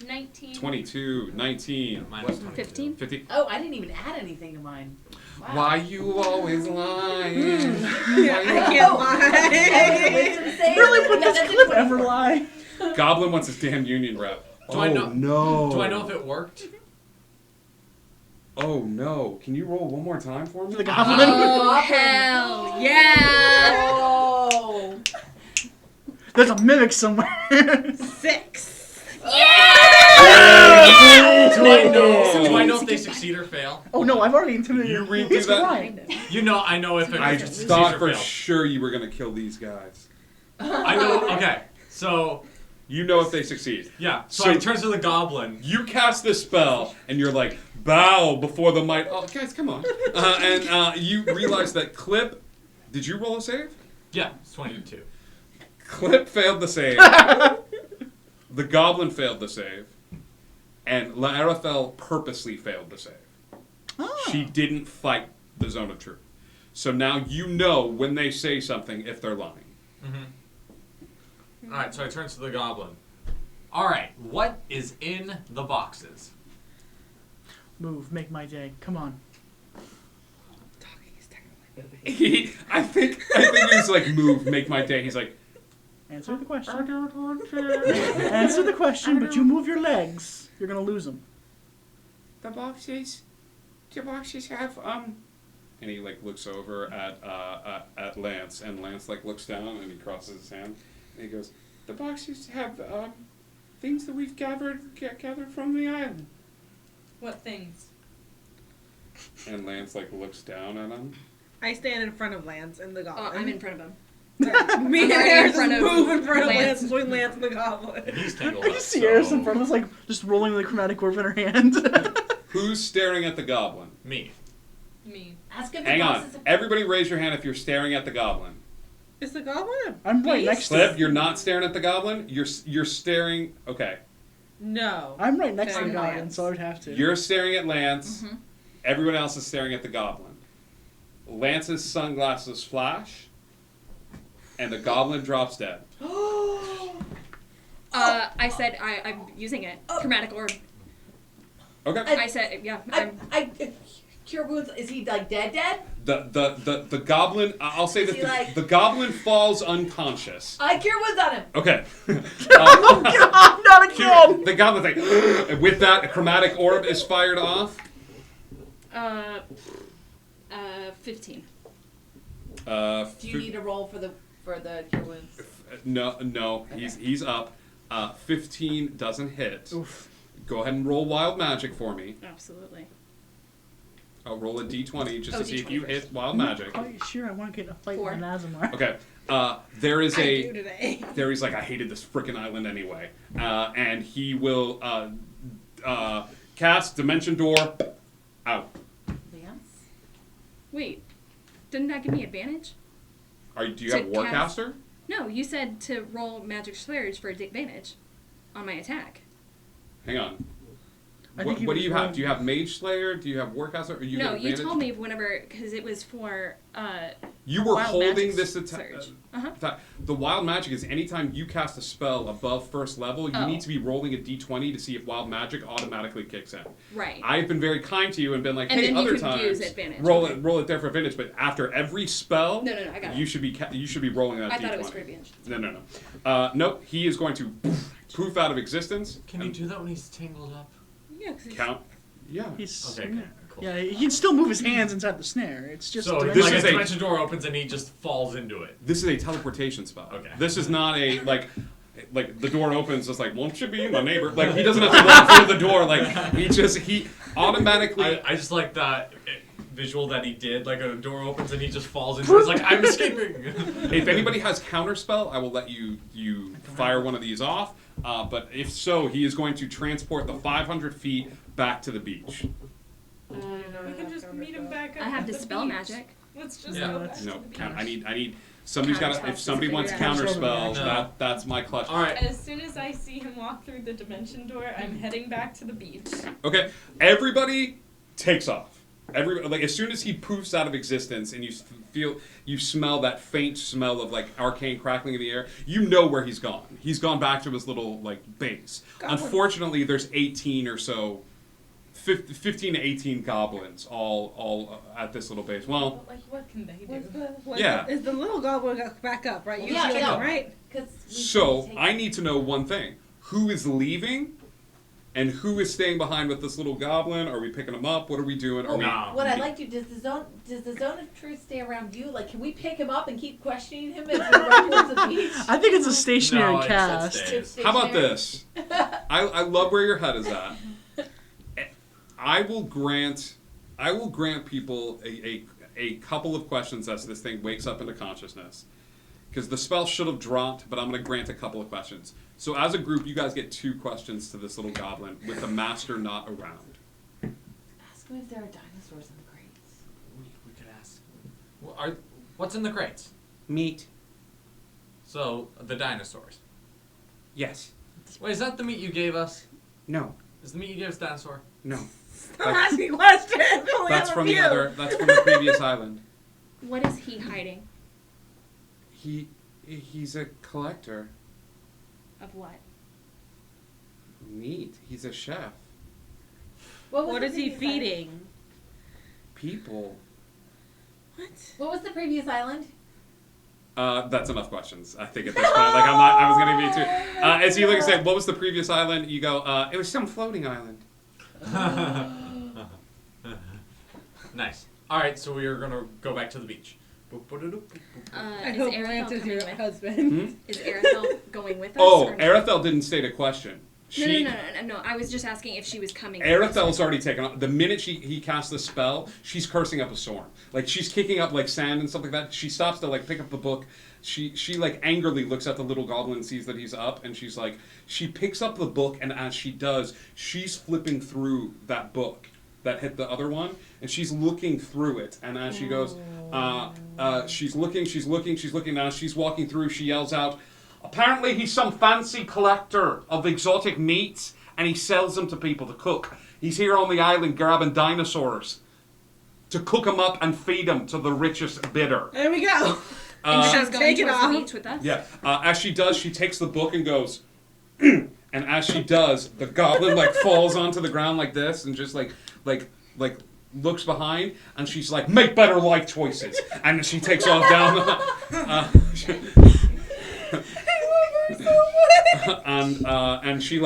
19. 22. 19. Minus 22. 15. 50. Oh, I didn't even add anything to mine. Wow. Why you always lying? I can't lie. Really put this clip ever lie? Goblin wants his damn union rep. Do I know? No. Do I know if it worked? Oh no! Can you roll one more time for me? The goblin? Oh, hell yeah! Oh. There's a mimic somewhere. 6. Yeah! Do I know if they succeed or fail? Oh no, I've already intimidated You read He's through that? fine. You know, I know if it I succeeds thought or for fails. sure you were gonna kill these guys. I know. Okay, so You know if they succeed. yeah. So So- I turn to the goblin. You cast this spell, and you're like, bow before the might. Oh, guys, come on. And you realize that Clip. Did you roll a save? Yeah, it's 22. Clip failed the save. The goblin failed the save. And Laerethel purposely failed the save. She didn't fight the zone of truth. So now you know when they say something if they're lying. Mm-hmm. All right, so I turn to the goblin. All right, what is in the boxes? Move, make my day. Come on. I think he's like, move, make my day. He's like, Answer the question. I don't want to. Answer the question, but you move your legs. You're gonna lose them. the boxes have and he like looks over at Lance, and Lance like looks down and he crosses his hand and he goes, the boxes have things that we've gathered from the island. What things? And Lance like looks down at him. I stand in front of Lance and the goblin. I'm in front of him. Me and I'm already Aaron in front just of move in front of Lance. Lance between Lance and the goblin. He's tangled I up, just see so- Eris in front of us, like just rolling the chromatic orb in her hand. Who's staring at the goblin? Me. Me. Ask if Hang the on. boxes have- Everybody raise your hand if you're staring at the goblin. Is the goblin a I'm right beast? next to Clip, him. you're not staring at the goblin. You're staring. Okay. No. I'm right next to Okay. the goblin, Lance. so I would have to. You're staring at Lance. Mhm. Everyone else is staring at the goblin. Lance's sunglasses flash, and the goblin drops dead. I said I'm using it. Chromatic orb. Okay. I said, yeah. I cure wounds? Is he like dead? The goblin. I'll say Is that he like- the goblin falls unconscious. I cure wounds on him. Okay. Oh God, not again! The goblin's like, and with that, a chromatic orb is fired off. 15. Do you need a roll for the cure wounds? No, he's up. 15 doesn't hit. Oof. Go ahead and roll wild magic for me. Absolutely. I'll roll a d20 just to see if D20 you first. hit wild magic. Are you sure I want to get in a fight 4. with an Azamar? Okay. There is I do today. there is like, I hated this freaking island anyway. And he will cast Dimension Door out. Lance? Wait, didn't that give me advantage? Do you have To Warcaster? No, you said to roll magic slurs for advantage on my attack. Hang on. I think he What do was you have? rolling- Do you have Mage Slayer? Do you have Warcaster? Or you No, get you advantage? told me whenever, because it was for You were wild holding magic this attack. surge. Uh-huh. The wild magic is anytime you cast a spell above first level, you Oh. need to be rolling a d20 to see if wild magic automatically kicks in. Right. I've been very kind to you and been like, And hey, then you other could times use advantage, roll okay. it there for advantage, but after every spell, No, I got it. you should be rolling that I d20. thought it was for advantage. No. Nope. He is going to poof out of existence. Can you do that when he's tangled up? Yeah, 'cause he's- Count. Yeah. He's, Okay, yeah. cool. Yeah, he can still move his hands inside the snare. It's just So a it's This like is a a- dimension door opens and he just falls into it. This is a teleportation spell. Okay. This is not a like the door opens. It's like, won't you be my neighbor? Like he doesn't have to run through the door. Like he automatically. I just like that visual that he did. Like a door opens and he just falls into it. It's like, I'm escaping. If anybody has counterspell, I will let you fire one of these off. But if so, he is going to transport the 500 feet back to the beach. We can just meet him back up I have at the dispel beach. magic. Let's just Yeah. go back No, to the beach. count. I need. Somebody's got to. If somebody wants Counterspell. counterspell, No. that's my clutch. All right. As soon as I see him walk through the dimension door, I'm heading back to the beach. Okay, everybody takes off. Like as soon as he poofs out of existence, and you smell that faint smell of like arcane crackling in the air. You know where he's gone. He's gone back to his little like base. Unfortunately, there's 18 or so, 15 to 18 goblins all at this little base. Well, But like, what can they do? Yeah. Is the little goblin got back up, right? You Yeah, see yeah. him, right? so I need to know one thing: who is leaving? And who is staying behind with this little goblin? Are we picking him up? What are we doing? Are we? What I'd like to does the zone of truth stay around you? Like, can we pick him up and keep questioning him as we run towards the beach? I think it's a stationary No, it cast. stays. How about this? I love where your head is at. I will grant people a couple of questions as this thing wakes up into consciousness. Because the spell should have dropped, but I'm going to grant a couple of questions. So as a group, you guys get 2 questions to this little goblin with the master not around. Ask him if there are dinosaurs in the crates. We could ask. What's in the crates? Meat. So, the dinosaurs. Yes. Wait, is that the meat you gave us? No. Is the meat you gave us dinosaur? No. Stop asking questions. We That's have a from the few. other. That's from the previous island. What is he hiding? He's a collector. Of what? Meat. He's a chef. What is he feeding? People. What was the previous island? That's enough questions. I think at this point, like I was gonna be too. As you look and say, what was the previous island? You go, it was some floating island. Nice. All right, so we are gonna go back to the beach. I Is hope Arathel Lance is coming your with? husband. Is Arathel going with us? Oh, or no? Arathel didn't state a question. No. I was just asking if she was coming. with us. Arathel's already taken off. The minute he casts the spell, she's cursing up a storm. Like she's kicking up like sand and stuff like that. She stops to like pick up the book. She like angrily looks at the little goblin and sees that he's up, and she's like, she picks up the book, and as she does, she's flipping through that book that hit the other one, and she's looking through it. And as she goes, she's looking. Now she's walking through. She yells out, "Apparently he's some fancy collector of exotic meats, and he sells them to people to cook. He's here on the island grabbing dinosaurs to cook them up and feed them to the richest bidder." There we go. And she's going take it towards off. the beach with us. Yeah. As she does, she takes the book and goes, and as she does, the goblin like falls onto the ground like this, and just like looks behind, and she's like, "Make better life choices," and she takes off down and she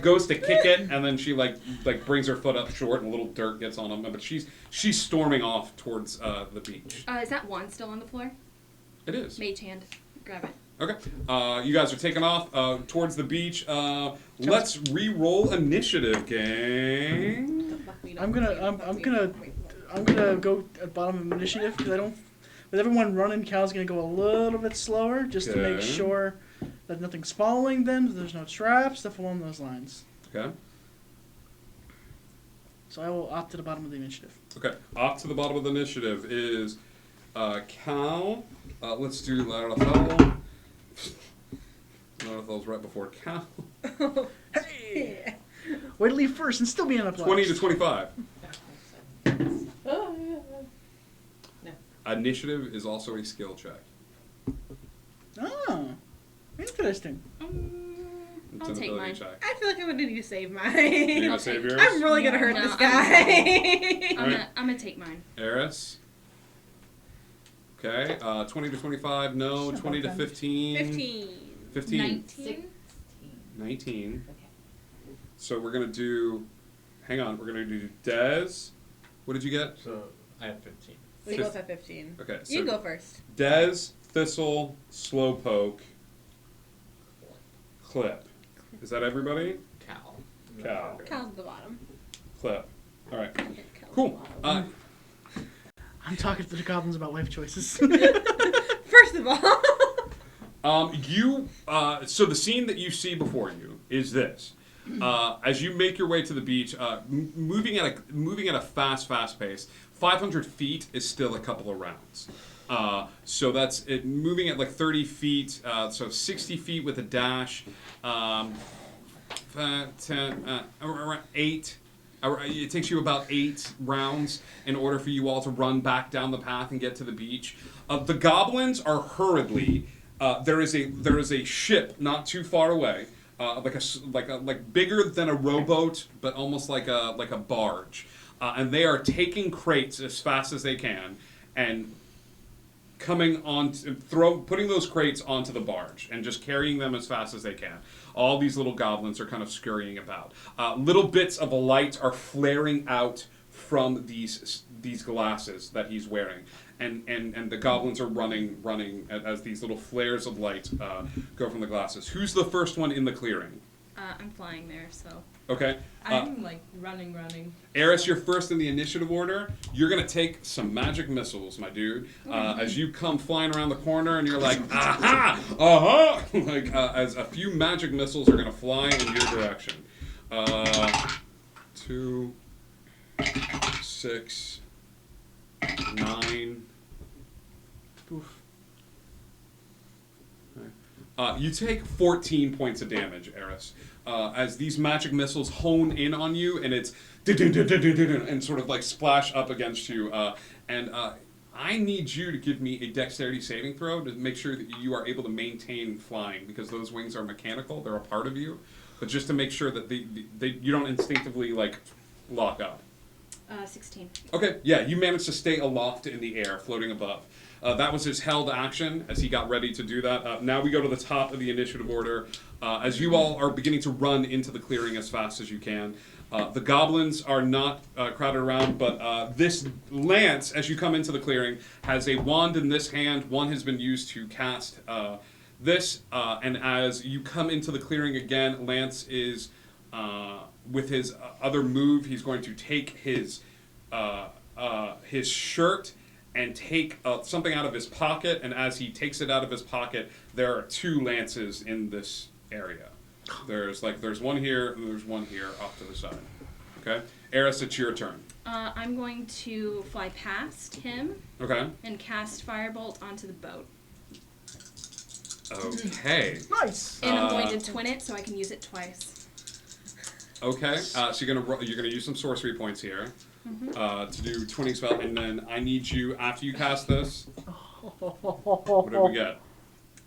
goes to kick it, and then she like brings her foot up short, and a little dirt gets on him. But she's storming off towards the beach. Is that wand still on the floor? It is. Mage hand. Grab it. Okay. You guys are taking off towards the beach. Let's re-roll initiative, gang. I'm gonna go at bottom of initiative because I don't. With everyone running, Cal's gonna go a little bit slower just to make sure that nothing's following them, that there's no traps, stuff along those lines. Okay. So I will opt to the bottom of the initiative. Okay. Off to the bottom of the initiative is Cal. Let's do Larafel. Larafell's right before Cal. Hey! Way to leave first and still be in a 20 to 25. No. Initiative is also a skill check. Oh, interesting. It's I'll an take ability mine. check. I feel like I'm gonna need to save mine. You gonna save yours? I'm really gonna hurt this guy. I'm gonna take mine. Eris. Okay. 20 to 25. No. 20 to 15. 15. 19. 19. Okay. So we're gonna do. Hang on. We're gonna do Dez. What did you get? So I have 15. We both have 15. Okay. So You go first. Dez, Thistle, Slowpoke, Clip. Is that everybody? Cal. Cal's at the bottom. Clip. All right. Cool. I'm talking to the goblins about life choices. First of all. So the scene that you see before you is this. As you make your way to the beach, moving at a fast pace, 500 feet is still a couple of rounds. So that's it. Moving at like 30 feet, so 60 feet with a dash. 10, around 8. It takes you about 8 rounds in order for you all to run back down the path and get to the beach. The goblins are hurriedly. There is a ship not too far away. Like bigger than a rowboat, but almost like a barge, and they are taking crates as fast as they can, and putting those crates onto the barge and just carrying them as fast as they can. All these little goblins are kind of scurrying about. Little bits of light are flaring out from these glasses that he's wearing. And the goblins are running as these little flares of light go from the glasses. Who's the first one in the clearing? I'm flying there, so. Okay. I'm like running. Eris, you're first in the initiative order. You're going to take some magic missiles, my dude. As you come flying around the corner and you're like, aha! Uh-huh! As a few magic missiles are going to fly in your direction. 2, 6, 9. Oof. You take 14 points of damage, Eris, as these magic missiles hone in on you, and it's and sort of like splash up against you. I need you to give me a dexterity saving throw to make sure that you are able to maintain flying, because those wings are mechanical; they're a part of you. But just to make sure that you don't instinctively like lock up. 16. Okay, yeah, you managed to stay aloft in the air, floating above. That was his held action as he got ready to do that. Now we go to the top of the initiative order. As you all are beginning to run into the clearing as fast as you can. The goblins are not crowded around, but this lance, as you come into the clearing, has a wand in this hand. One has been used to cast this, and as you come into the clearing again, Lance is, with his other move, he's going to take his shirt and take something out of his pocket, and as he takes it out of his pocket, there are 2 lances in this area. There's one here, and there's one here off to the side. Okay? Eris, it's your turn. I'm going to fly past him. Okay. And cast Firebolt onto the boat. Okay. Nice. And I'm going to twin it so I can use it twice. Okay. So you're gonna use some sorcery points here. To do twinning spell, and then I need you, after you cast this, what did we get?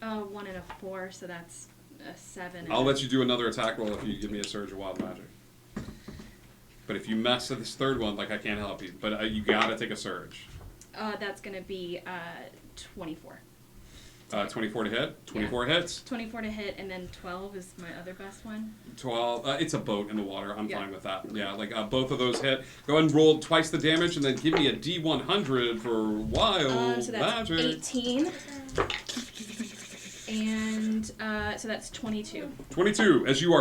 1 and a 4, so that's a 7. I'll let you do another attack roll if you give me a Surge of Wild Magic. But if you mess with this third one, like I can't help you. But you gotta take a surge. That's gonna be 24. 24 to hit. 24 hits. 24 to hit, and then 12 is my other best one. 12. It's a boat in the water. I'm Yeah. fine with that. Yeah, like both of those hit. Go ahead and roll twice the damage, and then give me a D100 for wild So that's magic. 18. And so that's 22. 22. As you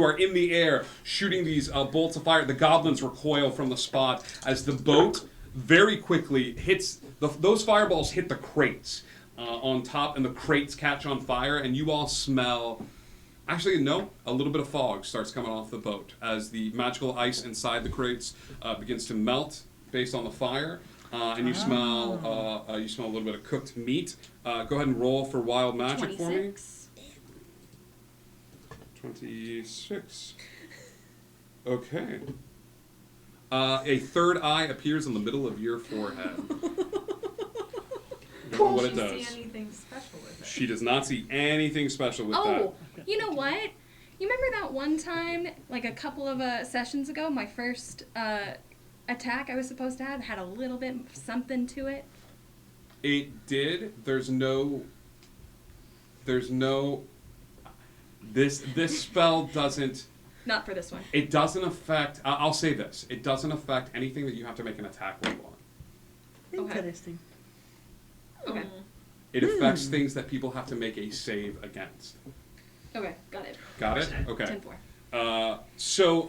are in the air shooting these bolts of fire, the goblins recoil from the spot as the boat very quickly hits. Those fireballs hit the crates on top, and the crates catch on fire, and you all smell. Actually, no. A little bit of fog starts coming off the boat as the magical ice inside the crates begins to melt based on the fire. And you smell a little bit of cooked meat. Go ahead and roll for wild magic 26. for me. 26. Okay. A third eye appears in the middle of your forehead. I don't know what it does. Does she see anything special with it? She does not see anything special with that. Oh, you know what? You remember that one time, like a couple of sessions ago, my first attack I was supposed to have had a little bit something to it? It did. There's no. This spell doesn't. Not for this one. It doesn't affect. I'll say this. It doesn't affect anything that you have to make an attack roll on. Interesting. Okay. It affects things that people have to make a save against. Okay, got it. Got it? Okay. 10-4. So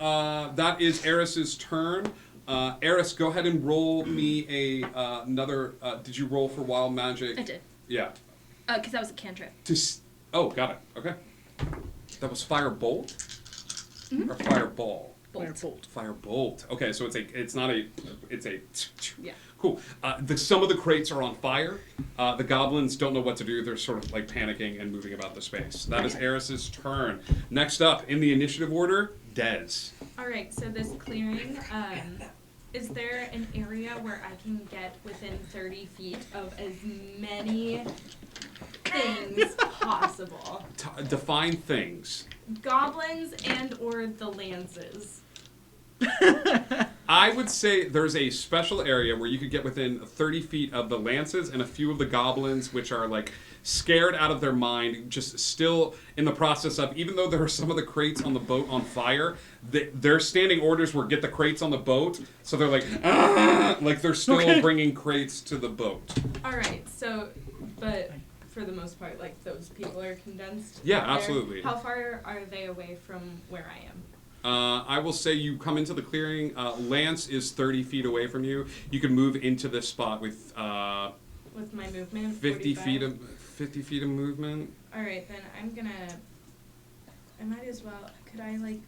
that is Eris's turn. Eris, go ahead and roll me another. Did you roll for wild magic? I did. Yeah. Because that was a cantrip. Oh, got it. Okay. That was firebolt or fireball. Bolt. Firebolt. Okay, so it's a. Yeah. Cool. Some of the crates are on fire. The goblins don't know what to do. They're sort of like panicking and moving about the space. That is Eris's turn. Next up in the initiative order, Dez. All right, so this clearing, is there an area where I can get within 30 feet of as many things possible? Define things. Goblins and or the lances. I would say there's a special area where you could get within 30 feet of the lances and a few of the goblins, which are like scared out of their mind, just still in the process of, even though there are some of the crates on the boat on fire, their standing orders were get the crates on the boat, so they're like, ah! Like they're still bringing crates to the boat. All right, so, but for the most part, like those people are condensed. Yeah, there. absolutely. How far are they away from where I am? I will say you come into the clearing. Lance is 30 feet away from you. You can move into this spot with my movement. 50 45? feet of 50 feet of movement. All right, then I might as well. Could I burn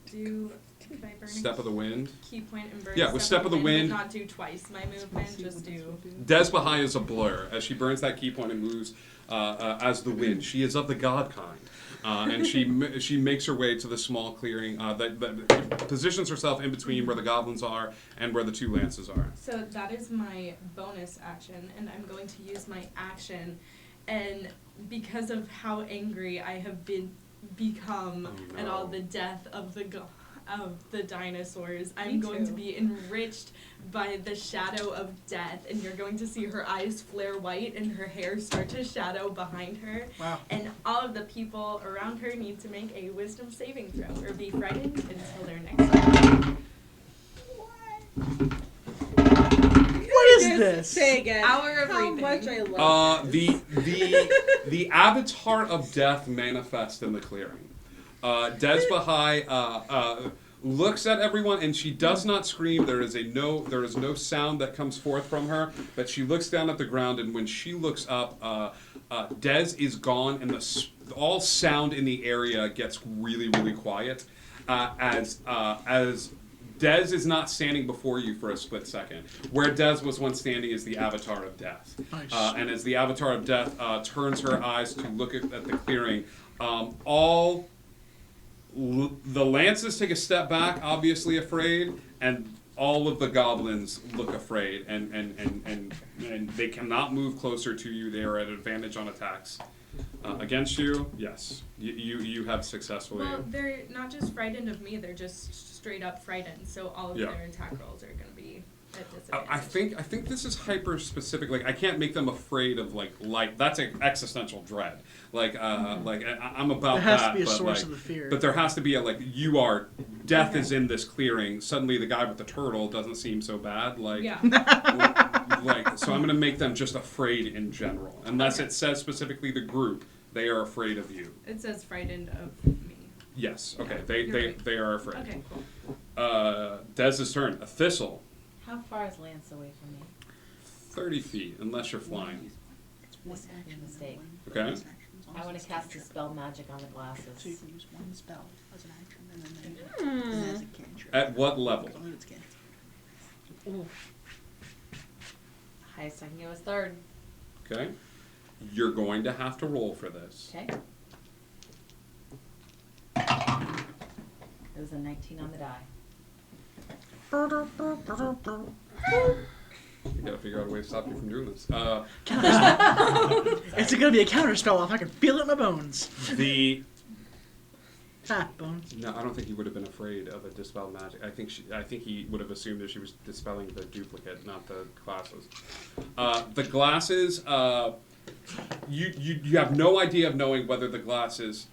Step of the wind. Key point and burn? Yeah, with Step of the Wind. But not do twice my movement. Just do. Desbahai is a blur as she burns that key point and moves as the wind. She is of the god kind, and she makes her way to the small clearing that positions herself in between where the goblins are and where the two lances are. So that is my bonus action, and I'm going to use my action. And because of how angry I have become at all the death of the dinosaurs, I'm going to be enriched by the shadow of death, and you're going to see her eyes flare white and her hair start to shadow behind her. Wow. And all of the people around her need to make a wisdom saving throw or be frightened until their next turn. What is this? Say again. Hour of How reaping. much I love The avatar of death manifests in the clearing. Desbahai looks at everyone, and she does not scream. There is no sound that comes forth from her, but she looks down at the ground, and when she looks up, Dez is gone, and all sound in the area gets really, really quiet as Dez is not standing before you for a split second. Where Dez was once standing is the Avatar of Death. Nice. And as the Avatar of Death turns her eyes to look at the clearing, the lances take a step back, obviously afraid, and all of the goblins look afraid, and they cannot move closer to you. They are at advantage on attacks Against you, yes. You have successfully. Well, they're not just frightened of me; they're just straight up frightened. So all of their attack rolls are going to be at disadvantage. I think this is hyper specific. Like I can't make them afraid of like that's an existential dread. Like I'm about that. There has to be a but source like, of the fear. But there has to be a you are death is in this clearing. Suddenly the guy with the turtle doesn't seem so bad. Like so I'm gonna make them just afraid in general, unless it says specifically the group. They are afraid of you. It says frightened of me. Yes. Okay. Yeah, They are afraid. Okay, cool. Dez's turn. A thistle. How far is Lance away from me? 30 feet, unless you're flying. This is a mistake. Okay. I want to cast Dispel Magic on the glasses. So you can use one spell as an action, and then as a cantrip. At what level? Highest I can go is 3rd. Okay. You're going to have to roll for this. Okay. It was a 19 on the die. You gotta figure out a way to stop you from doing this. It's gonna be a counter spell if I can feel it in my bones. Bones. No, I don't think he would have been afraid of a dispel magic. I think he would have assumed that she was dispelling the duplicate, not the glasses. The glasses. You have no idea of knowing whether the glasses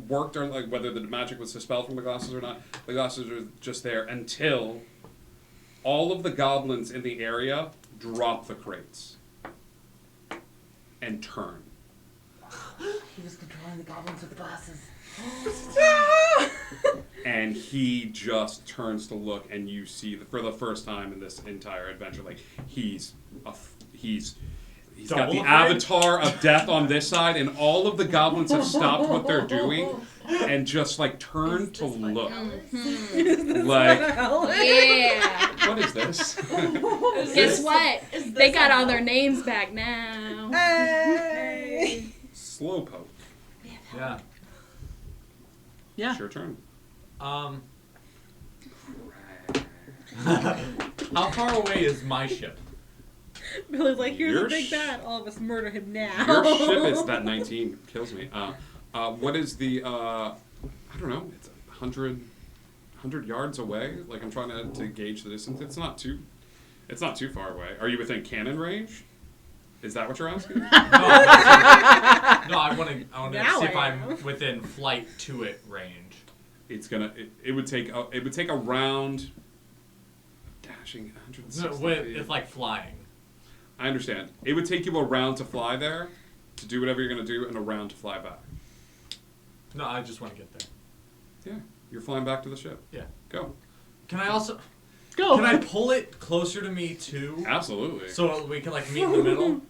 worked or like whether the magic was dispelled from the glasses or not. The glasses are just there until all of the goblins in the area drop the crates and turn. He was controlling the goblins with the glasses. And he just turns to look, and you see for the first time in this entire adventure, like he's got the avatar of death on this side, and all of the goblins have stopped what they're doing and just like turn to look. Like, yeah. What is this? Guess what? They got all their names back now. Hey. Slowpoke. Yeah. Yeah. It's your turn. How far away is my ship? Billy's like, here's Your a big bad. All of us murder him now. Your ship is that 19 kills me. What is the I don't know. It's 100 yards away. Like I'm trying to gauge the distance. It's not too far away. Are you within cannon range? Is that what you're asking? No, I want to Now see if I I'm am. within flight to it range. It's gonna. It would take a round. Dashing 160 No, it's like flying. I understand. It would take you a round to fly there, to do whatever you're gonna do, and a round to fly back. No, I just want to get there. Yeah, you're flying back to the ship. Yeah. Go. Can I also? Go. Can I pull it closer to me too? Absolutely. So we can like meet in the middle.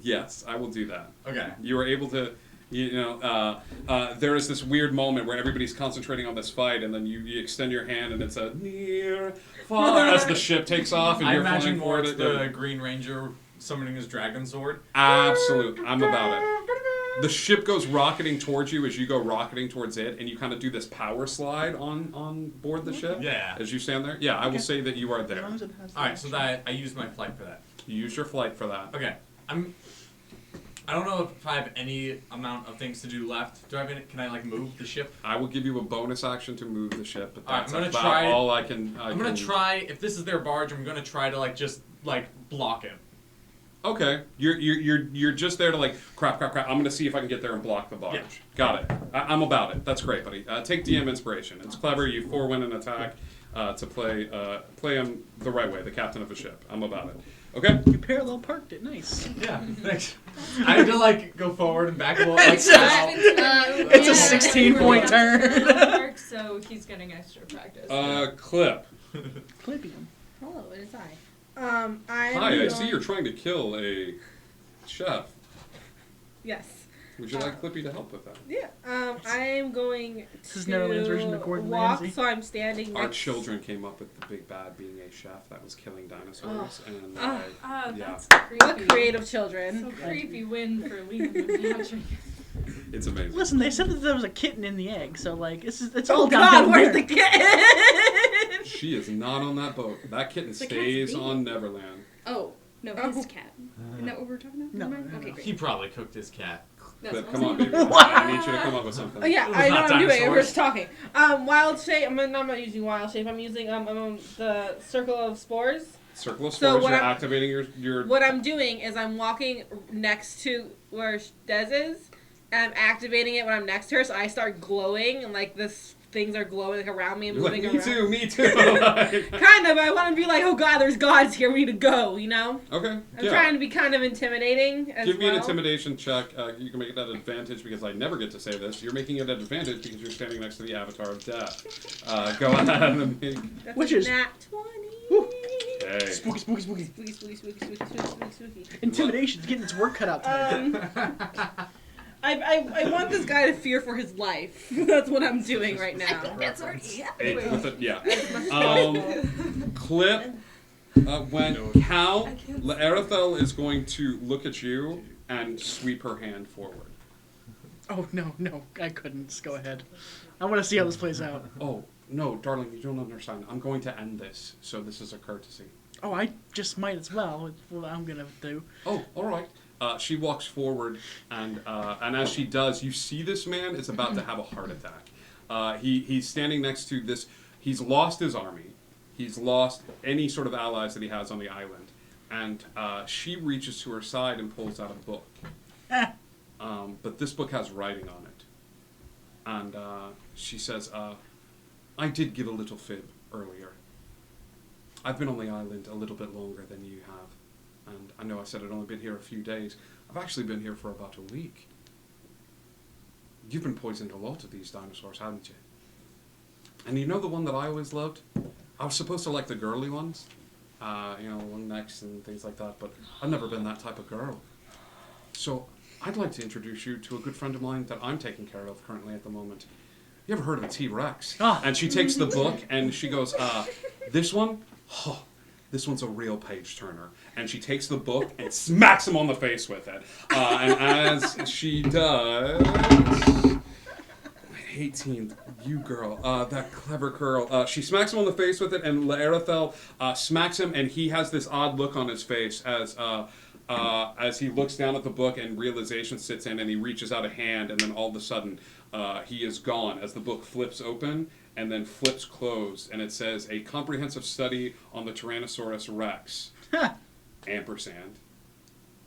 Yes, I will do that. Okay. You are able to. There is this weird moment where everybody's concentrating on this fight, and then you extend your hand, and it's a near, far as the ship takes off, and I you're imagine flying more forward. it's the Green Ranger summoning his dragon sword. Absolutely, I'm about it. The ship goes rocketing towards you as you go rocketing towards it, and you kind of do this power slide on board the ship. Yeah. As you stand there. Yeah, I will say that you are there. As long as it has All right, so that I used my flight for that. You use your flight for that. Okay, I don't know if I have any amount of things to do left. Do I have any? Can I like move the ship? I will give you a bonus action to move the ship, but All right, that's I'm gonna about try. all I can. I'm gonna try. If this is their barge, I'm gonna try to like just like block it. Okay, you're just there to like crap. I'm gonna see if I can get there and block the barge. Yeah. Got it. I'm about it. That's great, buddy. Take DM inspiration. It's clever. You forewin an attack to play him the right way, the captain of a ship. I'm about it. Okay. You parallel parked it. Nice. Yeah, thanks. I had to like go forward and back a little. Like, It's a 16-point turn. So he's getting extra practice. Clip. Clippium. Hello, it is I. I'm Hi, I see you're trying to kill a chef. Yes. Would you like Clippy to help with that? Yeah. I am going This is Neverland's version to of Gordon walk, Ramsay. so I'm standing Our next. children came up with the big bad being a chef that was killing dinosaurs, and That's What creepy. creative children. So creepy win for Liam and Patrick. it's amazing. Listen, they said that there was a kitten in the egg, so like it's Oh all God, downhill where's from the there. kitten? She is not on that boat. That kitten The cat's stays baby. on Neverland. Oh, no, his cat. Isn't that what we're talking about? No, Never mind? no, Okay, no. great. he probably cooked his cat. That's Clip, what come I'm on, saying. baby. I need you to come up with something. Oh yeah, I know what I'm doing. We're just talking. Wild shape. I'm not using wild shape. I'm using the circle of spores. Circle of So spores. what You're I'm- activating your. What I'm doing is I'm walking next to where Des is, and I'm activating it when I'm next to her, so I start glowing, and like this things are glowing like around me and You're like, moving me around. too, me too. Kind of. I want to be like, oh god, there's gods here. We need to go. You know. Okay. I'm yeah. trying to be kind of intimidating as Give me well. an intimidation check. You can make it at advantage because I never get to say this. You're making it at advantage because you're standing next to the Avatar of Death. Go ahead and make. That's Which a is- nat 20. Okay. Spooky, spooky, spooky. Spooky, spooky, spooky, spooky, spooky, spooky, spooky. Intimidation's getting its work cut out tonight. I want this guy to fear for his life. That's what I'm doing right now. I think that's already happening. Eight with it, yeah. Clip. When Cal Laerithel is going to look at you and sweep her hand forward. Oh, no, I couldn't. Just go ahead. I want to see how this plays out. Oh, no, darling, you don't understand. I'm going to end this, so this is a courtesy. Oh, I just might as well. It's what I'm going to do. Oh, all right. She walks forward, and as she does, you see this man is about to have a heart attack. He's standing next to this. He's lost his army. He's lost any sort of allies that he has on the island. And she reaches to her side and pulls out a book. But this book has writing on it. And she says, I did give a little fib earlier. I've been on the island a little bit longer than you have. And I know I said I'd only been here a few days. I've actually been here for about a week. You've been poisoned a lot of these dinosaurs, haven't you? And you know the one that I always loved? I was supposed to like the girly ones. Long necks and things like that, but I've never been that type of girl. So I'd like to introduce you to a good friend of mine that I'm taking care of currently at the moment. You ever heard of a T-Rex? And she takes the book and she goes, this one? Oh, this one's a real page turner. And she takes the book and smacks him on the face with it. And as she does, 18th, you girl, that clever girl. She smacks him on the face with it, and Laerithel smacks him, and he has this odd look on his face as he looks down at the book and realization sits in, and he reaches out a hand, and then all of a sudden he is gone as the book flips open and then flips closed, and it says, a comprehensive study on the Tyrannosaurus Rex, ampersand,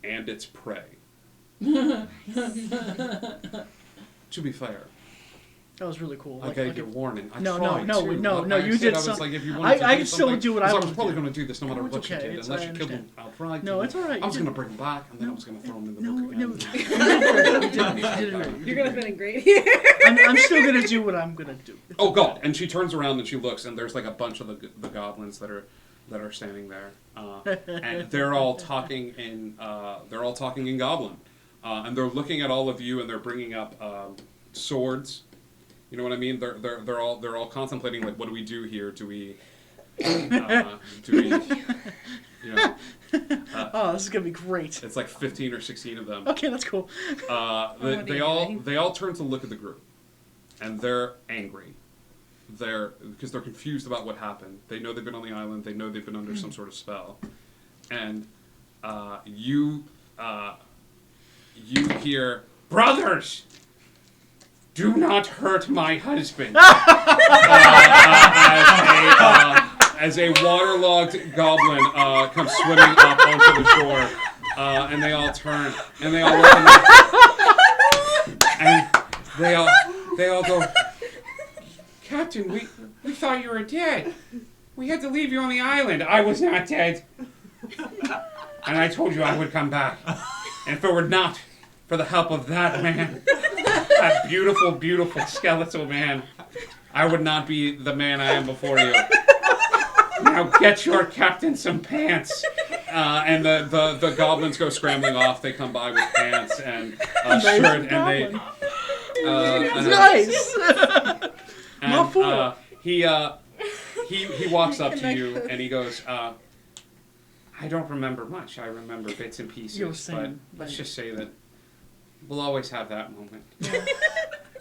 and its prey. To be fair, That was really cool. I gave you warning. I tried no, to. you did I was something. like, if you wanted to I do can still something, do what I because want was to probably do. going to do this no matter No, it's what you okay. did, It's- unless I you killed him understand. outright. No, it's all right. I was You going to bring him back, and then I was going to throw him in the book No, again. You're gonna fit in great here. I'm still going to do what I'm going to do. Oh God! And she turns around and she looks, and there's like a bunch of the goblins that are standing there, and they're all talking in Goblin, and they're looking at all of you, and they're bringing up swords. You know what I mean? They're all contemplating, like, what do we do here? Do we oh, this is gonna be great. It's like 15 or 16 of them. Okay, that's cool. They all turn to look at the group, and they're angry. Because they're confused about what happened. They know they've been on the island. They know they've been under some sort of spell, and you hear, brothers, do not hurt my husband. As a waterlogged goblin comes swimming up onto the shore, and they all turn and they all look and they all go, Captain, we thought you were dead. We had to leave you on the island. I was not dead, and I told you I would come back. And if it were not for the help of that man, that beautiful, beautiful skeletal man, I would not be the man I am before you. Now get your captain some pants. And the goblins go scrambling off. They come by with pants and a shirt, and they. Nice. And he walks up to you and he goes, I don't remember much. I remember bits and pieces, but let's just say that we'll always have that moment.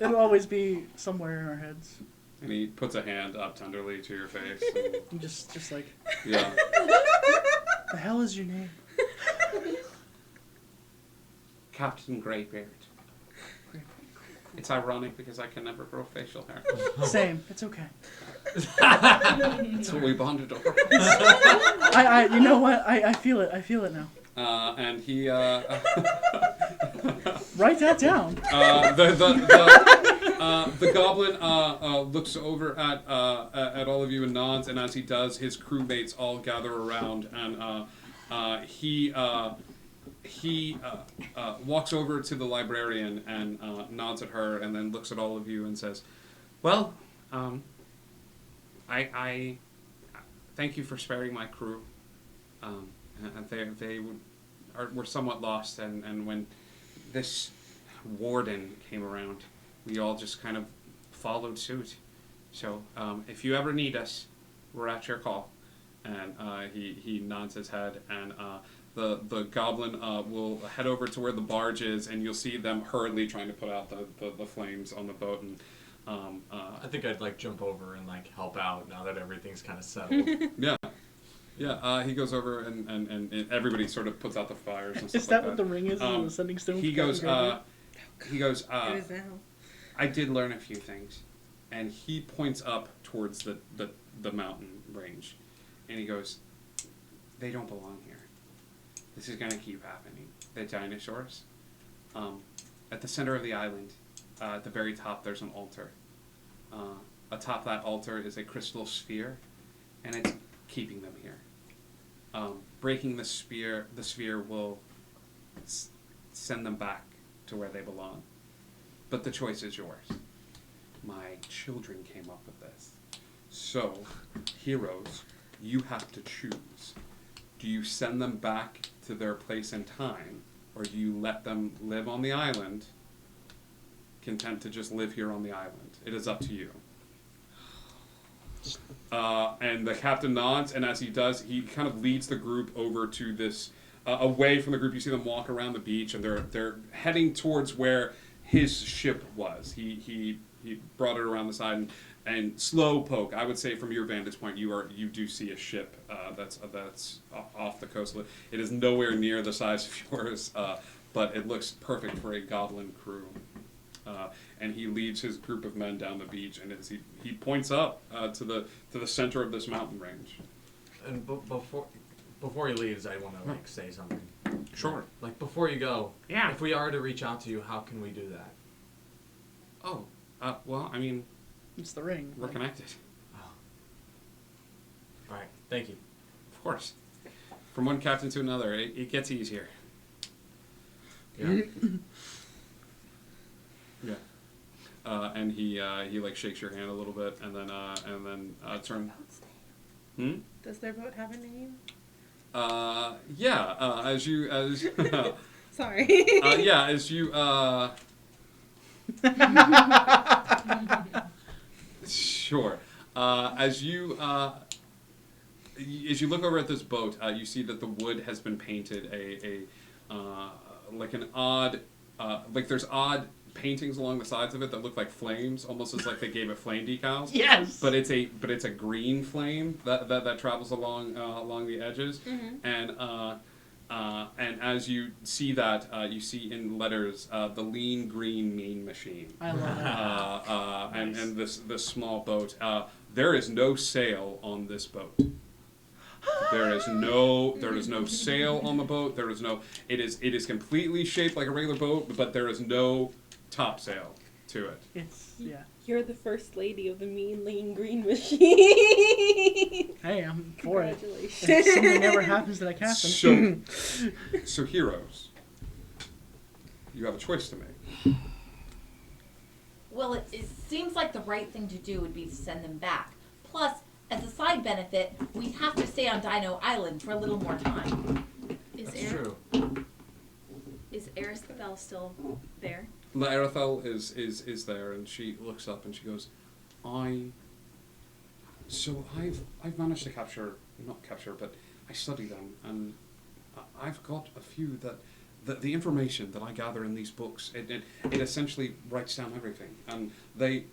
It'll always be somewhere in our heads. And he puts a hand up tenderly to your face. And just like, yeah. The hell is your name? Captain Greybeard. It's ironic because I can never grow facial hair. Same. It's okay. That's what we bonded over. You know what? I feel it. I feel it now. And he. Write that down. The goblin looks over at all of you and nods, and as he does, his crewmates all gather around, and he walks over to the librarian and nods at her, and then looks at all of you and says, "Well, I thank you for sparing my crew. They were somewhat lost, and when this warden came around, we all just kind of followed suit. So if you ever need us, we're at your call." And he nods his head, and the goblin will head over to where the barge is, and you'll see them hurriedly trying to put out the flames on the boat. And I think I'd like jump over and like help out now that everything's kind of settled. Yeah, he goes over and everybody sort of puts out the fires and stuff. Is that like what the ring is? The sending stone? He goes, I did learn a few things. And he points up towards the mountain range. And he goes, they don't belong here. This is going to keep happening. The dinosaurs. At the center of the island, at the very top, there's an altar. Atop that altar is a crystal sphere. And it's keeping them here. Breaking the sphere will send them back to where they belong. But the choice is yours. My children came up with this. So, heroes, you have to choose. Do you send them back to their place and time, or do you let them live on the island, content to just live here on the island? It is up to you. And the captain nods, and as he does, he kind of leads the group over to this, away from the group. You see them walk around the beach, and they're heading towards where his ship was. He brought it around the side, and slow poke. I would say from your vantage point, you do see a ship that's off the coast. It is nowhere near the size of yours, but it looks perfect for a goblin crew. And he leads his group of men down the beach, and as he points up to the center of this mountain range. And before he leaves, I want to like say something. Sure. Like before you go, yeah. If we are to reach out to you, how can we do that? Oh, well, I mean, it's the ring. We're connected. Oh. All right. Thank you. Of course. From one captain to another, it gets easier. Yeah. Yeah. And he like shakes your hand a little bit, and then turn. Does their boat have a name? Yeah. As Sorry. Yeah. As you Sure. As you look over at this boat, you see that the wood has been painted like an odd, like there's odd paintings along the sides of it that look like flames, almost as like they gave it flame decals. Yes. But it's a green flame that travels along the edges, and as you see that, you see in letters the lean green mean machine. I love that. And this small boat. There is no sail on this boat. There is no sail on the boat. It is completely shaped like a regular boat, but there is no topsail to it. Yeah. You're the first lady of the mean, lean, green machine. Hey, I'm for it. Congratulations. If something ever happens that I cast them. So heroes, you have a choice to make. Well, it seems like the right thing to do would be to send them back. Plus, as a side benefit, we'd have to stay on Dino Island for a little more time. That's true. Is Aristobel still there? Laerithel is there, and she looks up and she goes, I've managed to not capture, but I study them, and I've got a few that the information that I gather in these books, it essentially writes down everything, and they,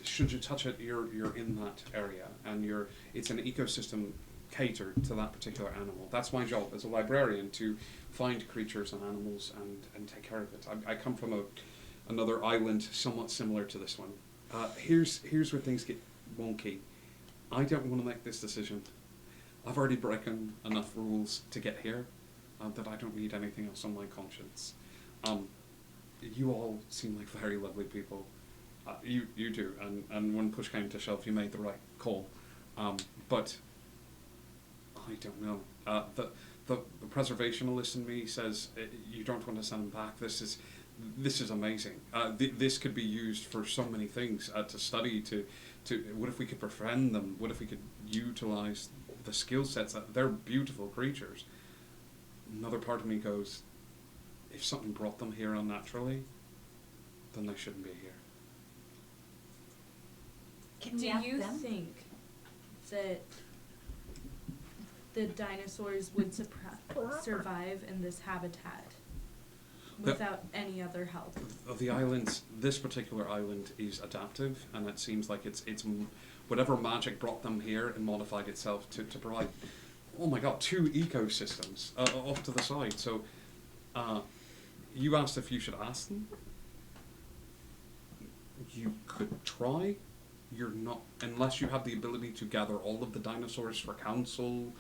should you touch it, you're in that area, and it's an ecosystem catered to that particular animal. That's my job as a librarian, to find creatures and animals and take care of it. I come from another island somewhat similar to this one. Here's where things get wonky. I don't want to make this decision. I've already broken enough rules to get here that I don't need anything else on my conscience. You all seem like very lovely people. You do, and when push came to shove, you made the right call. But I don't know. The preservationalist in me says you don't want to send them back. This is amazing. This could be used for so many things, to study. To what if we could befriend them? What if we could utilize the skill sets? They're beautiful creatures. Another part of me goes, if something brought them here unnaturally, then they shouldn't be here. Do you think that the dinosaurs would survive in this habitat without any other help? The islands, this particular island is adaptive, and it seems like it's whatever magic brought them here and modified itself to provide, oh my god, 2 ecosystems off to the side. So you asked if you should ask them. You could try. You're not, unless you have the ability to gather all of the dinosaurs for council,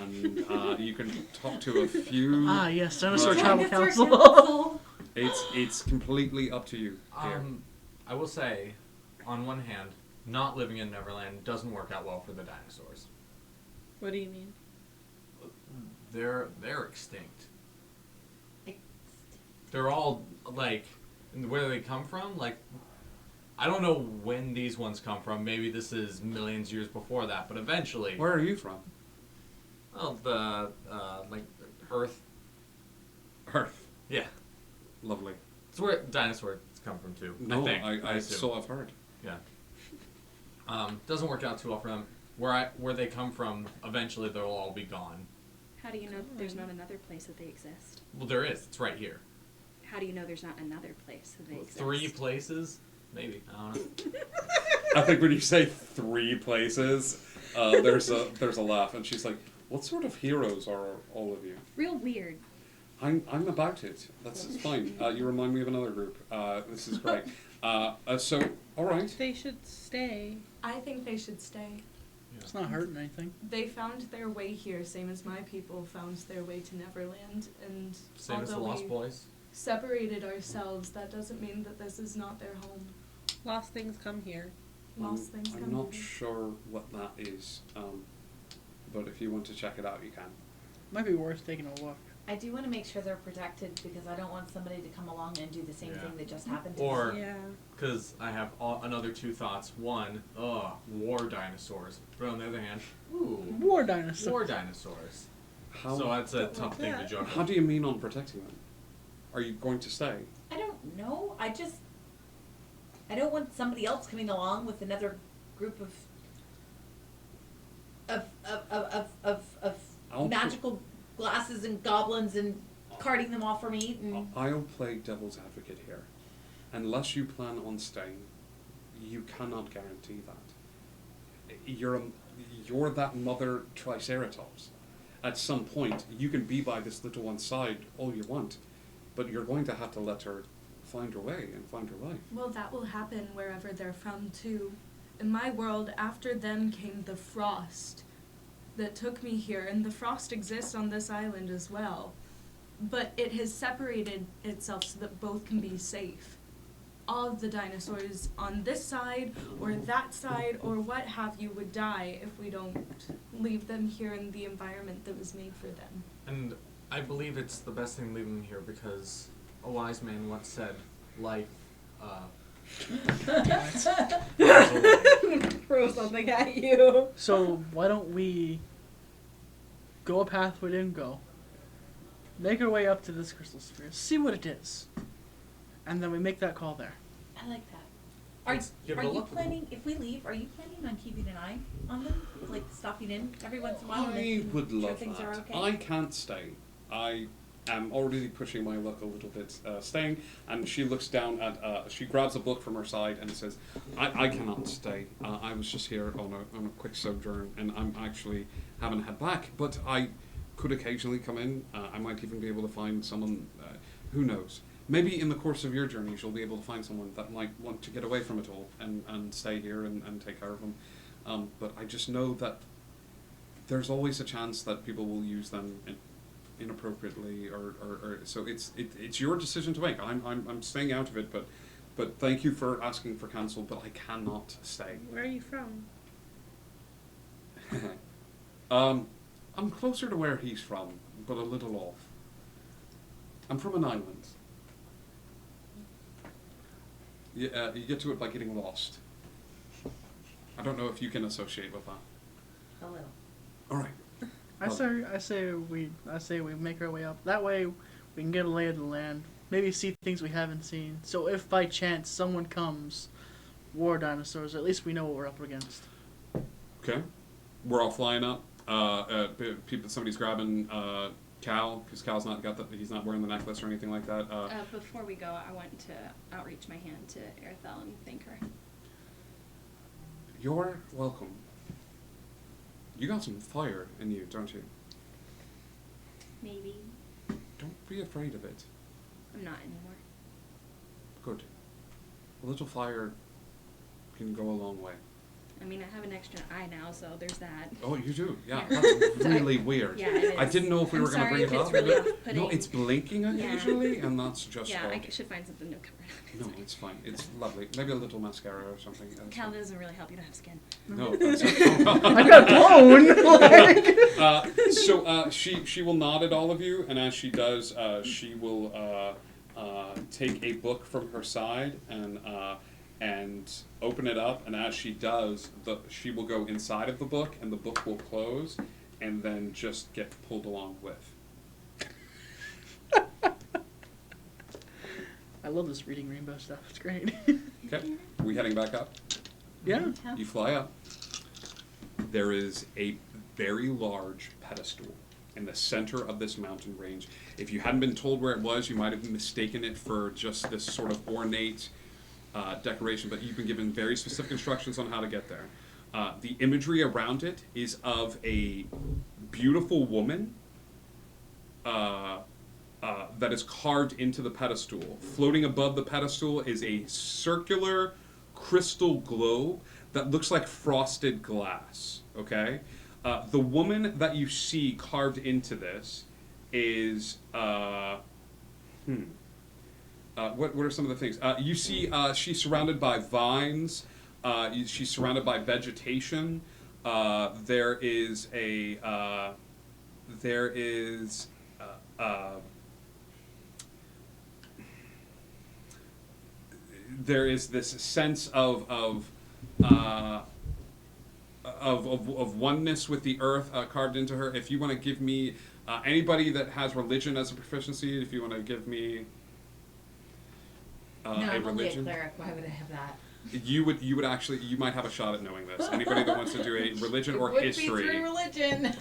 and you can talk to a few. Yes, Dinosaur Tribal Council. It's completely up to you. I will say, on one hand, not living in Neverland doesn't work out well for the dinosaurs. What do you mean? They're extinct. They're all, like, where they come from, like, I don't know when these ones come from. Maybe this is millions of years before that, but eventually. Where are you from? Well, the like Earth. Earth. Yeah. Lovely. It's where dinosaurs come from too. No, I think. I so I've heard. Yeah. Doesn't work out too well for them. Where they come from, eventually they'll all be gone. How do you know there's not another place that they exist? Well, there is. It's right here. How do you know there's not another place that they exist? 3 places. Maybe. I don't know. I think when you say 3 places, there's a laugh, and she's like, "What sort of heroes are all of you?" Real weird. I'm about it. It's fine. You remind me of another group. This is great. So, all right. They should stay. I think they should stay. It's not hurting anything. They found their way here, same as my people found their way to Neverland, and same as the although Lost we Boys. separated ourselves, that doesn't mean that this is not their home. Lost things come here. Lost things come I'm not here. sure what that is, but if you want to check it out, you can. Might be worth taking a look. I do want to make sure they're protected because I don't want somebody to come along and do the same thing that just happened to Or, them. because I have another 2 thoughts. One, war dinosaurs. But on the other hand, war dinosaurs. War dinosaurs. How, so that's a tough thing to juggle. How do you mean on protecting them? Are you going to stay? I don't know. I don't want somebody else coming along with another group of magical glasses and goblins and carting them off for meat. And I'll play devil's advocate here. Unless you plan on staying, you cannot guarantee that. You're that mother Triceratops. At some point, you can be by this little one's side all you want, but you're going to have to let her find her way and find her life. Well, that will happen wherever they're from, too. In my world, after them came the frost that took me here, and the frost exists on this island as well. But it has separated itself so that both can be safe. All of the dinosaurs on this side, or that side, or what have you, would die if we don't leave them here in the environment that was made for them. And I believe it's the best thing to leave them here because a wise man once said, life, Throw something at you. So why don't we go a path we didn't go, make our way up to this crystal sphere, see what it is, and then we make that call there. I like that. Are you planning, if we leave, are you planning on keeping an eye on them? Like stopping in every once in a while? I would love things that. are okay? I can't stay. I am already pushing my luck a little bit staying, and she looks down at, she grabs a book from her side and says, I cannot stay. I was just here on a quick sojourn, and I'm actually haven't head back, but I could occasionally come in. I might even be able to find someone, who knows. maybe in the course of your journeys you'll be able to find someone that might want to get away from it all and stay here and take care of them. But I just know that there's always a chance that people will use them inappropriately, or so it's your decision to make. I'm staying out of it, but thank you for asking for cancel, but I cannot stay. Where are you from? I'm closer to where he's from, but a little off. I'm from an island. You get to it by getting lost. I don't know if you can associate with that. A little. All right. I say we make our way up. That way, we can get a lay of the land. Maybe see things we haven't seen. So if by chance someone comes, war dinosaurs, at least we know what we're up against. Okay. We're all flying up. Somebody's grabbing Cal, because Cal's not he's not wearing the necklace or anything like that. Before we go, I want to outreach my hand to Erthel and thank her. You're welcome. You got some fire in you, don't you? Maybe. Don't be afraid of it. I'm not anymore. Good. A little fire can go a long way. I mean, I have an extra eye now, so there's that. Oh, you do? Yeah, that's really weird. Yeah, it is. I didn't know if we were going to bring it up. Really off-putting. No, it's blinking occasionally, and that's just... Yeah, I should find something to cover it up. No, it's fine. It's lovely. Maybe a little mascara or something. Cal doesn't really help. You don't have skin. No. I got bone! So she will nod at all of you, and as she does, she will take a book from her side and open it up, and as she does, she will go inside of the book, and the book will close, and then just get pulled along with. I love this reading rainbow stuff. It's great. Okay, are we heading back up? Yeah. You fly up. There is a very large pedestal in the center of this mountain range. If you hadn't been told where it was, you might have mistaken it for just this sort of ornate decoration, but you've been given very specific instructions on how to get there. The imagery around it is of a beautiful woman that is carved into the pedestal. Floating above the pedestal is a circular crystal globe that looks like frosted glass, okay? The woman that you see carved into this is, what are some of the things? You see she's surrounded by vines. She's surrounded by vegetation. There is this sense of oneness with the earth carved into her. If you want to give me anybody that has religion as a proficiency, if you want to give me no, a I'm only a religion, cleric. Why would I have that? you would actually, you might have a shot at knowing this. Anybody that wants to do a religion or it would history. Be through religion.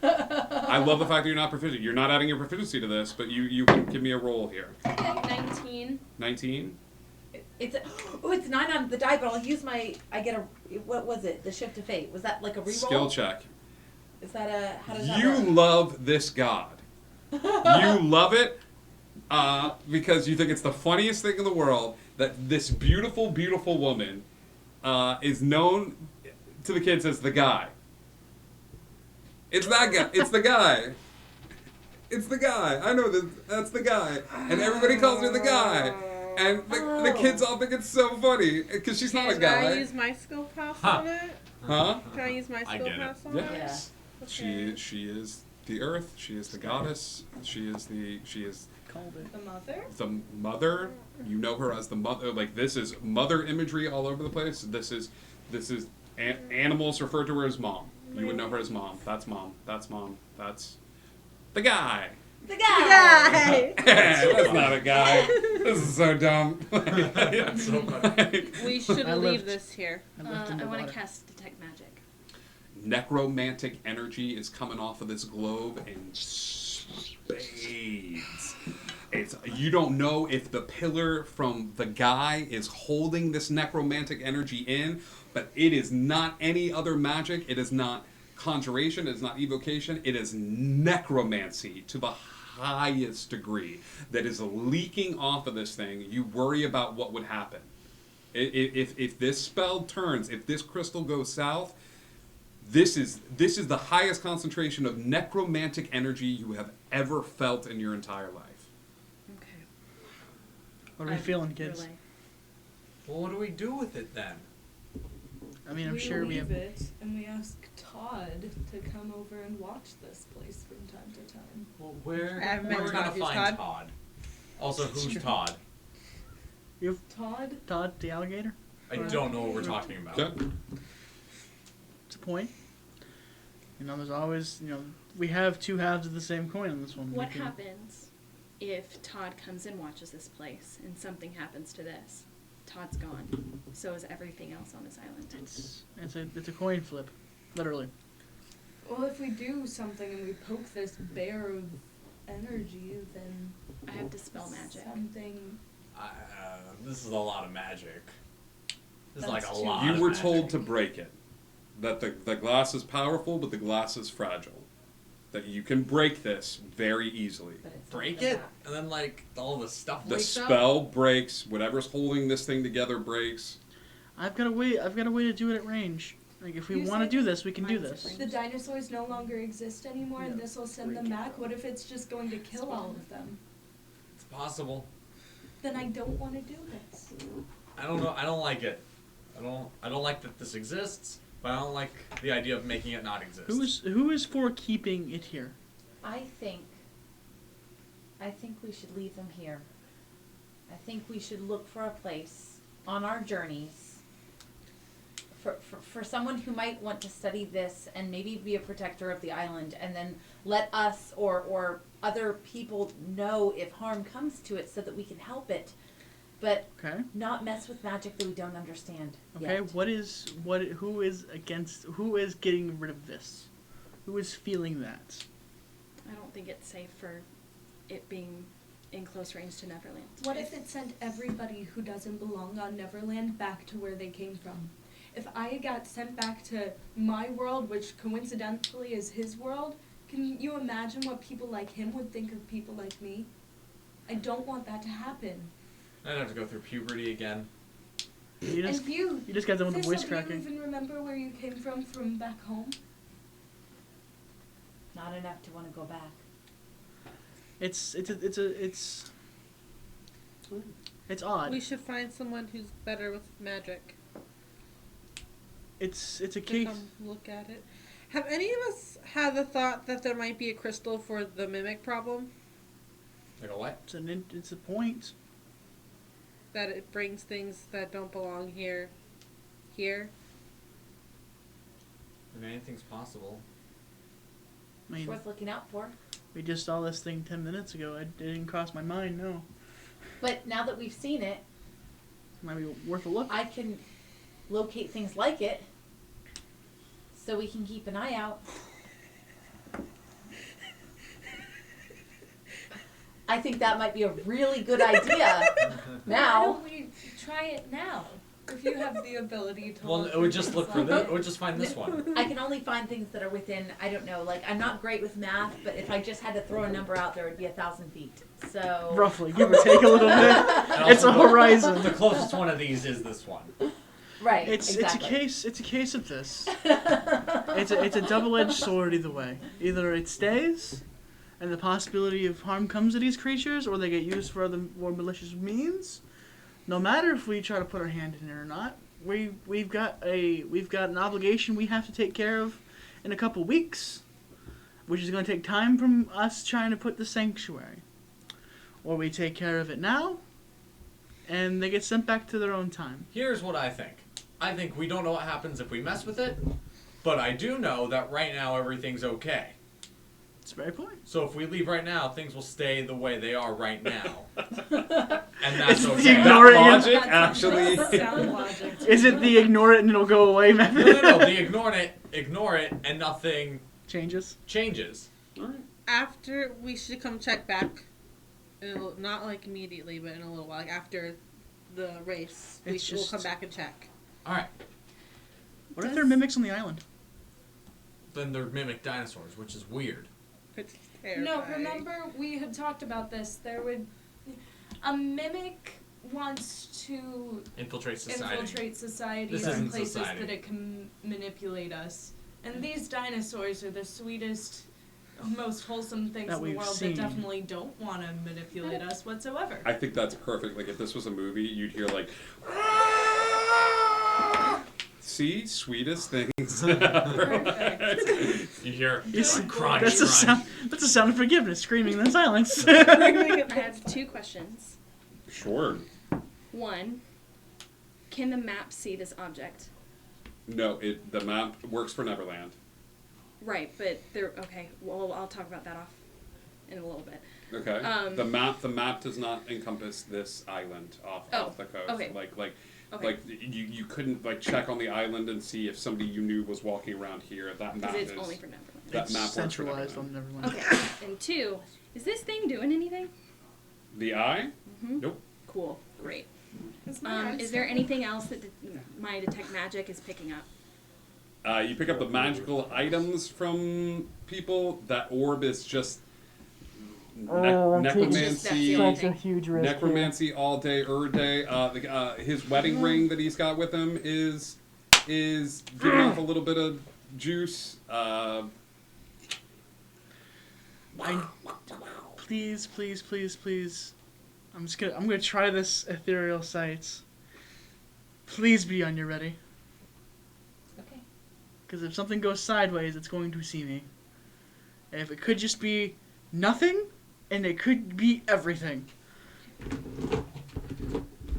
I love the fact that you're not proficient. You're not adding your proficiency to this, but you can give me a roll here. 19. 19. It's 9 on the die, but I'll use my. I get a. What was it? The shift of fate. Was that like a reroll? Skill check. Is that a? How does that You work? love this god. You love it because you think it's the funniest thing in the world that this beautiful, beautiful woman is known to the kids as the guy. It's that guy. It's the guy. It's the guy. I know this. That's the guy. And everybody calls her the guy. And the kids all think it's so funny because she's not a guy. Can I use my skill pass on it? Huh? Can I use my skill pass on it? Yes. Okay. She is the earth. She is the goddess. She is Called it. The mother? the mother. You know her as the mother. Like, this is mother imagery all over the place. This is animals refer to her as mom. You would know her as mom. That's mom. That's mom. That's the guy. The guy. That's not a guy. This is so dumb. That's so funny. We should leave this here. I want to cast Detect Magic. Necromantic energy is coming off of this globe in spades. You don't know if the pillar from the guy is holding this necromantic energy in, but it is not any other magic. It is not conjuration. It is not evocation. It is necromancy to the highest degree that is leaking off of this thing, you worry about what would happen. If this spell turns, if this crystal goes south, this is the highest concentration of necromantic energy you have ever felt in your entire life. Okay. What are we feeling, kids? Relay. Well, what do we do with it then? I mean, I'm sure we have. it and we ask Todd to come over and watch this place from time to time. Well, where I haven't we're met gonna Todd. Who's find Todd? Todd. Also, who's Todd? Todd? Todd, the alligator? I don't know what we're talking about. Okay. It's a point. You know, there's always, we have two halves of the same coin on this one. What happens if Todd comes and watches this place and something happens to this? Todd's gone. So is everything else on this island. It's a coin flip, literally. Well, if we do something and we poke this bear of energy, then I have dispel magic. Something. This is a lot of magic. This is like a That's lot. You of were magic. told to break it. That the glass is powerful, but the glass is fragile. That you can break this very easily. Break it, and then like all the stuff. The wakes up? spell breaks. Whatever's holding this thing together breaks. I've got a way to do it at range. Like, if we You want to said do this, we can do this. The dinosaurs no longer exist anymore, and this will send them back. What if it's just going to kill all of them? It's possible. Then I don't want to do this. I don't know. I don't like it. I don't like that this exists, but I don't like the idea of making it not exist. Who is for keeping it here? I think we should leave them here. I think we should look for a place on our journeys for someone who might want to study this and maybe be a protector of the island, and then let us or other people know if harm comes to it so that we can help it. But not mess with magic that we don't understand. Okay, yet. who is getting rid of this? Who is feeling that? I don't think it's safe for it being in close range to Neverland. What if it sent everybody who doesn't belong on Neverland back to where they came from? If I got sent back to my world, which coincidentally is his world, can you imagine what people like him would think of people like me? I don't want that to happen. I'd have to go through puberty again. You just got done with the voice cracking. Do you even remember where you came from back home? Not enough to want to go back. It's odd. We should find someone who's better with magic. It's a to case. come look at it. Have any of us had the thought that there might be a crystal for the mimic problem? Like a what? It's a point. That it brings things that don't belong here. I mean, anything's possible. I mean, It's worth looking out for. we just saw this thing 10 minutes ago. It didn't cross my mind, no. But now that we've seen it, Might be worth a look. I can locate things like it so we can keep an eye out. I think that might be a really good idea. Why Now, don't we try it now? If you have the ability to. Well, it would just look for this. It would just find this one. I can only find things that are within, I don't know, like, I'm not great with math, but if I just had to throw a number out there, it would be 1,000 feet. So. Roughly, give or take a little bit. And It's a also horizon. The closest one of these is this one. Right. It's exactly. it's a case of this. It's a double-edged sword either way. Either it stays, and the possibility of harm comes to these creatures, or they get used for other more malicious means. No matter if we try to put our hand in it or not, we've got an obligation we have to take care of in a couple weeks, which is going to take time from us trying to put the sanctuary. Or we take care of it now, and they get sent back to their own time. Here's what I think. I think we don't know what happens if we mess with it, but I do know that right now everything's okay. It's a very point. So if we leave right now, things will stay the way they are right now. And that's It's okay. ignore it. Logic, actually. Sound logic. Is it the ignore it and it'll go away method? No. The ignore it, and nothing changes. After, we should come check back. Not like immediately, but in a little while. Like after the race, we'll come back and check. All right. What if there are mimics on the island? Then they're mimic dinosaurs, which is weird. No, remember we had talked about this. There would a mimic wants to Infiltrate society. This in isn't places society. that it can manipulate us. And these dinosaurs are the sweetest, most wholesome things That in the we've world seen. that definitely don't want to manipulate us whatsoever. I think that's perfect. Like if this was a movie, you'd hear like, see, sweetest things. You hear It's- like, crunch, that's a crunch. sound. That's a sound of forgiveness, screaming in silence. I have 2 questions. Sure. One, can the map see this object? No, the map works for Neverland. Right, but they're okay. Well, I'll talk about that off in a little bit. Okay. The map does not encompass this island off the coast. Okay. Like Okay. you couldn't like check on the island and see if somebody you knew was walking around here. That map Because it's is only for Neverland. that It's map works for centralized Neverland. on Neverland. Okay. And 2, is this thing doing anything? The eye? Mm-hmm. Nope. Cool. Great. Is my eye Is there still- anything else that my detect magic is picking up? You pick up the magical items from people. That orb is just necromancy. Such a huge Necromancy all day, day. His wedding ring that he's got with him is giving off a little bit of juice. Please. I'm gonna try this ethereal sight. Please be on your ready. Okay. Because if something goes sideways, it's going to see me. And if it could just be nothing, and it could be everything.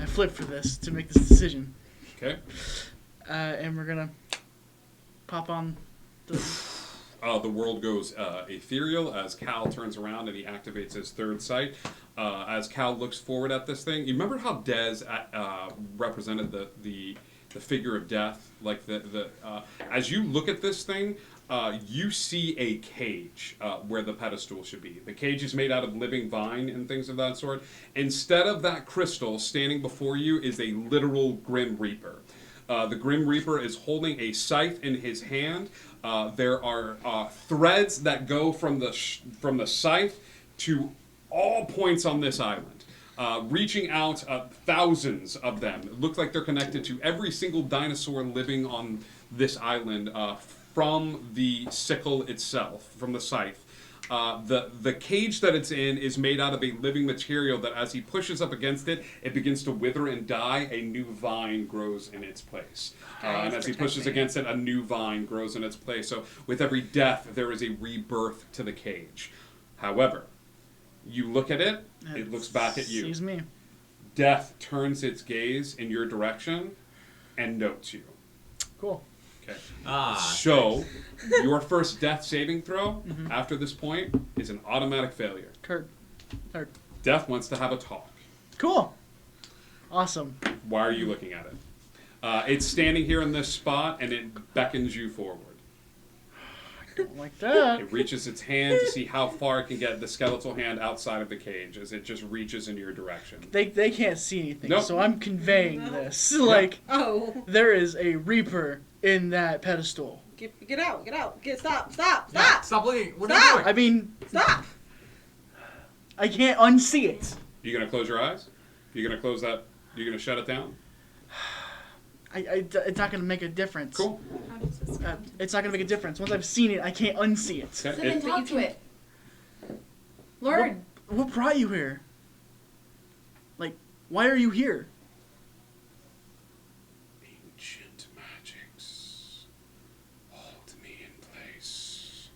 I flipped for this to make this decision. Okay. And we're gonna pop on the. The world goes ethereal as Cal turns around and he activates his third sight. As Cal looks forward at this thing, you remember how Dez represented the figure of death? Like as you look at this thing, you see a cage where the pedestal should be. The cage is made out of living vine and things of that sort. Instead of that crystal, standing before you is a literal Grim Reaper. The Grim Reaper is holding a scythe in his hand. There are threads that go from the scythe to all points on this island, reaching out thousands of them. It looks like they're connected to every single dinosaur living on this island from the sickle itself, from the scythe. The cage that it's in is made out of a living material that as he pushes up against it, it begins to wither and die. A new vine grows in its place. And as he pushes against it, a new vine grows in its place. So with every death, there is a rebirth to the cage. However, you look at it, it looks back at you. Sees me. Death turns its gaze in your direction and notes you. Cool. Okay. So, your first death saving throw after this point is an automatic failure. Kurt. Death wants to have a talk. Cool. Awesome. Why are you looking at it? It's standing here in this spot and it beckons you forward. Don't like that. It reaches its hand to see how far it can get the skeletal hand outside of the cage as it just reaches in your direction. They can't see anything, Nope. so I'm conveying this. Like, Oh. there is a Reaper in that pedestal. Get out. Stop. stop looking. What are Stop! you doing? I mean, Stop. I can't unsee it. You gonna close your eyes? You gonna close that? You gonna shut it down? It's not going to make a difference. Cool. How does this It's not going to make a difference. Once I've seen it, I can't unsee it. Sit Okay. and talk to it. Learn. What brought you here? Like, why are you here? Ancient magics, hold me in place.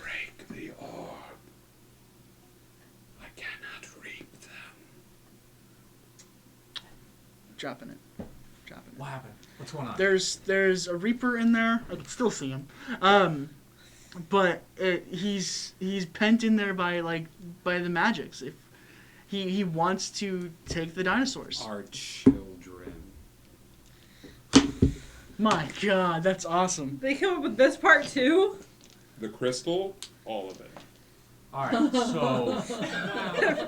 Break the orb. I cannot reap them. Dropping it. What happened? What's going on? There's a Reaper in there. I can still see him. But he's pent in there by the magics. If he wants to take the dinosaurs. Our children. My God, that's awesome. They come up with this part too? The crystal, all of it. Alright, so...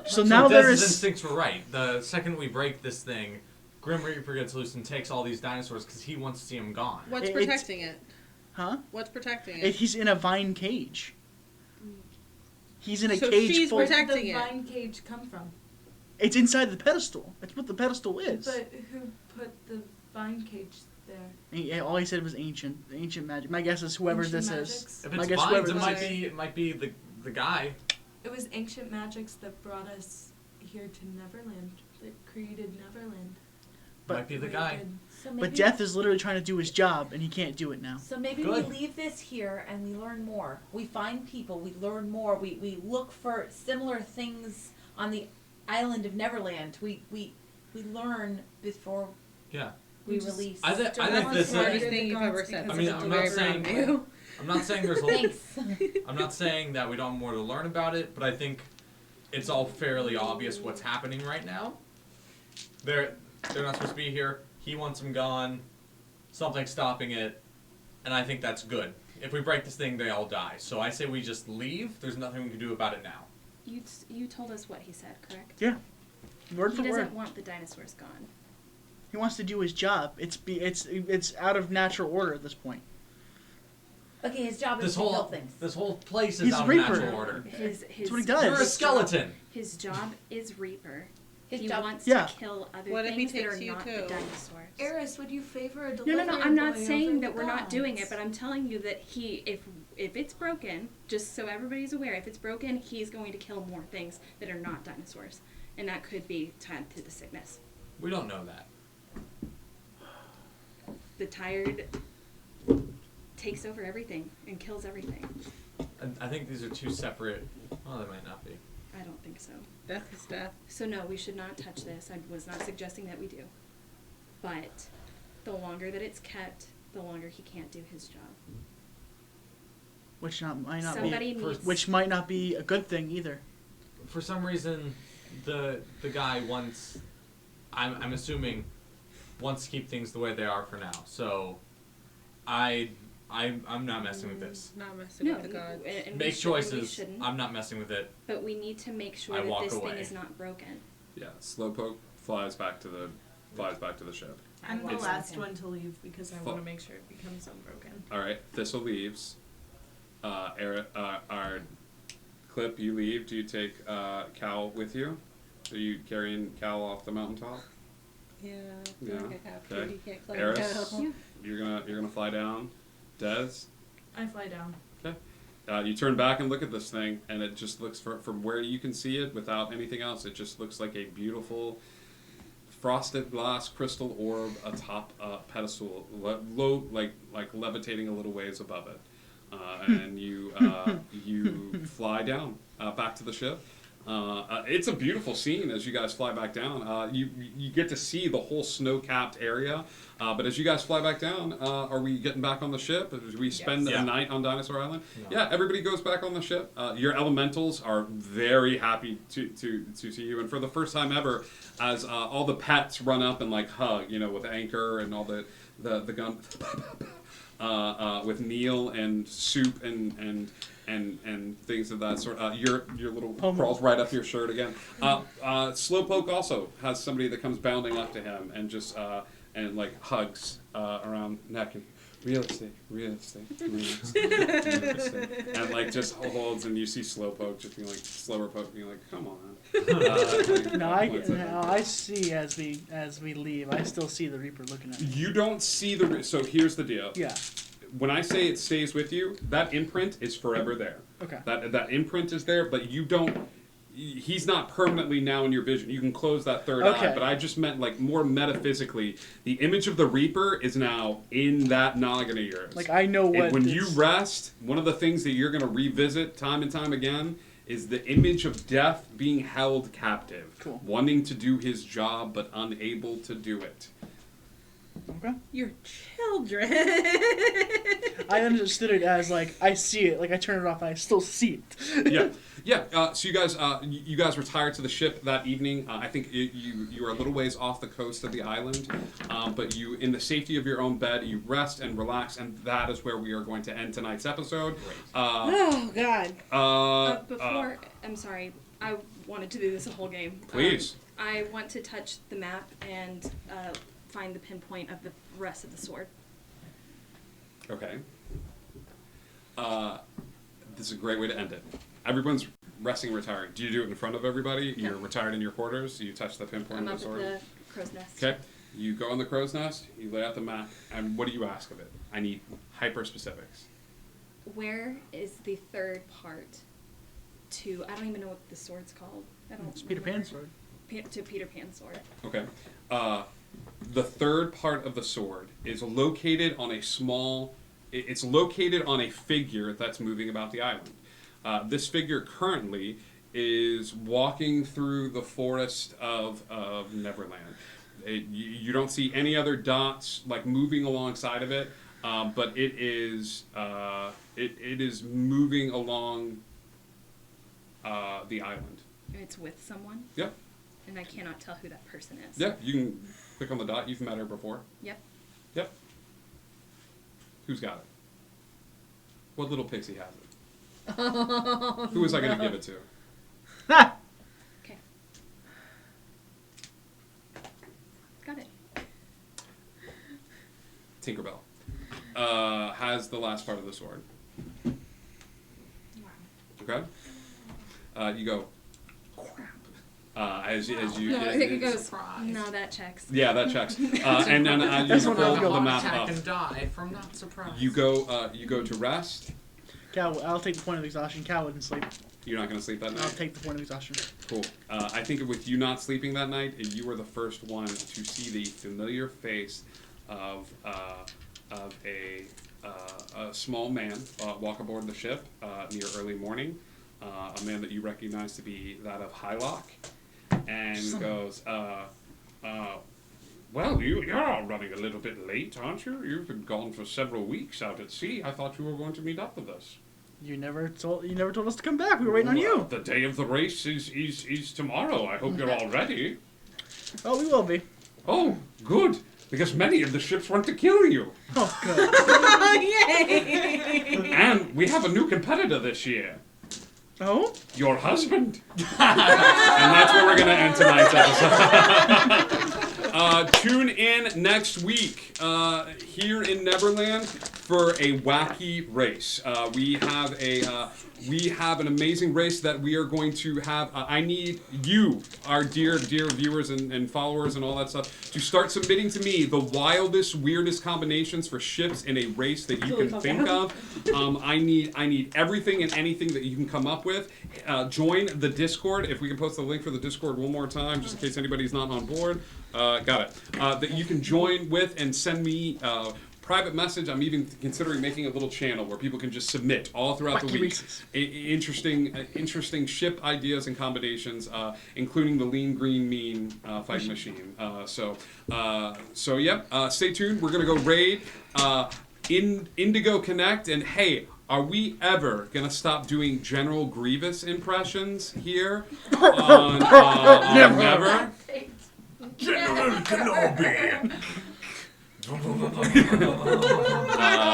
So now there Dez's is. instincts were right. The second we break this thing, Grim Reaper gets loose and takes all these dinosaurs because he wants to see them gone. What's It's- protecting it? Huh? What's protecting it? He's in a vine cage. He's in a So cage she's full. Where did protecting the it. vine cage come from? It's inside the pedestal. That's what the pedestal is. But who put the vine cage there? All he said was ancient magic. My guess is whoever Ancient this magics? is. If My it's guess vines, whoever it this might is. be the guy. It was ancient magics that brought us here to Neverland. That created Neverland. But- Might be the guy. So maybe, But Death is literally trying to do his job, and he can't do it now. So maybe Good. we leave this here and we learn more. We find people, we learn more. We look for similar things on the island of Neverland. We learn before Yeah. we release. I think That's this the smartest is. thing you've ever said. I mean, I'm not saying. You. I'm not saying there's a. Thanks. I'm not saying that we don't have more to learn about it, but I think it's all fairly obvious what's happening right now. They're not supposed to be here. He wants them gone. Something's stopping it, and I think that's good. If we break this thing, they all die. So I say we just leave. There's nothing we can do about it now. You told us what he said, correct? Yeah. Word He for doesn't word. want the dinosaurs gone. He wants to do his job. It's out of natural order at this point. Okay, his job is This to kill whole things. this whole place is He's out of Reaper. natural order. His That's what he does. You're a skeleton. His job is Reaper. His he job- wants Yeah. to kill other What if he things that takes are you not too? the dinosaurs. Eris, would you favor a No, delivery I'm not boy saying over that the we're not doing it, gods? but I'm telling you that if it's broken, just so everybody's aware, if it's broken, he's going to kill more things that are not dinosaurs, and that could be tied to the sickness. We don't know that. The tired takes over everything and kills everything. I think these are two separate. Oh, they might not be. I don't think so. Death is death. So no, we should not touch this. I was not suggesting that we do. But the longer that it's kept, the longer he can't do his job. Which might not Somebody be. needs. Which might not be a good thing either. For some reason, the guy wants. I'm assuming wants to keep things the way they are for now. So, I'm not messing with this. Not messing No, with the gods. and we Make should- and we choices. shouldn't. I'm not messing with it. But we need to make sure I that walk this away. thing is not broken. Yeah, Slowpoke flies back to the ship. I'm the It's- last one to leave because I Fu- want to make sure it becomes unbroken. All right, Thistle leaves. Our Clip, you leave. Do you take Cal with you? Are you carrying Cal off the mountaintop? Yeah. Yeah, Like I have to. okay. You can't climb Eris, down. you're gonna fly down. Des, I fly down. you turn back and look at this thing, and it just looks from where you can see it without anything else. It just looks like a beautiful frosted glass crystal orb atop a pedestal, low, like levitating a little ways above it. And you fly down back to the ship. It's a beautiful scene as you guys fly back down. You get to see the whole snow-capped area. But as you guys fly back down, are we getting back on the ship? Do we spend Yes. a night on Dinosaur Island? No. Yeah, everybody goes back on the ship. Your elementals are very happy to see you. And for the first time ever, as all the pets run up and like hug, with Anchor and all the gun. With Neil and Soup and things of that sort. Your little crawls right up your shirt again. Slowpoke also has somebody that comes bounding up to him and just and like hugs around neck and real estate, and like just holds, and you see Slowpoke just being like Slowerpoke being like, come on. I see as we leave. I still see the Reaper looking at me. You don't see the. So here's the deal. Yeah. When I say it stays with you, that imprint is forever there. Okay. That imprint is there, but you don't. He's not permanently now in your vision. You can close that third Okay. eye, but I just meant like more metaphysically. The image of the Reaper is now in that noggin of yours. Like I know what. And when this- you rest, one of the things that you're going to revisit time and time again is the image of Death being held captive, Cool. wanting to do his job but unable to do it. Okay. Your children. I understood it as like I see it. Like I turn it off and I still see it. Yeah. So you guys retired to the ship that evening. I think you are a little ways off the coast of the island, but you, in the safety of your own bed, you rest and relax, and that is where we are going to end tonight's episode. Oh God. Before, I'm sorry, I wanted to do this a whole game. Please. I want to touch the map and find the pinpoint of the rest of the sword. Okay. This is a great way to end it. Everyone's resting retired. Do you do it in front of everybody? No. You're retired in your quarters. You touch the pinpoint I'm of up the at sword. the crow's nest. Okay. You go on the crow's nest. You lay out the map. And what do you ask of it? I need hyper specifics. Where is the third part to? I don't even know what the sword's called. I don't. It's Peter remember. Pan's sword. To Peter Pan's sword. Okay. The third part of the sword is located on a small. It's located on a figure that's moving about the island. This figure currently is walking through the forest of Neverland. You don't see any other dots like moving alongside of it, but it is moving along the island. It's with someone. Yep. And I cannot tell who that person is. Yeah, you can click on the dot. You've met her before. Yep. Yep. Who's got it? What little pixie has it? Oh, Who was I going to give it to? Okay. Got it. Tinkerbell. Has the last part of the sword. Okay? You go, as you... No, I think it goes, no, that checks. Yeah, that checks. And then you That's what I'll pull go. the map Attack up. and die from not surprise. You go to rest. Cal, I'll take the point of exhaustion. Cal wouldn't sleep. You're not going to sleep that I'll night? take the point of exhaustion. Cool. I think with you not sleeping that night, you were the first one to see the familiar face of a small man walk aboard the ship near early morning. A man that you recognize to be that of Hylock, and goes, well, you're all running a little bit late, aren't you? You've been gone for several weeks out at sea. I thought you were going to meet up with us. You never told us to come back. We were waiting on you. The day of the race is tomorrow. I hope you're all ready. Oh, we will be. Oh, good. Because many of the ships want to kill you. Oh, good. Yay! And we have a new competitor this year. Oh? Your husband. And that's where we're going to end tonight's episode. Tune in next week here in Neverland for a wacky race. We have an amazing race that we are going to have. I need you, our dear viewers and followers and all that stuff, to start submitting to me the wildest, weirdest combinations for ships in a race that you can think of. I need everything and anything that you can come up with. Join the Discord. If we can post the link for the Discord one more time, just in case anybody's not on board. Got it. That you can join with and send me private message. I'm even considering making a little channel where people can just submit all throughout the week. Interesting ship ideas and combinations, including the lean, green, mean fighting machine. So stay tuned. We're gonna go raid Indigo Connect, and hey, are we ever gonna stop doing General Grievous impressions here on Never? General Kenobi.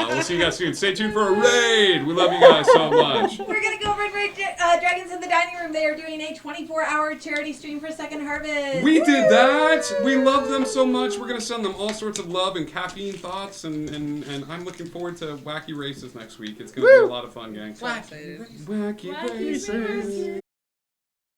We'll see you guys soon. Stay tuned for a raid. We love you guys so much. We're gonna go raid Dragons in the Dining Room. They are doing a 24-hour charity stream for Second Harvest. We did that. We love them so much. We're gonna send them all sorts of love and caffeine thoughts, and I'm looking forward to wacky races next week. It's gonna be a lot of fun, gang. Wacky Wacky races.